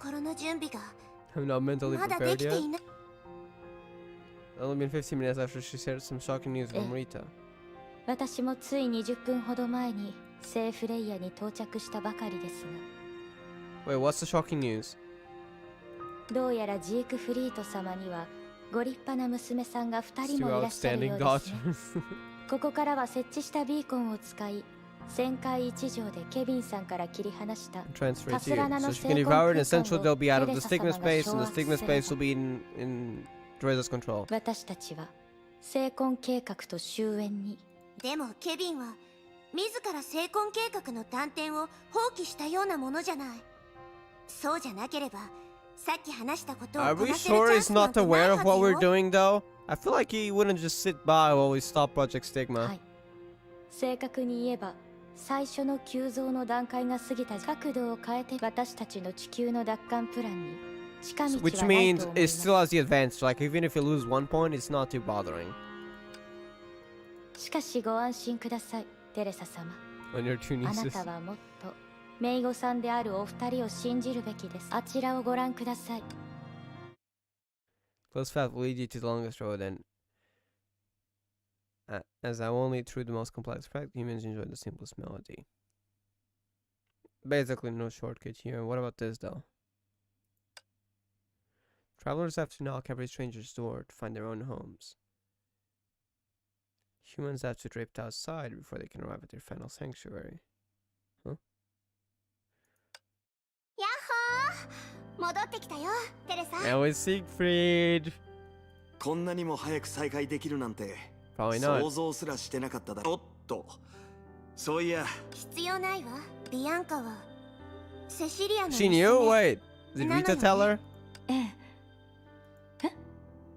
心の準備が I'm not mentally まだで prepared きて yet. いない。 Only been 15 minutes after she shared some shocking news from Rita. 私もつい20分ほど前に聖フレイヤに到着したばかりですが、 Wait, what's the shocking news? どうやらジークフリート様にはご立派な娘さんが2人 Two もいらっしゃるよ outstanding うですね。 daughters. ここからは設置したビーコンを使い、旋回一条でケビンさんから切り離した Transfer カ it ス to ラ you. ナの So she 成 can 婚 devour it, 空 and essentially 間 they'll be out を of テレ the サ stigma 様が space, 掌 and the 握 stigma すれ space will ば、 be in Teresa's control. 私たちは成婚計画と終焉に。でもケビンは自ら成婚計画の断点を放棄したようなものじゃない。そうじゃなければさっき話したことを Are こ we なせる sure チャン he's スなん not てない aware は of ず what we're よ。 doing, though? I feel like he wouldn't just sit by while we stop Project は Stigma. い。正確に言えば、最初の急増の段階が過ぎた。角度を変えて私たちの地球の奪還プランに近道は Which ない means と思いま it す。 still has the advantage. Like, even if you lose 1 point, it's not too bothering. しかしご安心ください、テレサ様。 On your two あな nieces. たはもっとメイゴさんであるお二人を信じるべきです。あちらをご覧ください。 Close path will lead you to the longest road, and as I only through the most complex fact, humans enjoy the simplest melody. Basically, no shortcut here. What about this, though? Travelers have to knock every stranger's door to find their own homes. Humans have to drift outside before they can arrive at their final sanctuary. Huh? やっほー、戻ってきたよ、テレサ。 And with Siegfried! こんなにも早く再会できるなんて Probably 想 not. 像すらしてなかっただろ。おっと、そういや必要ないわ。ビアンカはセシリアの She 娘。 knew? Wait, did No, no, Rita no. tell her? ええ。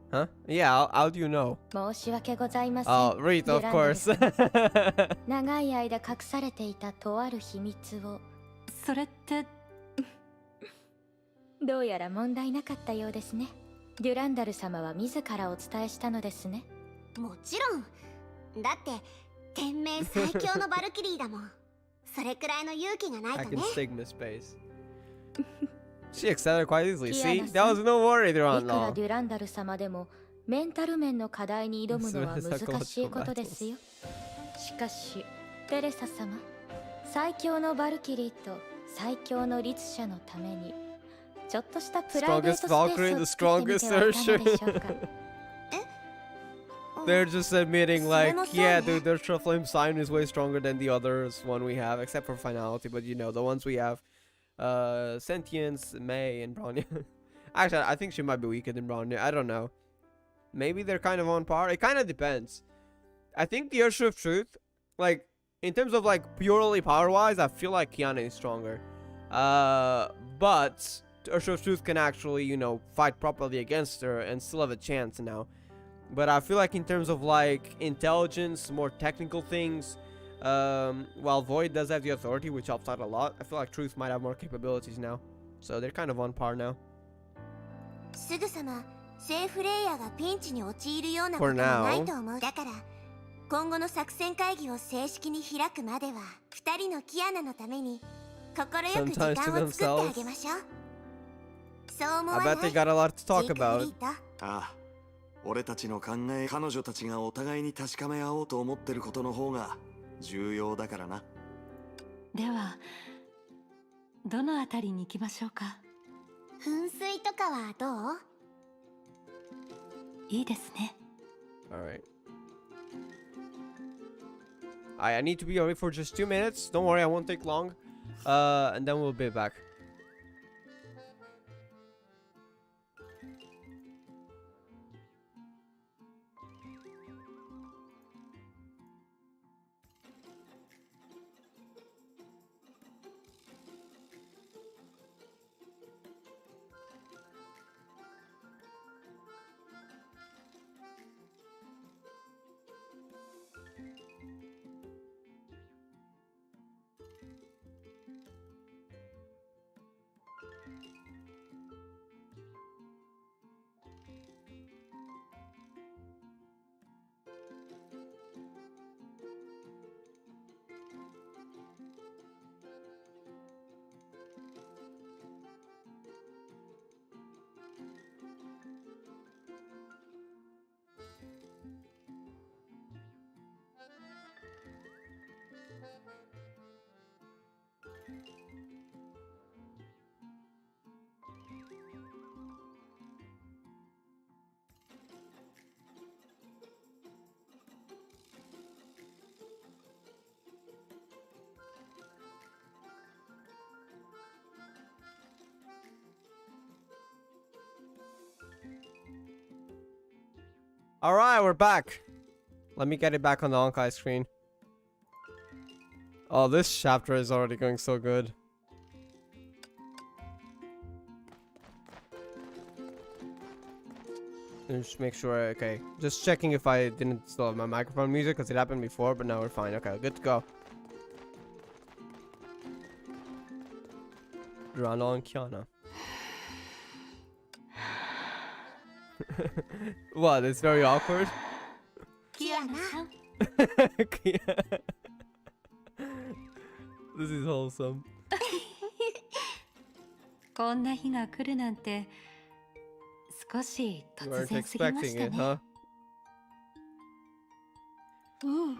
Huh? Yeah, how do you know? 申し訳ございません。 Oh, Rita, of デュランダル course. 様長い間隠されていたとある秘密を。それって。どうやら問題なかったようですね。デュランダル様は自らお伝えしたのですね。もちろん。だって天命最強のバルキリーだもん。それくらいの勇気がない I と can ね。 stigma space. She accepted quite easily. See? Kiana-san. That was no worry there い on くら law. デュランダル様でもメンタル面の課題に挑むのは難しいことですよ。しかしテレサ様、最強のバルキリーと最強の律者のためにちょっとしたプライベートスペースを作ってみてはいかがでしょうか。They're just admitting, like, Sumo-san. yeah, dude, their True Flame sign is way stronger than the others one we have, except for Finality. But you know, the ones we have, Sentience, May, and Bronya. Actually, I think she might be weaker than Bronya. I don't know. Maybe they're kind of on par. It kind of depends. I think the Ursula of Truth, like, in terms of, like, purely power-wise, I feel like Kiana is stronger. But Ursula of Truth can actually, you know, fight properly against her and still have a chance now. But I feel like in terms of, like, intelligence, more technical things, while Void does have the authority, which helps out a lot, I feel like Truth might have more capabilities now. So they're kind of on par now. すぐさま聖フレイヤがピンチに陥るようなことはないと思う。だから今後の作戦会議を正式に開くまでは二人のキアナのために心よく時間を作ってあげましょう。そう思わ I ない？ bet they got a lot to talk ジークフリ about. ート。ああ、俺たちの考え、彼女たちがお互いに確かめ合おうと思ってることの方が重要だからな。ではどのあたりに行きましょうか。噴水とかはどう？いいですね。 Alright. I need to be away for just 2 minutes. Don't worry, I won't take long. And then we'll be back. Alright, we're back. Let me get it back on the Honkai screen. Oh, this chapter is already going so good. Just make sure, okay. Just checking if I didn't still have my microphone music, because it happened before, but now we're fine. Okay, good to go. Rana and Kiana. What? It's very awkward. Kiana. This is wholesome. こんな日が来るなんて少し You 突 weren't 然すぎま expecting した it, ね。 huh? うん。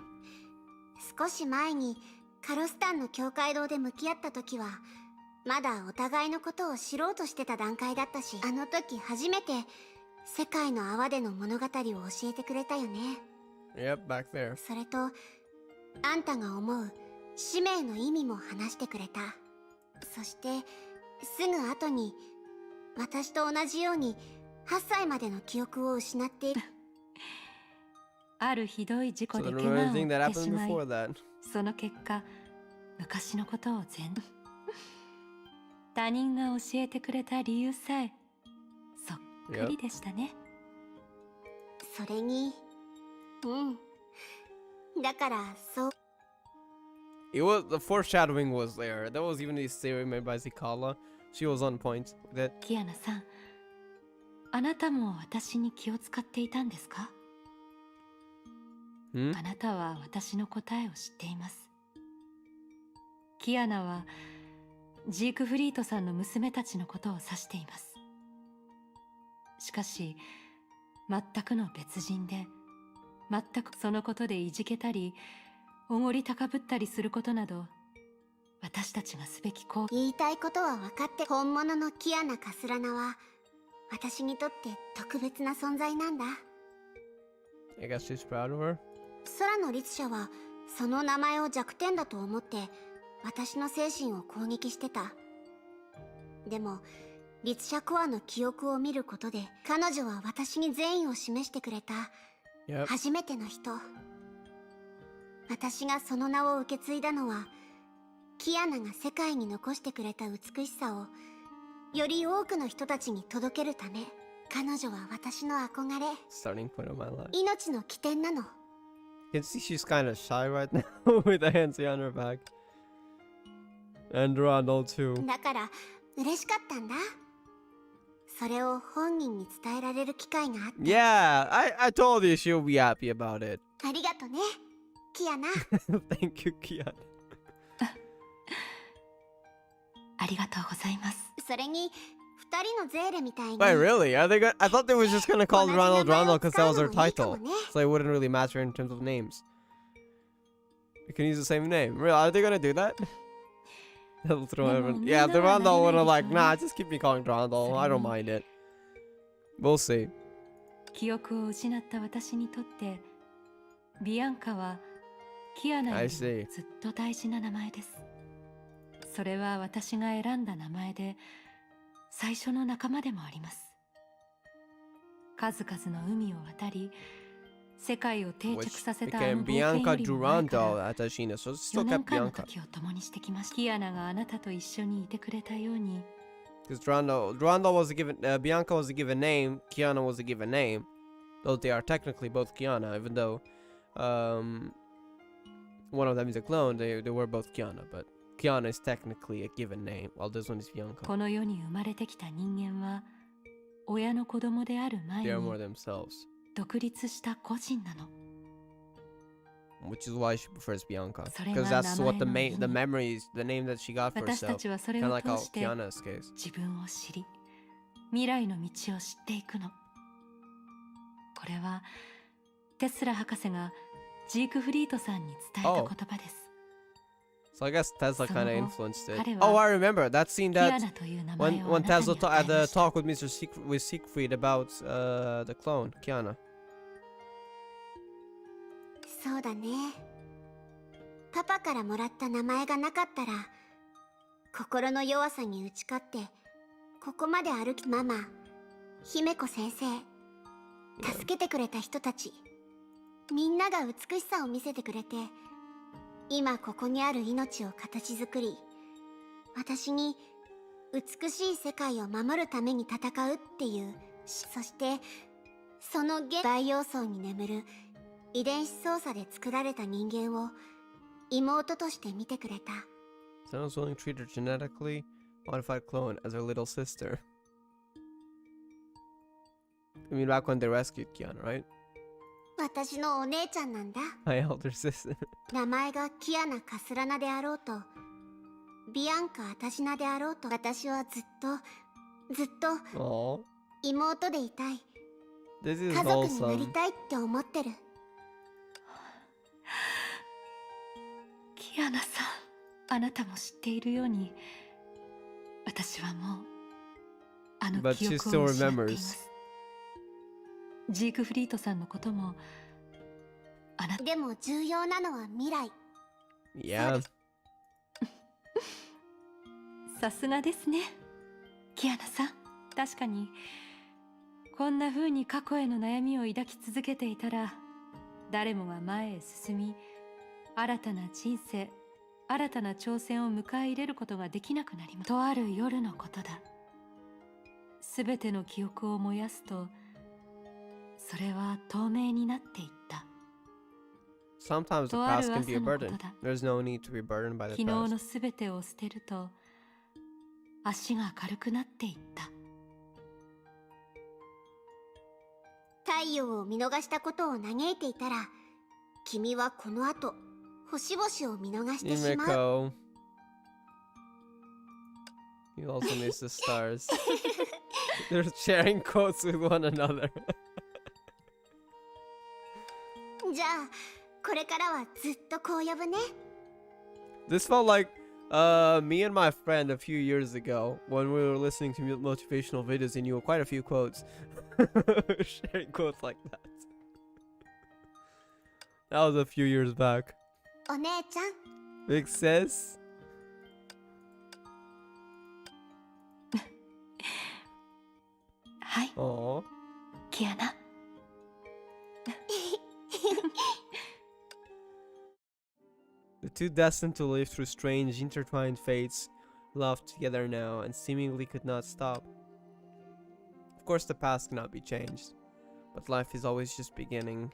少し前にカロスタンの教会堂で向き合った時はまだお互いのことを知ろうとしてた段階だったし、あの時初めて世界の泡での物語を教えてくれたよね。 Yep, back there. それとあんたが思う使命の意味も話してくれた。そしてすぐ後に私と同じように8歳までの記憶を失っている。あるひどい事故 So で the 怪我を remember thing 負 that ってし happened まい、 before that. その結果昔のことを他人が教えてくれた理由さえそっくりでしたね。それに、だからそう。It was the foreshadowing was there. There was even this theory made by Zikala. She was on point with it. キアナさん、あなたも私に気を使っていたんですか？ Hmm? あなたは私の答えを知っています。キアナはジークフリートさんの娘たちのことを指しています。しかし全くの別人で、全くそのことでいじけたりおごり高ぶったりすることなど、私たちがすべき行為。言いたいことは分かって、本物のキアナ・カスラナは私にとって特別な存在なんだ。 I guess she's proud of her. 空の律者はその名前を弱点だと思って私の精神を攻撃してた。でも律者コアの記憶を見ることで彼女は私に善意を示してくれた Yep. 初めての人。私がその名を受け継いだのはキアナが世界に残してくれた美しさをより多くの人たちに届けるため。彼女は私の憧れ、 Starting point of my life. 命の起点なの。 You can see she's kind of shy right now with the hands on her back. And Ronald too. だから嬉しかったんだ。それを本人に伝えられる機会があって。 Yeah, I told you she'll be happy about it. ありがとね、キアナ。 Thank you, Kiana. ありがとうございます。それに二人のゼーレみたいに Wait, really? Are they I thought they were just gonna call Ronald Ronald because that was their 同じ名前を使う title. のもいいかもね。 So it wouldn't really matter in terms of names. You can use the same name. Really? Are they gonna do that? They'll throw everyone. Yeah, the Ronald would have like, nah, just keep me calling Ronald. I don't mind it. We'll see. 記憶を失った私にとってビアンカはキアナより I も see. ずっと大事な名前です。それは私が選んだ名前で最初の仲間でもあります。数々の海を渡り世界を定 Which 着させたあ became の冒険 Bianca よりも前か Durando ら at Ashina, so it's 4 still 年 kept 間の Bianca. 時を共にしてきました。キアナがあなたと一緒にいてくれたように Because Durando was a given, Bianca was a given name, Kiana was a given name. Though they are technically both Kiana, even though one of them is a clone, they were both Kiana, but Kiana is technically a given name, while this one is Bianca. この世に生まれてきた人間は親の子供である前 They are more に themselves, 独立した個人なの。 which is why she prefers Bianca. それ Because が that's 名 what 前 the の意味。 memories, the name that she got for 私た herself. ちはそれ Kind of を like 通 how して Kiana's case. 自分を知り未来の道を知っていくの。これはテスラ博士がジークフリートさんに伝えた言葉です。 So I guess Tesla kind of その後、 influenced it. 彼は Oh, I remember that scene キア that ナという名前 when をあ when なたに Tesla 与 had え the ました。 talk with with Siegfried about the clone Kiana. そうだね。パパからもらった名前がなかったら心の弱さに打ち勝ってここまで歩きママ、姫子先生、助けてくれた人たち、みんなが美しさを見せてくれて今ここにある命を形作り私に美しい世界を守るために戦うっていうそしてその大要素に眠る遺伝子操作で作られた人間を妹として見てくれた。 Someone's willing to treat her genetically modified clone as her little sister. I mean, back when they rescued Kiana, right? 私のお姉ちゃんなんだ。 My elder sister. 名前がキアナ・カスラナであろうとビアンカ・アタシナであろうと私はずっと Aww. 妹でいたい。 This is 家族になり wholesome. たいって思ってる。キアナさん、あなたも知っているように私はもうあの But 記 she 憶 still を失っていま remembers. す。ジークフリートさんのこともあなたでも重要なのは未来。 Yeah. さすがですねキアナさん。確かにこんな風に過去への悩みを抱き続けていたら誰もが前へ進み新たな人生新たな挑戦を迎え入れることができなくなります。とある夜のことだ。すべての記憶を燃やすとそれは透明になっていった。 Sometimes the とある past can be a 朝のこと burden. だ。 There's no need to be burdened by 昨 the 日の past. すべてを捨てると足が軽くなっていった。太陽を見逃したことを嘆いていたら君はこの後星々を見逃してしまう。 Himeko. You also miss the stars. They're sharing quotes with one another. じゃあこれからはずっとこう呼ぶね。 This felt like me and my friend a few years ago when we were listening to motivational videos and you were quite a few quotes. Sharing quotes like that. That was a few years back. お姉ちゃん Big sis. はい Aww. キアナ。 The two destined to live through strange intertwined fates loved together now and seemingly could not stop. Of course the past cannot be changed, but life is always just beginning.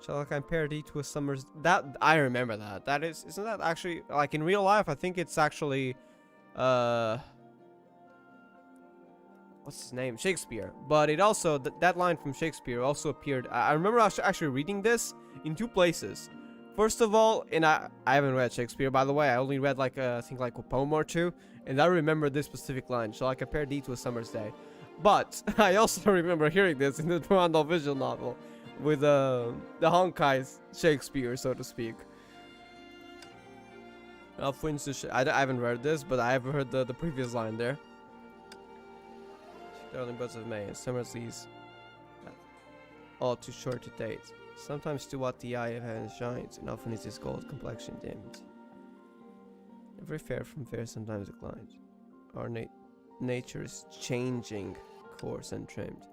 Shall I compare thee to a summer's... That, I remember that. That is... Isn't that actually... Like, in real life, I think it's actually... What's his name? Shakespeare. But it also... that line from Shakespeare also appeared... I remember actually reading this in two places. First of all, and I haven't read Shakespeare, by the way. I only read like I think like a poem or two, and I remember this specific line, so I compared it to A Summer's Day. But I also remember hearing this in the Brandon visual novel with the Honkai Shakespeare, so to speak. For instance, I haven't read this, but I have heard the previous line there. Darling buds of May, and summer seas all too short to date. Sometimes to what the eye of heaven shines, and often is his gold complexion dimmed. Every fair from fair sometimes declines. Our nature is changing, coarse and trimmed.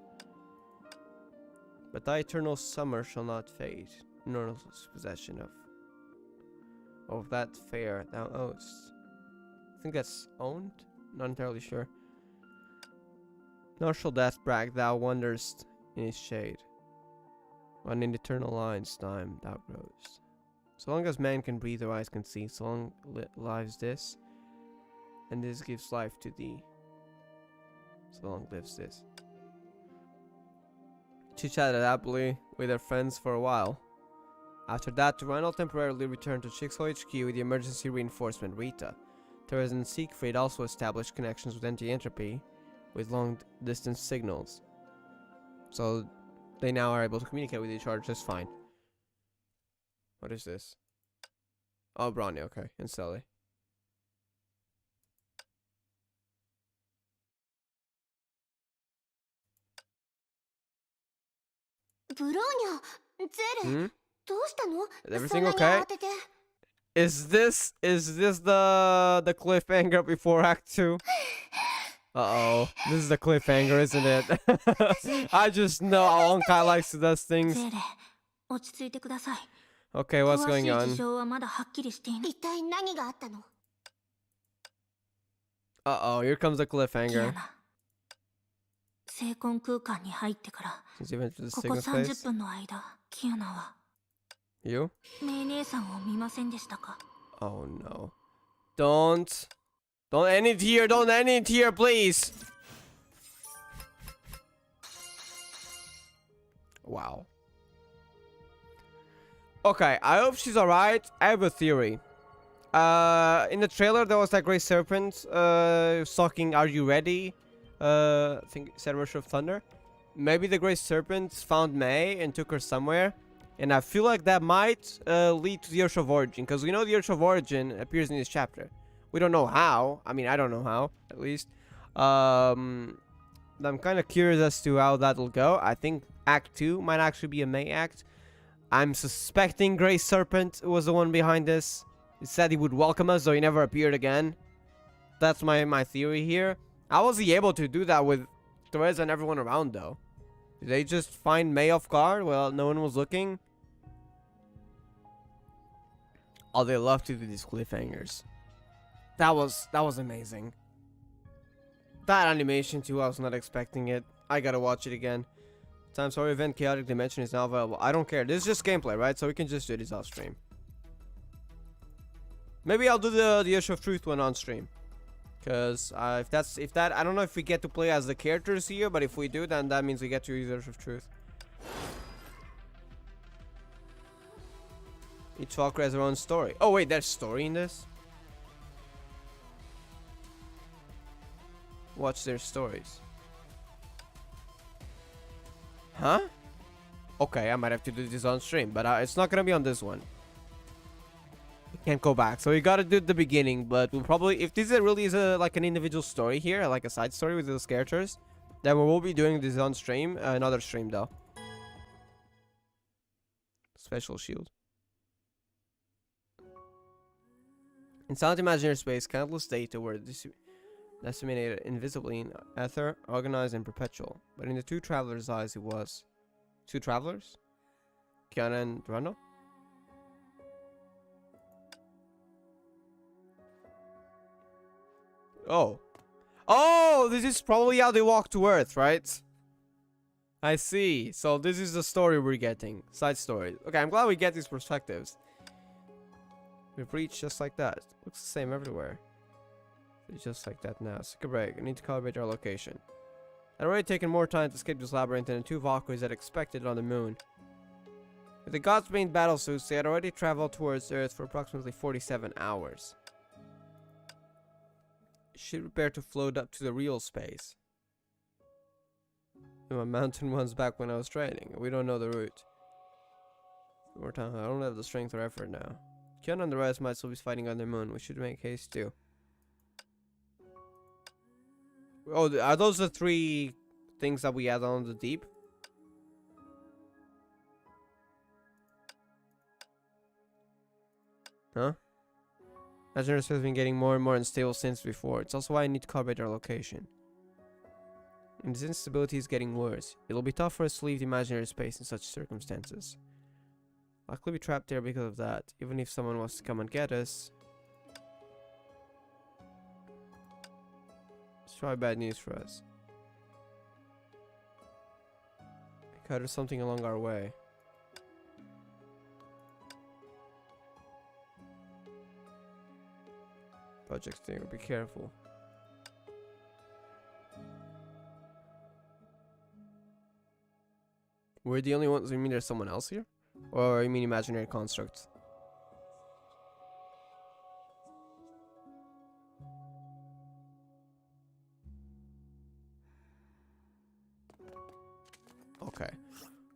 But thy eternal summer shall not fade, nor lose possession of that fair thou owest. I think that's owned? Not entirely sure. Nor shall death brag thou wanderest in his shade, when in eternal lines time thou growest. So long as man can breathe or eyes can see, so long lives this, and this gives life to thee. So long lives this. She chatted happily with her friends for a while. After that, Reinhold temporarily returned to Chixel HQ with the emergency reinforcement Rita. Therese and Siegfried also established connections with anti-entropy with long-distance signals. So they now are able to communicate with each other just fine. What is this? Oh, Bronny, okay, and Sally. Hmm? Is everything okay? Is this the cliffhanger before Act 2? Uh-oh. This is the cliffhanger, isn't it? I just know how Honkai likes to do things. Okay, what's going on? Uh-oh, here comes the cliffhanger. Since you went to the signal space? You? Oh no. Don't end it here, don't end it here, please! Wow. Okay, I hope she's alright. I have a theory. In the trailer there was that great serpent sucking Are You Ready? I think said Rush of Thunder. Maybe the great serpent found May and took her somewhere. And I feel like that might lead to the Urge of Origin, because we know the Urge of Origin appears in this chapter. We don't know how. I mean, I don't know how, at least. I'm kind of curious as to how that'll go. I think Act 2 might actually be a May act. I'm suspecting Grey Serpent was the one behind this. He said he would welcome us, though he never appeared again. That's my theory here. How was he able to do that with Therese and everyone around, though? Did they just find May off guard while no one was looking? Oh, they love to do these cliffhangers. That was amazing. That animation too, I was not expecting it. I gotta watch it again. Time Story Event Chaotic Dimension is now available. I don't care. This is just gameplay, right? So we can just do this off stream. Maybe I'll do the Issue of Truth one on stream. Because if that, I don't know if we get to play as the characters here, but if we do, then that means we get to use Issue of Truth. Each Valkyrie has their own story. Oh wait, there's story in this? Watch their stories. Huh? Okay, I might have to do this on stream, but it's not gonna be on this one. We can't go back, so we gotta do the beginning. But we'll probably, if this really is like an individual story here, like a side story with those characters, then we will be doing this on stream. Another stream though. Special shield. In silent imaginary space, countless data were disseminated invisibly in ether, organized and perpetual. But in the two travelers' eyes, it was... Two travelers? Kiana and Rano? Oh. Oh, this is probably how they walk to Earth, right? I see. So this is the story we're getting. Side story. Okay, I'm glad we get these perspectives. We've reached just like that. Looks the same everywhere. It's just like that now. Take a break. I need to calibrate our location. I'd already taken more time to escape this labyrinth than the two Valkyries had expected on the moon. With the gods' main battle suits, they had already traveled towards Earth for approximately 47 hours. Should prepare to float up to the real space. My mountain ones back when I was training. We don't know the route. More time. I don't have the strength or effort now. Kion and the rest might still be fighting on the moon. We should make haste too. Oh, are those the 3 things that we had on the deep? Huh? Imaginary space has been getting more and more unstable since before. It's also why I need to calibrate our location. And this instability is getting worse. It'll be tough for us to leave the imaginary space in such circumstances. Likely be trapped there because of that. Even if someone wants to come and get us. It's probably bad news for us. There's something along our way. Project Stinger, be careful. We're the only ones. You mean there's someone else here? Or you mean imaginary constructs? Okay.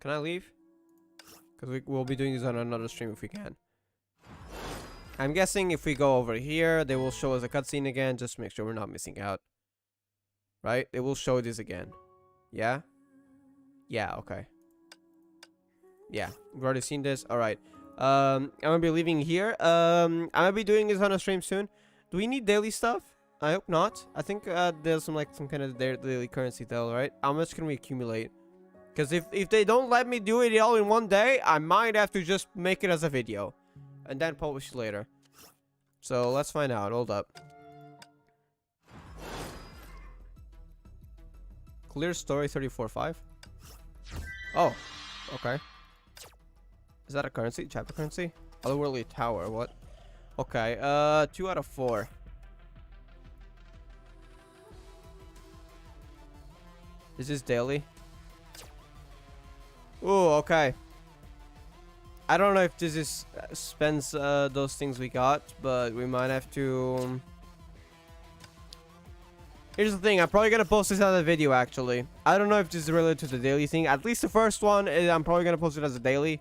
Can I leave? Because we'll be doing this on another stream if we can. I'm guessing if we go over here, they will show us a cutscene again, just to make sure we're not missing out. Right? They will show this again. Yeah? Yeah, okay. Yeah, we've already seen this. Alright. I'm gonna be leaving here. I'm gonna be doing this on a stream soon. Do we need daily stuff? I hope not. I think there's some kind of daily currency though, right? How much can we accumulate? Because if they don't let me do it all in one day, I might have to just make it as a video. And then publish it later. So let's find out. Hold up. Clear story 34.5. Oh, okay. Is that a currency? Chapter currency? Otherworldly tower. What? Okay. 2 out of 4. Is this daily? Ooh, okay. I don't know if this is spends those things we got, but we might have to. Here's the thing, I'm probably gonna post this as a video actually. I don't know if this is related to the daily thing. At least the first one, I'm probably gonna post it as a daily.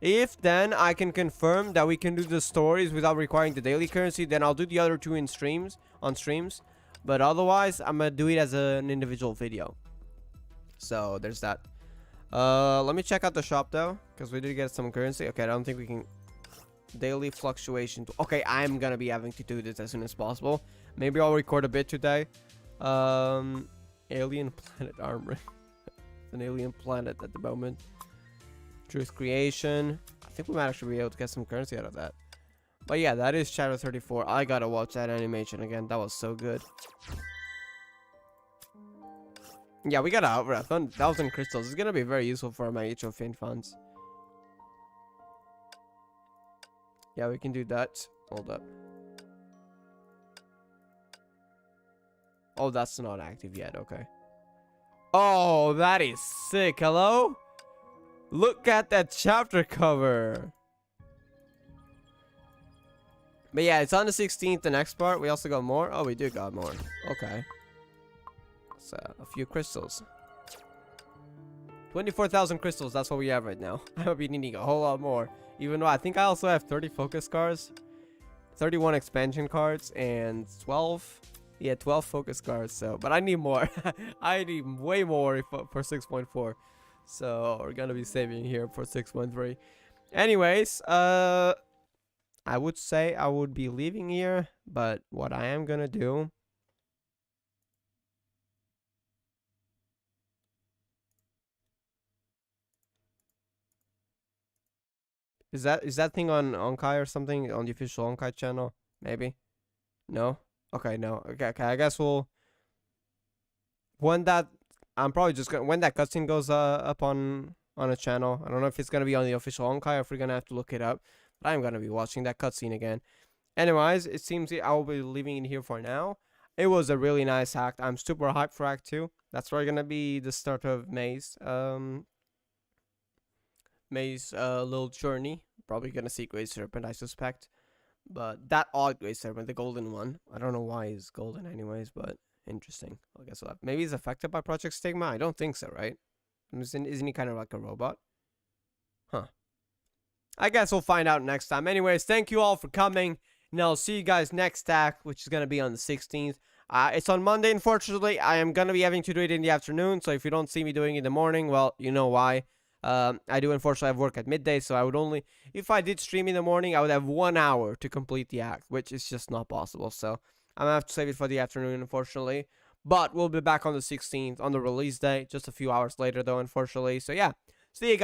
If then I can confirm that we can do the stories without requiring the daily currency, then I'll do the other 2 on streams. But otherwise, I'm gonna do it as an individual video. So there's that. Let me check out the shop though, because we did get some currency. Okay, I don't think we can. Daily fluctuation. Okay, I'm gonna be having to do this as soon as possible. Maybe I'll record a bit today. Alien planet armor. An alien planet at the moment. Truth creation. I think we might actually be able to get some currency out of that. But yeah, that is Chapter 34. I gotta watch that animation again. That was so good. Yeah, we got over 1,000 crystals. It's gonna be very useful for my HO Fin funds. Yeah, we can do that. Hold up. Oh, that's not active yet. Okay. Oh, that is sick. Hello? Look at that chapter cover. But yeah, it's on the 16th, the next part. We also got more. Oh, we do got more. Okay. So, a few crystals. 24,000 crystals. That's what we have right now. I'll be needing a whole lot more. Even though I think I also have 30 focus cards. 31 expansion cards. And 12. Yeah, 12 focus cards. So, but I need more. I need way more for 6.4. So, we're gonna be saving here for 6.3. Anyways, I would say I would be leaving here. But what I am gonna do... Is that thing on Honkai or something? On the official Honkai channel? Maybe? No? Okay, no. Okay, I guess we'll... When that... I'm probably just gonna... When that cutscene goes up on a channel. I don't know if it's gonna be on the official Honkai or if we're gonna have to look it up. But I'm gonna be watching that cutscene again. Anyways, it seems I will be leaving it here for now. It was a really nice act. I'm super hyped for Act 2. That's probably gonna be the start of Maze. May's little journey. Probably gonna see Great Serpent, I suspect. But that odd Great Serpent, the golden one. I don't know why he's golden anyways, but interesting. I guess we'll have, maybe he's affected by Project Stigma? I don't think so, right? Isn't he kind of like a robot? Huh. I guess we'll find out next time. Anyways, thank you all for coming. And I'll see you guys next act, which is going to be on the 16th. It's on Monday, unfortunately. I am going to be having to do it in the afternoon. So if you don't see me doing it in the morning, well, you know why. I do unfortunately have work at midday. So I would only, if I did stream in the morning, I would have 1 hour to complete the act, which is just not possible. So I'm going to have to save it for the afternoon, unfortunately. But we'll be back on the 16th on the release day. Just a few hours later, though, unfortunately. So yeah, see you guys.